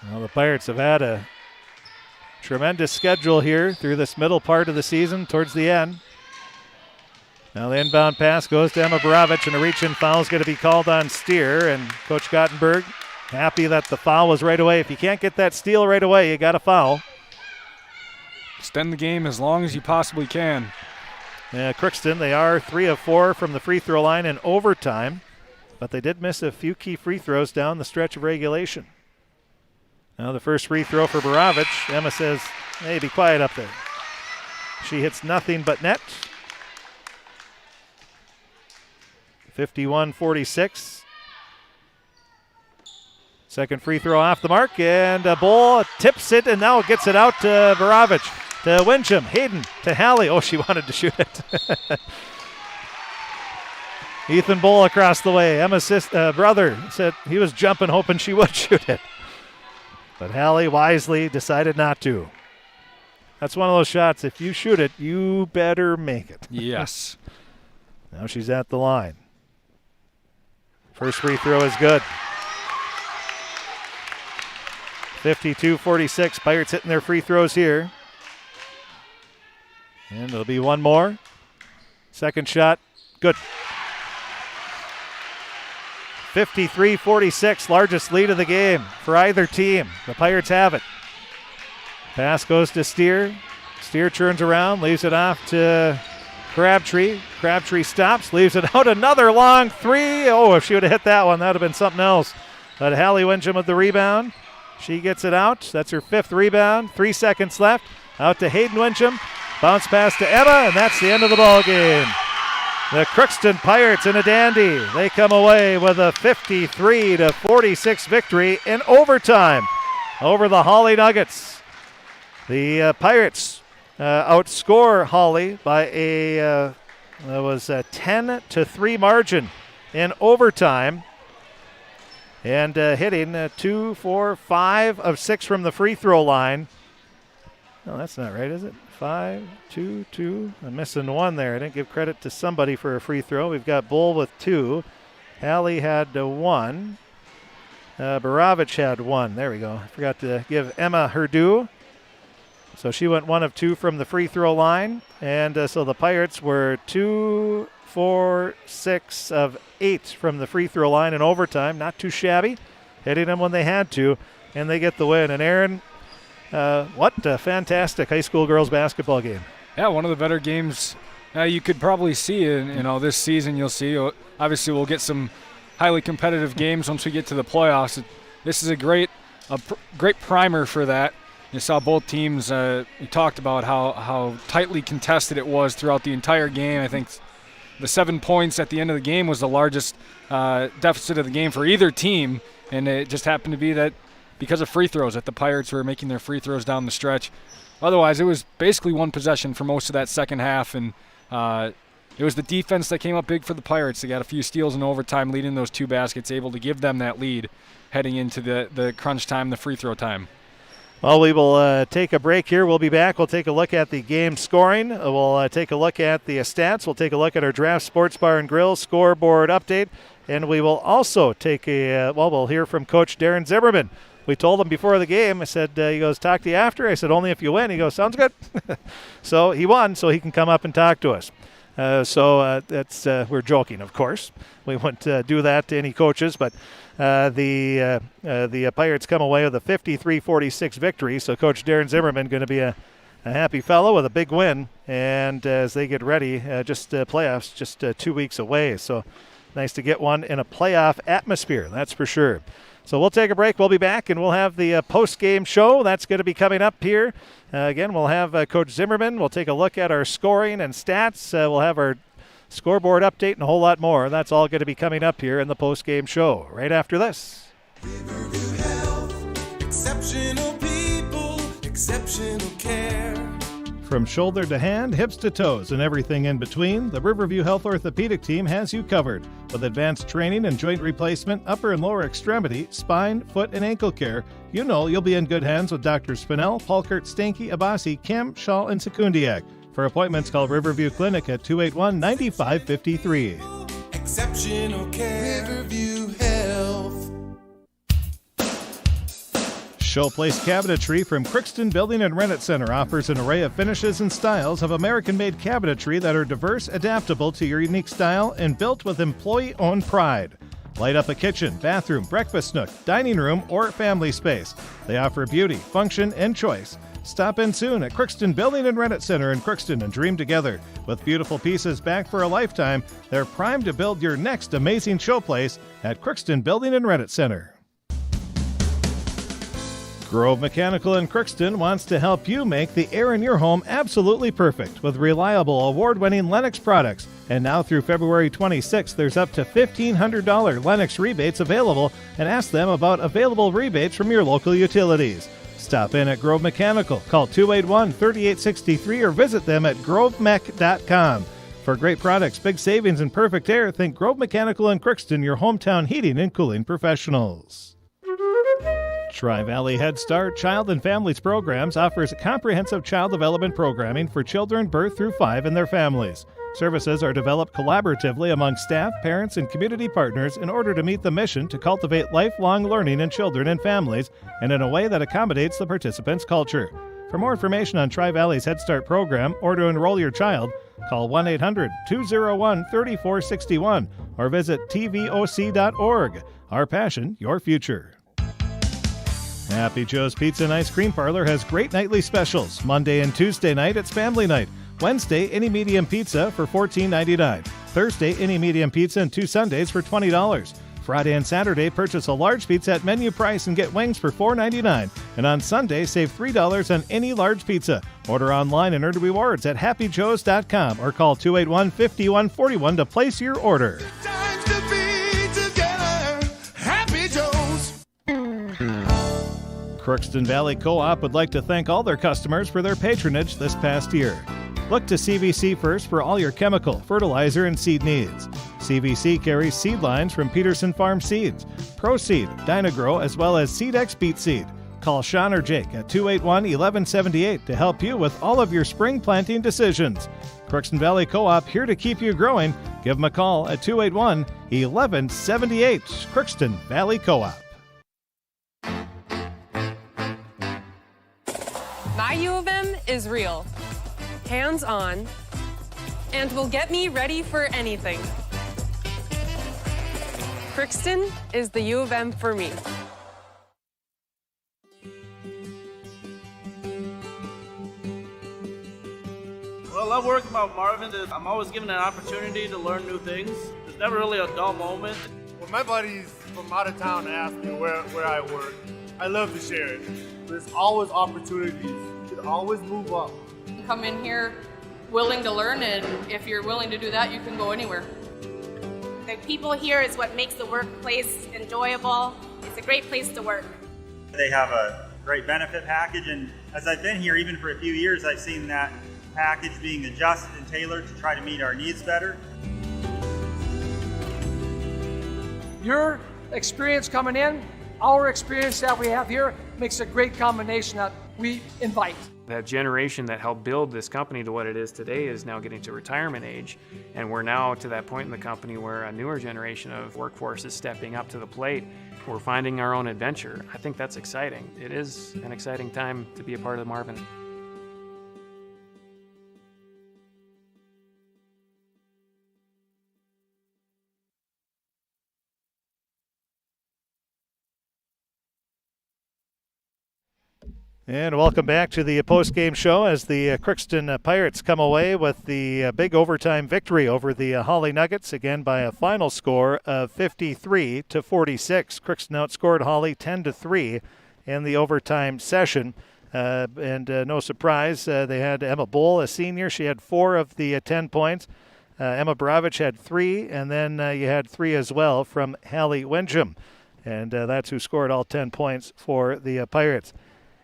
Well, the Pirates have had a tremendous schedule here through this middle part of the season towards the end. Now the inbound pass goes to Emma Borovich, and a reach-in foul is going to be called on Steer, and Coach Gottenberg happy that the foul was right away. If you can't get that steal right away, you got a foul. Extend the game as long as you possibly can. Crookston, they are 3 of 4 from the free throw line in overtime, but they did miss a few key free throws down the stretch of regulation. Now the first free throw for Borovich. Emma says, hey, be quiet up there. She hits nothing but net. 51-46. Second free throw off the mark, and Bull tips it, and now gets it out to Borovich. To Windham, Hayden, to Hawley. Oh, she wanted to shoot it. Ethan Bull across the way. Emma's brother said he was jumping, hoping she would shoot it. But Hawley wisely decided not to. That's one of those shots, if you shoot it, you better make it. Yes. Now she's at the line. First free throw is good. 52-46. Pirates hitting their free throws here. And there'll be one more. Second shot, good. 53-46, largest lead of the game for either team. The Pirates have it. Pass goes to Steer. Steer turns around, leaves it off to Crabtree. Crabtree stops, leaves it out. Another long three. Oh, if she would have hit that one, that would have been something else. But Hawley Windham with the rebound. She gets it out. That's her 5th rebound. 3 seconds left. Out to Hayden Windham. Bounce pass to Emma, and that's the end of the ball game. The Crookston Pirates in a dandy. They come away with a 53-46 victory in overtime over the Hawley Nuggets. The Pirates outscore Hawley by a 10-3 margin in overtime, and hitting 2, 4, 5 of 6 from the free throw line. No, that's not right, is it? 5, 2, 2. I'm missing one there. I didn't give credit to somebody for a free throw. We've got Bull with 2. Hawley had 1. Borovich had 1. There we go. I forgot to give Emma her due. So she went 1 of 2 from the free throw line. And so the Pirates were 2, 4, 6 of 8 from the free throw line in overtime. Not too shabby, hitting them when they had to, and they get the win. And Aaron, what a fantastic high school girls basketball game. Yeah, one of the better games you could probably see in this season. You'll see. Obviously, we'll get some highly competitive games once we get to the playoffs. This is a great primer for that. You saw both teams. We talked about how tightly contested it was throughout the entire game. I think the 7 points at the end of the game was the largest deficit of the game for either team, and it just happened to be that because of free throws that the Pirates were making their free throws down the stretch. Otherwise, it was basically one possession for most of that second half, and it was the defense that came up big for the Pirates. They got a few steals in overtime, leading those 2 baskets, able to give them that lead heading into the crunch time, the free throw time. Well, we will take a break here. We'll be back. We'll take a look at the game scoring. We'll take a look at the stats. We'll take a look at our Draft Sports Bar and Grill scoreboard update. And we will also take we'll hear from Coach Darren Zimmerman. We told him before the game, I said, he goes, talk to you after. I said, only if you win. He goes, sounds good. So he won, so he can come up and talk to us. That's we're joking, of course. We wouldn't do that to any coaches, but the Pirates come away with a 53-46 victory. So Coach Darren Zimmerman going to be a happy fellow with a big win. And as they get ready, playoffs just 2 weeks away. So nice to get one in a playoff atmosphere, that's for sure. So we'll take a break. We'll be back, and we'll have the post-game show. That's going to be coming up here. Again, we'll have Coach Zimmerman. We'll take a look at our scoring and stats. We'll have our scoreboard update and a whole lot more. That's all going to be coming up here in the post-game show right after this. Riverview Health, exceptional people, exceptional care. From shoulder to hand, hips to toes, and everything in between, the Riverview Health Orthopedic Team has you covered. With advanced training and joint replacement, upper and lower extremity, spine, foot, and ankle care, you know you'll be in good hands with Drs. Spinell, Palkert, Stanky, Abasi, Kim, Shaw, and Sekundiak. For appointments, call Riverview Clinic at 281-9553. Exceptional care, Riverview Health. Showplace Cabinetry from Crookston Building and Rent Center offers an array of finishes and styles of American-made cabinetry that are diverse, adaptable to your unique style, and built with employee-owned pride. Light up a kitchen, bathroom, breakfast nook, dining room, or family space. They offer beauty, function, and choice. Stop in soon at Crookston Building and Rent Center in Crookston and dream together. With beautiful pieces back for a lifetime, they're primed to build your next amazing showplace at Crookston Building and Rent Center. Grove Mechanical in Crookston wants to help you make the air in your home absolutely perfect with reliable, award-winning Lennox products. And now through February 26th, there's up to $1,500 Lennox rebates available, and ask them about available rebates from your local utilities. Stop in at Grove Mechanical. Call 281-3863 or visit them at grovemech.com. For great products, big savings, and perfect air, think Grove Mechanical in Crookston, your hometown heating and cooling professionals. Tri-Valley Head Start Child and Families Programs offers comprehensive child development programming for children birth through 5 and their families. Services are developed collaboratively among staff, parents, and community partners in order to meet the mission to cultivate lifelong learning in children and families and in a way that accommodates the participants' culture. For more information on Tri-Valley's Head Start program or to enroll your child, call 1-800-201-3461 or visit tvoc.org. Our passion, your future. Happy Joe's Pizza and Ice Cream Parlor has great nightly specials. Monday and Tuesday night, it's family night. Wednesday, any medium pizza for $14.99. Thursday, any medium pizza and 2 sundaes for $20. Friday and Saturday, purchase a large pizza at menu price and get wings for $4.99. And on Sunday, save $3 on any large pizza. Order online and earn rewards at happyjoes.com or call 281-5141 to place your order. Times to be together, Happy Joe's. Crookston Valley Co-op would like to thank all their customers for their patronage this past year. Look to CVC First for all your chemical, fertilizer, and seed needs. CVC carries seed lines from Peterson Farm Seeds, ProSeed, Dynagrow, as well as SeedX Beet Seed. Call Sean or Jake at 281-1178 to help you with all of your spring planting decisions. Crookston Valley Co-op, here to keep you growing. Give them a call at 281-1178. Crookston Valley Co-op. My U of M is real, hands-on, and will get me ready for anything. Crookston is the U of M for me. What I love working about Marvin is I'm always given an opportunity to learn new things. There's never really a dull moment. When my buddies from out of town ask me where I work, I love to share it. There's always opportunities. You can always move up. Come in here willing to learn, and if you're willing to do that, you can go anywhere. The people here is what makes the workplace enjoyable. It's a great place to work. They have a great benefit package, and as I've been here even for a few years, I've seen that package being adjusted and tailored to try to meet our needs better. Your experience coming in, our experience that we have here makes a great combination that we invite. That generation that helped build this company to what it is today is now getting to retirement age, and we're now to that point in the company where a newer generation of workforce is stepping up to the plate. We're finding our own adventure. I think that's exciting. It is an exciting time to be a part of Marvin. And welcome back to the post-game show as the Crookston Pirates come away with the big overtime victory over the Hawley Nuggets, again by a final score of 53-46. Crookston outscored Hawley 10-3 in the overtime session. And no surprise, they had Emma Bull, a senior. She had 4 of the 10 points. Emma Bravich had 3, and then you had 3 as well from Hallie Wincham. And that's who scored all 10 points for the Pirates.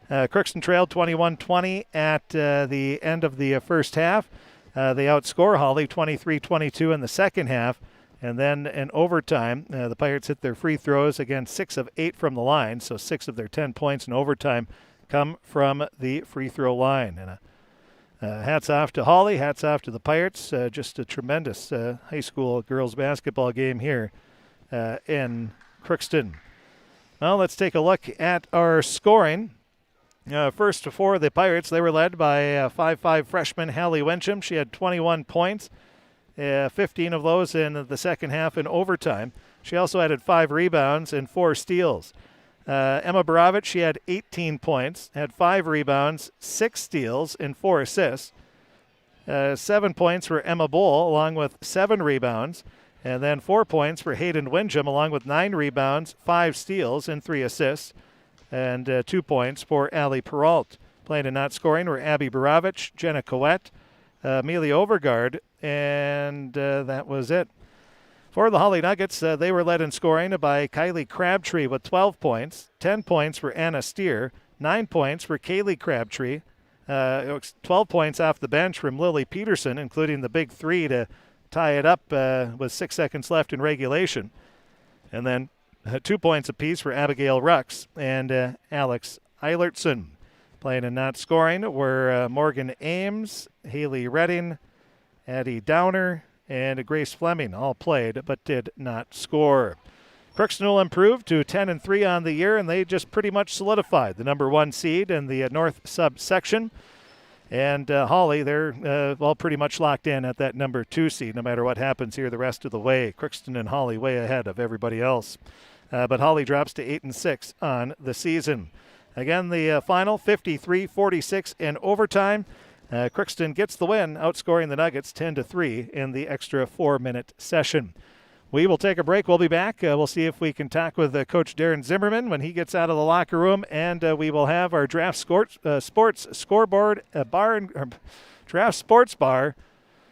Crookston trailed 21-20 at the end of the first half. They outscore Hawley 23-22 in the second half. And then in overtime, the Pirates hit their free throws, again 6 of 8 from the line. So 6 of their 10 points in overtime come from the free throw line. And hats off to Hawley, hats off to the Pirates. Just a tremendous high school girls basketball game here in Crookston. Well, let's take a look at our scoring. First for the Pirates, they were led by 5'5" freshman Hallie Wincham. She had 21 points, 15 of those in the second half in overtime. She also added 5 rebounds and 4 steals. Emma Bravich, she had 18 points, had 5 rebounds, 6 steals, and 4 assists. 7 points for Emma Bull, along with 7 rebounds. And then 4 points for Hayden Wincham, along with 9 rebounds, 5 steals, and 3 assists. And 2 points for Allie Peralt. Playing and not scoring were Abby Baravich, Jenna Coette, Amelia Overgaard, and that was it. For the Hawley Nuggets, they were led in scoring by Kylie Crabtree with 12 points, 10 points for Anna Steer, 9 points for Kaylee Crabtree, 12 points off the bench from Lily Peterson, including the big 3 to tie it up with 6 seconds left in regulation. And then 2 points apiece for Abigail Rux and Alex Eilertson. Playing and not scoring were Morgan Ames, Haley Redding, Addie Downer, and Grace Fleming. All played but did not score. Crookston will improve to 10-3 on the year, and they just pretty much solidified the number 1 seed in the north subsection. And Hawley, they're pretty much locked in at that number 2 seed, no matter what happens here the rest of the way. Crookston and Hawley way ahead of everybody else. But Hawley drops to 8-6 on the season. Again, the final 53-46 in overtime. Crookston gets the win, outscoring the Nuggets 10-3 in the extra 4-minute session. We will take a break. We'll be back. We'll see if we can talk with Coach Darren Zimmerman when he gets out of the locker room, and we will have our draft sports scoreboard draft sports bar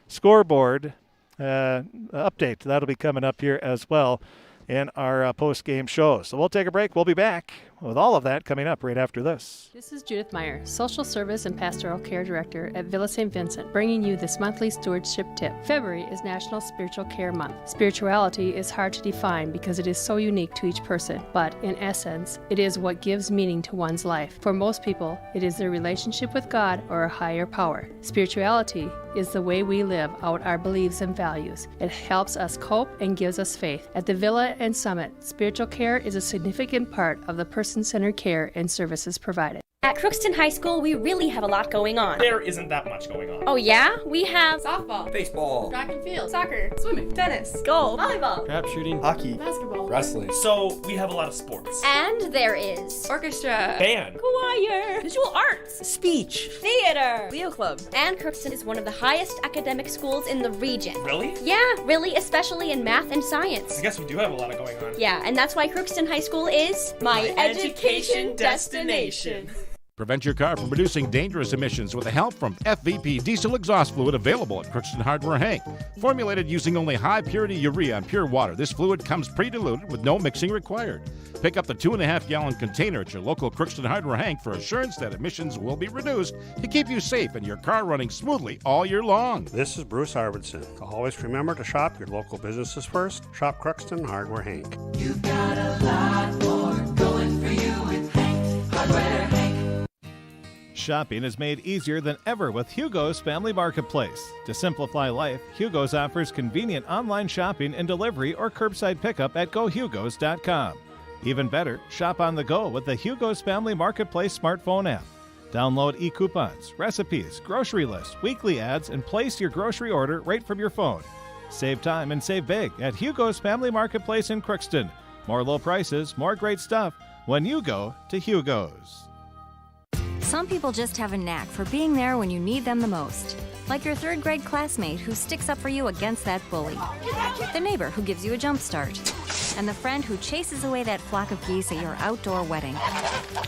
scoreboard update. That'll be coming up here as well in our post-game show. So we'll take a break. We'll be back with all of that coming up right after this. This is Judith Meyer, Social Service and Pastoral Care Director at Villa St. Vincent, bringing you this monthly stewardship tip. February is National Spiritual Care Month. Spirituality is hard to define because it is so unique to each person, but in essence, it is what gives meaning to one's life. For most people, it is their relationship with God or a higher power. Spirituality is the way we live out our beliefs and values. It helps us cope and gives us faith. At the Villa and Summit, spiritual care is a significant part of the person-centered care and services provided. At Crookston High School, we really have a lot going on. There isn't that much going on. Oh yeah? We have Softball, Baseball, track and field, soccer, swimming, tennis, golf, volleyball, Crap shooting, hockey, basketball, wrestling. So we have a lot of sports. and there is orchestra, Band, choir, visual arts, speech, theater, Leo Club. and Crookston is one of the highest academic schools in the region. Really? Yeah, really, especially in math and science. I guess we do have a lot of going on. Yeah, and that's why Crookston High School is My education destination. Prevent your car from producing dangerous emissions with the help from FVP diesel exhaust fluid available at Crookston Hardware Hank. Formulated using only high-purity urea and pure water, this fluid comes pre-diluted with no mixing required. Pick up the 2.5-gallon container at your local Crookston Hardware Hank for assurance that emissions will be reduced to keep you safe and your car running smoothly all year long. This is Bruce Arvidsson. Always remember to shop your local businesses first. Shop Crookston Hardware Hank. You've got a lot more going for you with Hank Hardware Hank. Shopping is made easier than ever with Hugo's Family Marketplace. To simplify life, Hugo's offers convenient online shopping and delivery or curbside pickup at gohugos.com. Even better, shop on the go with the Hugo's Family Marketplace smartphone app. Download e-coupons, recipes, grocery lists, weekly ads, and place your grocery order right from your phone. Save time and save big at Hugo's Family Marketplace in Crookston. More low prices, more great stuff when you go to Hugo's. Some people just have a knack for being there when you need them the most. Like your third grade classmate who sticks up for you against that bully. The neighbor who gives you a jump start. And the friend who chases away that flock of geese at your outdoor wedding.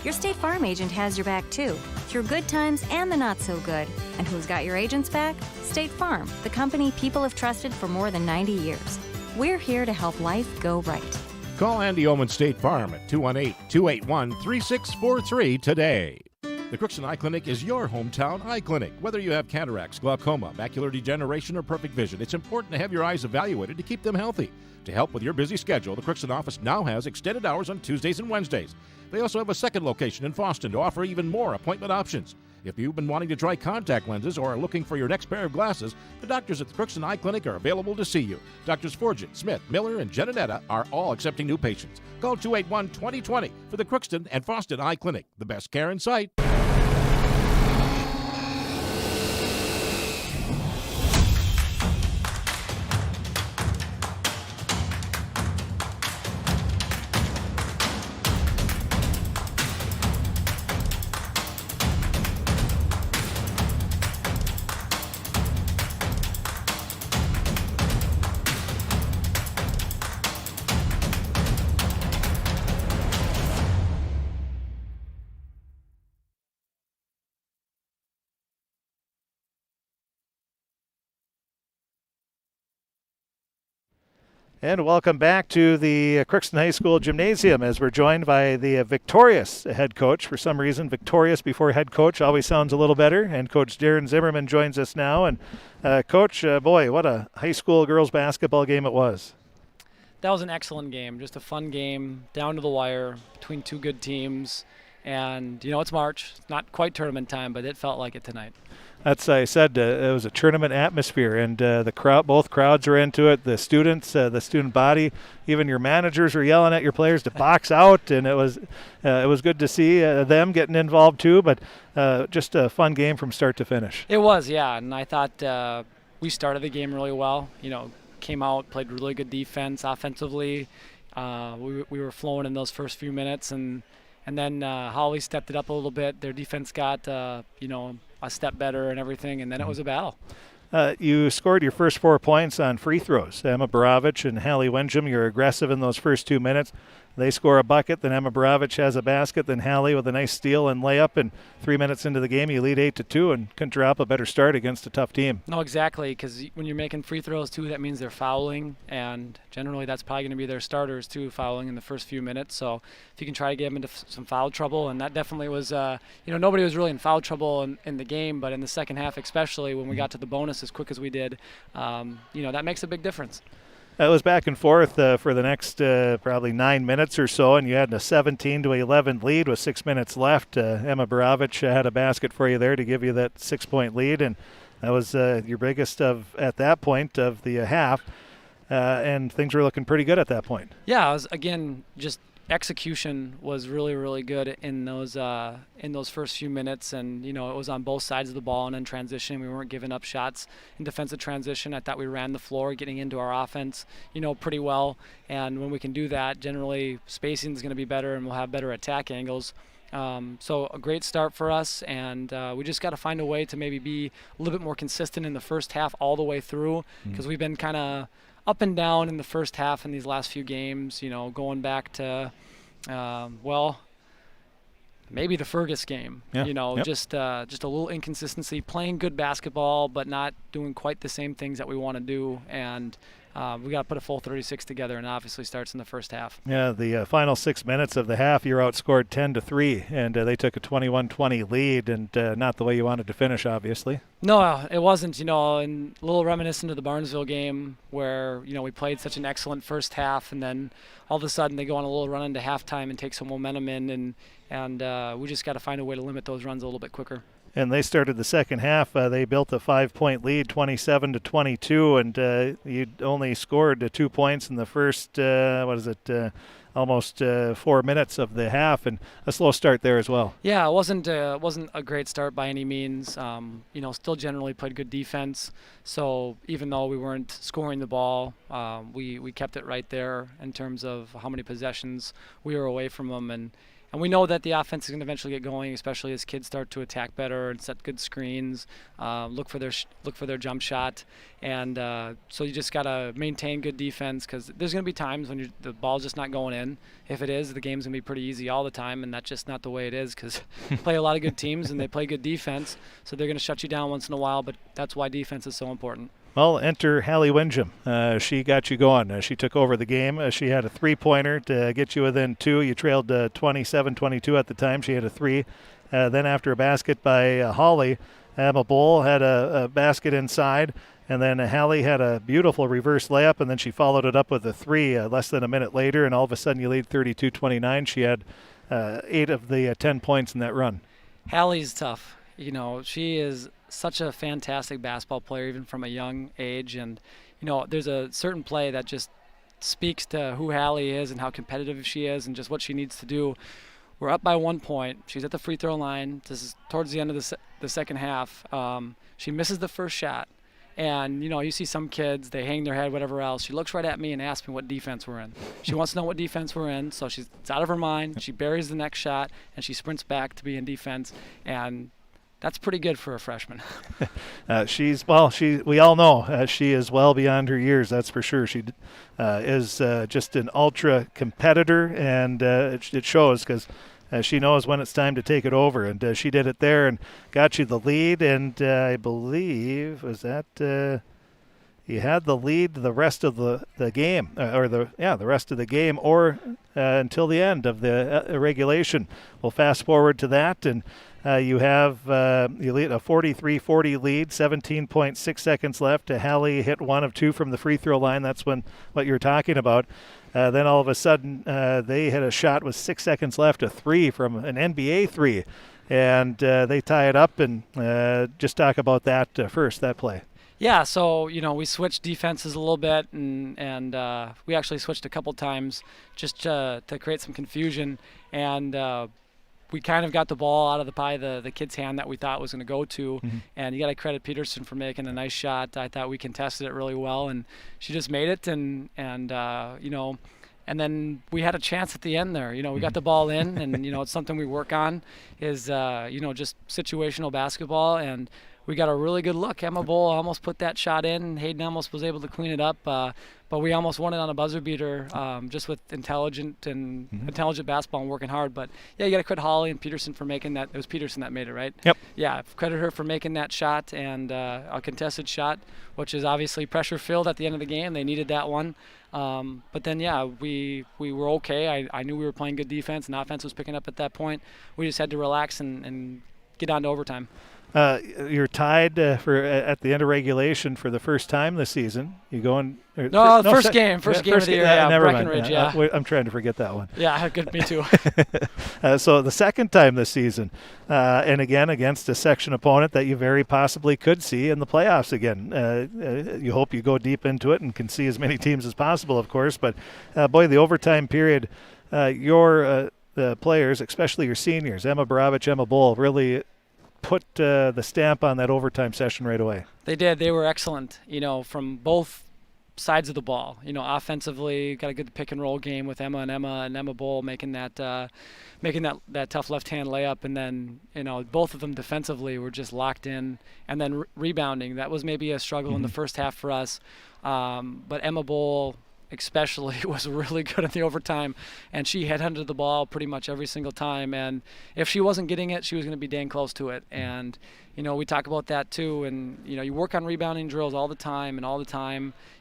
Your State Farm agent has your back too, through good times and the not so good. And who's got your agent's back? State Farm, the company people have trusted for more than 90 years. We're here to help life go right. Call Andy Oman State Farm at 218-281-3643 today. The Crookston Eye Clinic is your hometown eye clinic. Whether you have cataracts, glaucoma, macular degeneration, or perfect vision, it's important to have your eyes evaluated to keep them healthy. To help with your busy schedule, the Crookston office now has extended hours on Tuesdays and Wednesdays. They also have a second location in Boston to offer even more appointment options. If you've been wanting to try contact lenses or are looking for your next pair of glasses, the doctors at the Crookston Eye Clinic are available to see you. Doctors Forget, Smith, Miller, and Genanetta are all accepting new patients. Call 281-2020 for the Crookston and Boston Eye Clinic. The best care in sight. And welcome back to the Crookston High School Gymnasium as we're joined by the victorious head coach. For some reason, victorious before head coach always sounds a little better. And Coach Darren Zimmerman joins us now. And Coach, boy, what a high school girls basketball game it was. That was an excellent game, just a fun game, down to the wire between two good teams. And, you know, it's March. It's not quite tournament time, but it felt like it tonight. That's, I said, it was a tournament atmosphere, and the crowd, both crowds were into it. The students, the student body, even your managers were yelling at your players to box out, and it was good to see them getting involved too. But just a fun game from start to finish. It was, yeah, and I thought we started the game really well. You know, came out, played really good defense offensively. We were flowing in those first few minutes, and then Hawley stepped it up a little bit. Their defense got a step better and everything, and then it was a battle. You scored your first 4 points on free throws. Emma Borovich and Hallie Wenjum, you're aggressive in those first 2 minutes. They score a bucket, then Emma Borovich has a basket, then Hallie with a nice steal and layup, and 3 minutes into the game you lead 8-2 and couldn't drop a better start against a tough team. No, exactly, because when you're making free throws too, that means they're fouling, and generally that's probably going to be their starters too, fouling in the first few minutes. So if you can try to get them into some foul trouble, and that definitely was, nobody was really in foul trouble in the game, but in the second half especially when we got to the bonus as quick as we did, that makes a big difference. It was back and forth for the next probably 9 minutes or so, and you had a 17-11 lead with 6 minutes left. Emma Borovich had a basket for you there to give you that 6-point lead, and that was your biggest at that point of the half, and things were looking pretty good at that point. Yeah, I was, again, just execution was really, really good in those first few minutes, and it was on both sides of the ball and in transition. We weren't giving up shots in defensive transition. I thought we ran the floor, getting into our offense, pretty well. And when we can do that, generally spacing is going to be better, and we'll have better attack angles. So a great start for us, and we just got to find a way to maybe be a little bit more consistent in the first half all the way through, because we've been kind of up and down in the first half in these last few games, going back to, maybe the Fergus game, just a little inconsistency, playing good basketball, but not doing quite the same things that we want to do. And we got to put a full 36 together, and obviously starts in the first half. Yeah, the final 6 minutes of the half, you're outscored 10-3, and they took a 21-20 lead, and not the way you wanted to finish, obviously. No, it wasn't, and a little reminiscent of the Barnesville game where, we played such an excellent first half, and then all of a sudden they go on a little run into halftime and take some momentum in, and we just got to find a way to limit those runs a little bit quicker. And they started the second half. They built a 5-point lead, 27-22, and you only scored 2 points in the first, almost 4 minutes of the half, and a slow start there as well. Yeah, it wasn't a great start by any means. Still generally played good defense. So even though we weren't scoring the ball, we kept it right there in terms of how many possessions we were away from them, and we know that the offense is going to eventually get going, especially as kids start to attack better and set good screens, look for their jump shot, and so you just got to maintain good defense, because there's going to be times when the ball's just not going in. If it is, the game's going to be pretty easy all the time, and that's just not the way it is, because play a lot of good teams and they play good defense, so they're going to shut you down once in a while, but that's why defense is so important. Well, enter Hawley Windjam. She got you going. She took over the game. She had a three-pointer to get you within 2. You trailed 27-22 at the time. She had a 3. Then after a basket by Hawley, Emma Bull had a basket inside, and then Hawley had a beautiful reverse layup, and then she followed it up with a 3 less than a minute later, and all of a sudden you lead 32-29. She had 8 of the 10 points in that run. Hawley's tough. She is such a fantastic basketball player, even from a young age. And, there's a certain play that just speaks to who Hawley is and how competitive she is and just what she needs to do. We're up by 1 point. She's at the free throw line. This is towards the end of the second half. She misses the first shot. And, you see some kids, they hang their head, whatever else. She looks right at me and asks me what defense we're in. She wants to know what defense we're in, so it's out of her mind. She buries the next shot, and she sprints back to be in defense. And that's pretty good for a freshman. We all know she is well beyond her years, that's for sure. She is just an ultra competitor, and it shows, because she knows when it's time to take it over, and she did it there and got you the lead, and I believe, you had the lead the rest of the game, the rest of the game, or until the end of the regulation. We'll fast forward to that, and you lead a 43-40 lead, 17.6 seconds left. Hawley hit 1 of 2 from the free throw line. That's what you're talking about. Then all of a sudden, they hit a shot with 6 seconds left, a 3 from an NBA 3, and they tie it up. And just talk about that first, that play. Yeah, so we switched defenses a little bit, and we actually switched a couple times just to create some confusion, and we kind of got the ball out of the kid's hand that we thought was going to go to, and you got to credit Peterson for making a nice shot. I thought we contested it really well, and she just made it, and then we had a chance at the end there. We got the ball in, and it's something we work on is just situational basketball, and we got a really good look. Emma Bull almost put that shot in. Hayden almost was able to clean it up, but we almost won it on a buzzer beater, just with intelligent basketball and working hard. But yeah, you got to credit Hawley and Peterson for making that. It was Peterson that made it, right? Yep. Yeah, credit her for making that shot, and a contested shot, which is obviously pressure filled at the end of the game. They needed that one. But then, yeah, we were okay. I knew we were playing good defense, and offense was picking up at that point. We just had to relax and get on to overtime. You're tied for at the end of regulation for the first time this season. You going? First game of the year. Never mind. Breckenridge, I'm trying to forget that one. Yeah, good. Me too. So the second time this season, and again against a section opponent that you very possibly could see in the playoffs again. You hope you go deep into it and can see as many teams as possible, of course. But boy, the overtime period your players, especially your seniors, Emma Borovich, Emma Bohl, really put the stamp on that overtime session right away. They did. They were excellent, from both sides of the ball. Offensively, got a good pick and roll game with Emma Bohl making that tough left-hand layup, and then both of them defensively were just locked in, and then rebounding. That was maybe a struggle in the first half for us, but Emma Bohl especially was really good at the overtime, and she headhunted the ball pretty much every single time, and if she wasn't getting it, she was going to be dang close to it. And we talk about that too, and you work on rebounding drills all the time,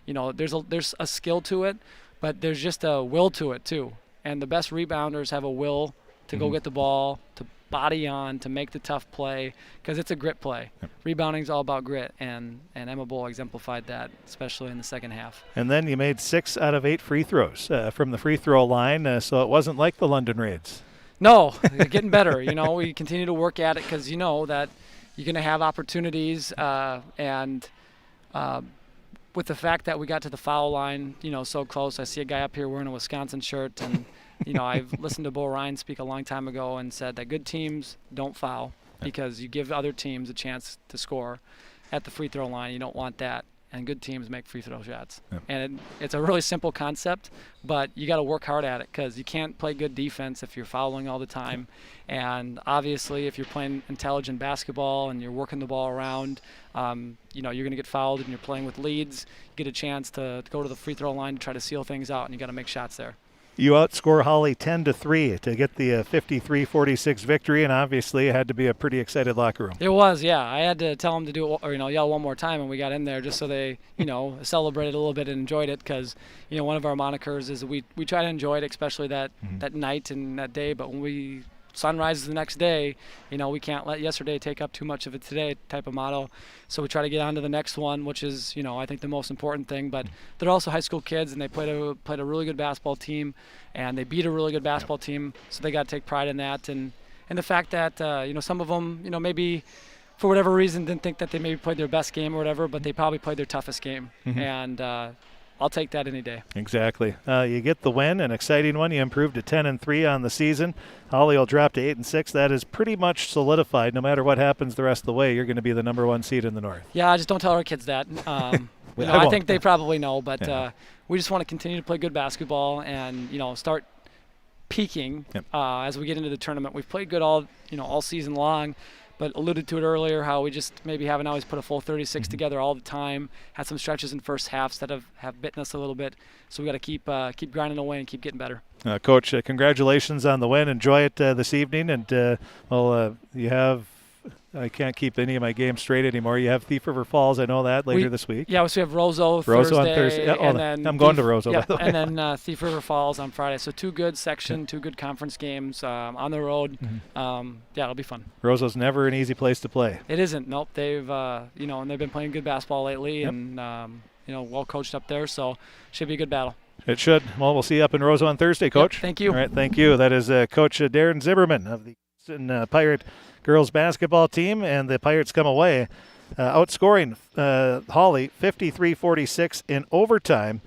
there's a skill to it, but there's just a will to it too, and the best rebounders have a will to go get the ball, to body on, to make the tough play, because it's a grit play. Yep. Rebounding's all about grit, and Emma Bohl exemplified that, especially in the second half. And then you made 6 out of 8 free throws from the free throw line, so it wasn't like the London Raids. No, getting better. We continue to work at it, because that you're going to have opportunities, and with the fact that we got to the foul line, so close. I see a guy up here wearing a Wisconsin shirt, and I've listened to Bo Ryan speak a long time ago and said that good teams don't foul because you give other teams a chance to score at the free throw line. You don't want that. And good teams make free throw shots. Yep. And it's a really simple concept, but you got to work hard at it, because you can't play good defense if you're fouling all the time. And obviously, if you're playing intelligent basketball and you're working the ball around, you're going to get fouled, and you're playing with leads. You get a chance to go to the free throw line to try to seal things out, and you got to make shots there. You outscore Hawley 10-3 to get the 53-46 victory, and obviously it had to be a pretty excited locker room. It was, yeah. I had to tell them to do it, or yell one more time, and we got in there just so they, celebrated a little bit and enjoyed it, because one of our monikers is we try to enjoy it, especially that night and that day. But when sunrise is the next day, we can't let yesterday take up too much of it today type of motto. So we try to get on to the next one, which is, I think the most important thing. But they're also high school kids, and they played a really good basketball team, and they beat a really good basketball team. So they got to take pride in that. And the fact that, some of them, maybe for whatever reason didn't think that they maybe played their best game or whatever, but they probably played their toughest game. And I'll take that any day. Exactly. You get the win, an exciting one. You improved to 10-3 on the season. Hawley will drop to 8-6. That is pretty much solidified. No matter what happens the rest of the way, you're going to be the number 1 seed in the North. Yeah, just don't tell our kids that. I think they probably know, but we just want to continue to play good basketball and start peaking as we get into the tournament. We've played good all season long. But alluded to it earlier, how we just maybe haven't always put a full 36 together all the time. Had some stretches in first halves that have bitten us a little bit. So we got to keep grinding away and keep getting better. Coach, congratulations on the win. Enjoy it this evening. And, you have – I can't keep any of my games straight anymore. You have Thief River Falls, I know that, later this week. Yeah, so we have Roseau on Thursday. Yeah, and then I'm going to Roseau, by the way. And then Thief River Falls on Friday. So 2 good two good conference games on the road. It'll be fun. Roseau's never an easy place to play. It isn't. Nope. They've, and they've been playing good basketball lately and, well coached up there. So should be a good battle. It should. Well, we'll see you up in Roseau on Thursday, Coach. Yep, thank you. All right, thank you. That is Coach Darren Zimmerman of the Pirate girls basketball team, and the Pirates come away outscoring Hawley 53-46 in overtime,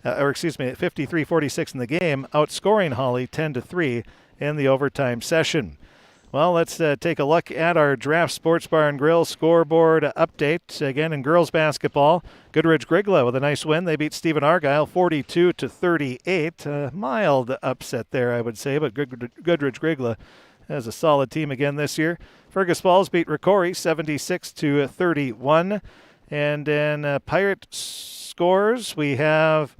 53-46 in the game, outscoring Hawley 10-3 in the overtime session. Well, let's take a look at our Draft Sports Bar and Grill scoreboard update. Again, in girls basketball, Goodrich Grigla with a nice win. They beat Stephen Argyle 42-38. Mild upset there, I would say, but Goodrich Grigla has a solid team again this year. Fergus Falls beat Ricori 76-31. And in Pirate scores, we have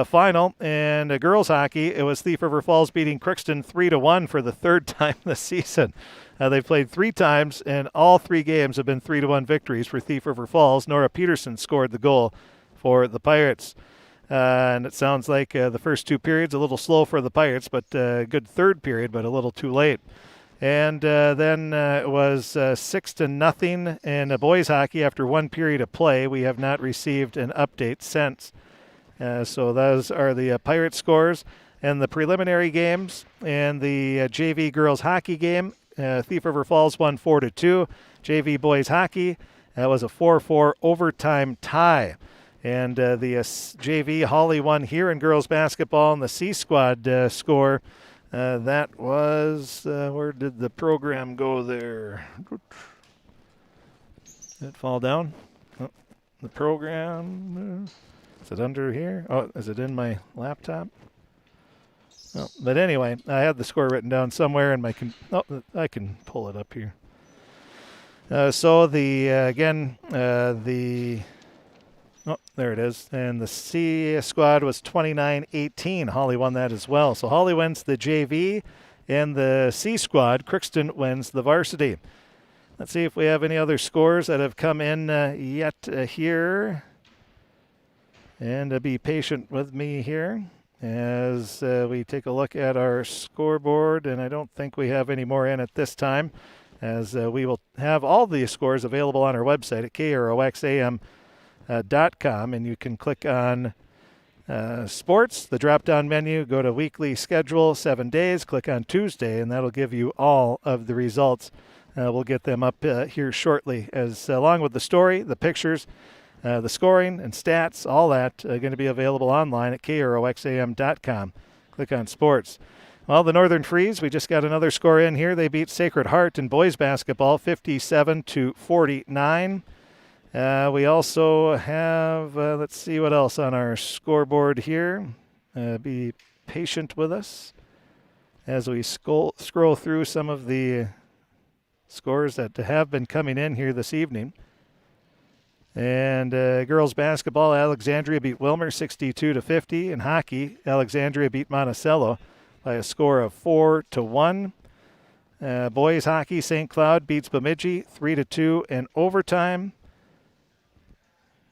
final. And girls hockey, it was Thief River Falls beating Crookston 3-1 for the 3rd time this season. They've played 3 times, and all 3 games have been 3-1 victories for Thief River Falls. Nora Peterson scored the goal for the Pirates. And it sounds like the first 2 periods a little slow for the Pirates, but good 3rd period, but a little too late. And then it was 6-0 in boys hockey after 1 period of play. We have not received an update since. So those are the Pirate scores. And the preliminary games and the JV girls hockey game, Thief River Falls won 4-2. JV boys hockey, that was a 4-4 overtime tie. And the JV Hawley won here in girls basketball, and the C squad score. That was, where did the program go there? Did it fall down? Oh, the program, is it under here? Oh, is it in my laptop? Oh, but anyway, I had the score written down somewhere in my, I can pull it up here. So oh, there it is. And the C squad was 29-18. Hawley won that as well. So Hawley wins the JV, and the C squad, Crookston, wins the varsity. Let's see if we have any other scores that have come in yet here. And be patient with me here as we take a look at our scoreboard. And I don't think we have any more in at this time, as we will have all the scores available on our website at KROXAM.com, and you can click on sports, the drop-down menu, go to weekly schedule, 7 days, click on Tuesday, and that'll give you all of the results. We'll get them up here shortly, as along with the story, the pictures, the scoring and stats, all that are going to be available online at KROXAM.com. Click on sports. Well, the Northern Freeze, we just got another score in here. They beat Sacred Heart in boys basketball, 57-49. We also have, let's see what else on our scoreboard here. Be patient with us as we scroll through some of the scores that have been coming in here this evening. And girls basketball, Alexandria beat Wilmer 62-50. In hockey, Alexandria beat Monticello by a score of 4-1. Boys hockey, St. Cloud beats Bemidji 3-2 in overtime.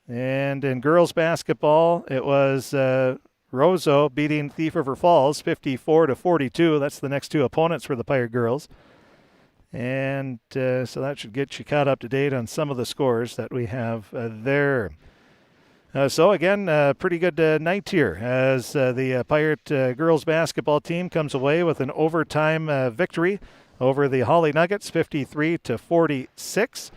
And in girls basketball, it was Roseau beating Thief River Falls 54-42. That's the next two opponents for the Pirate girls. And so that should get you caught up to date on some of the scores that we have there. So again, pretty good night here as the Pirate girls basketball team comes away with an overtime victory over the Hawley Nuggets, 53-46.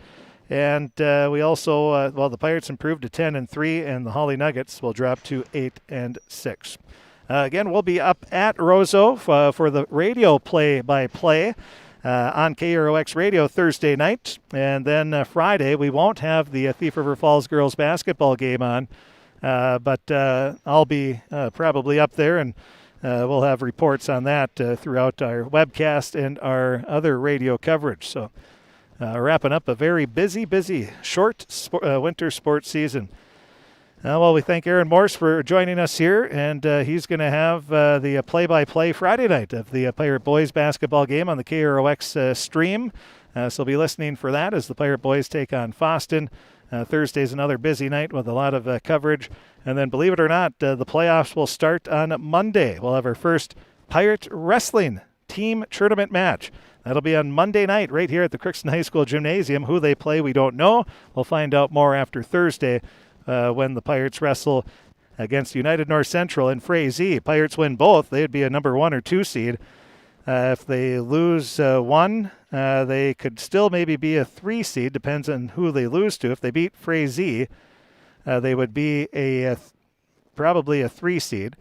And we also, the Pirates improved to 10-3, and the Hawley Nuggets will drop to 8-6. Again, we'll be up at Roseau for the radio play-by-play on KROX Radio Thursday night. And then Friday, we won't have the Thief River Falls girls basketball game on, but I'll be probably up there, and we'll have reports on that throughout our webcast and our other radio coverage. So wrapping up a very busy, short winter sports season. Well, we thank Aaron Morse for joining us here, and he's going to have the play-by-play Friday night of the Pirate Boys basketball game on the KROX stream. So be listening for that as the Pirate Boys take on Foston. Thursday's another busy night with a lot of coverage. And then, believe it or not, the playoffs will start on Monday. We'll have our first Pirate Wrestling team tournament match. That'll be on Monday night right here at the Crookston High School Gymnasium. Who they play, we don't know. We'll find out more after Thursday when the Pirates wrestle against United North Central and Frazee. Pirates win both, they'd be a number 1 or 2 seed. If they lose one, they could still maybe be a 3 seed, depends on who they lose to. If they beat Frazee, they would be probably a 3 seed.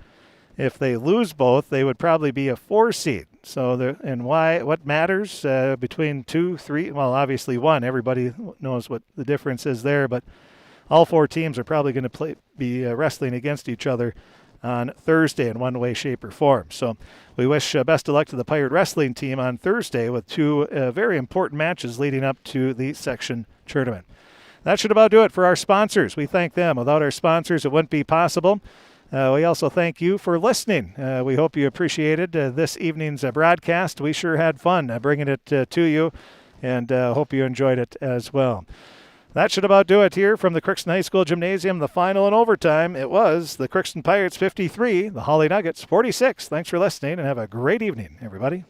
If they lose both, they would probably be a 4 seed. So, what matters between 2, 3? Well, obviously 1. Everybody knows what the difference is there, but all 4 teams are probably going to be wrestling against each other on Thursday in one way, shape, or form. So we wish best of luck to the Pirate Wrestling team on Thursday with 2 very important matches leading up to the section tournament. That should about do it for our sponsors. We thank them. Without our sponsors, it wouldn't be possible. We also thank you for listening. We hope you appreciated this evening's broadcast. We sure had fun bringing it to you, and hope you enjoyed it as well. That should about do it here from the Crookston High School Gymnasium. The final in overtime, it was the Crookston Pirates 53, the Hawley Nuggets 46. Thanks for listening, and have a great evening, everybody.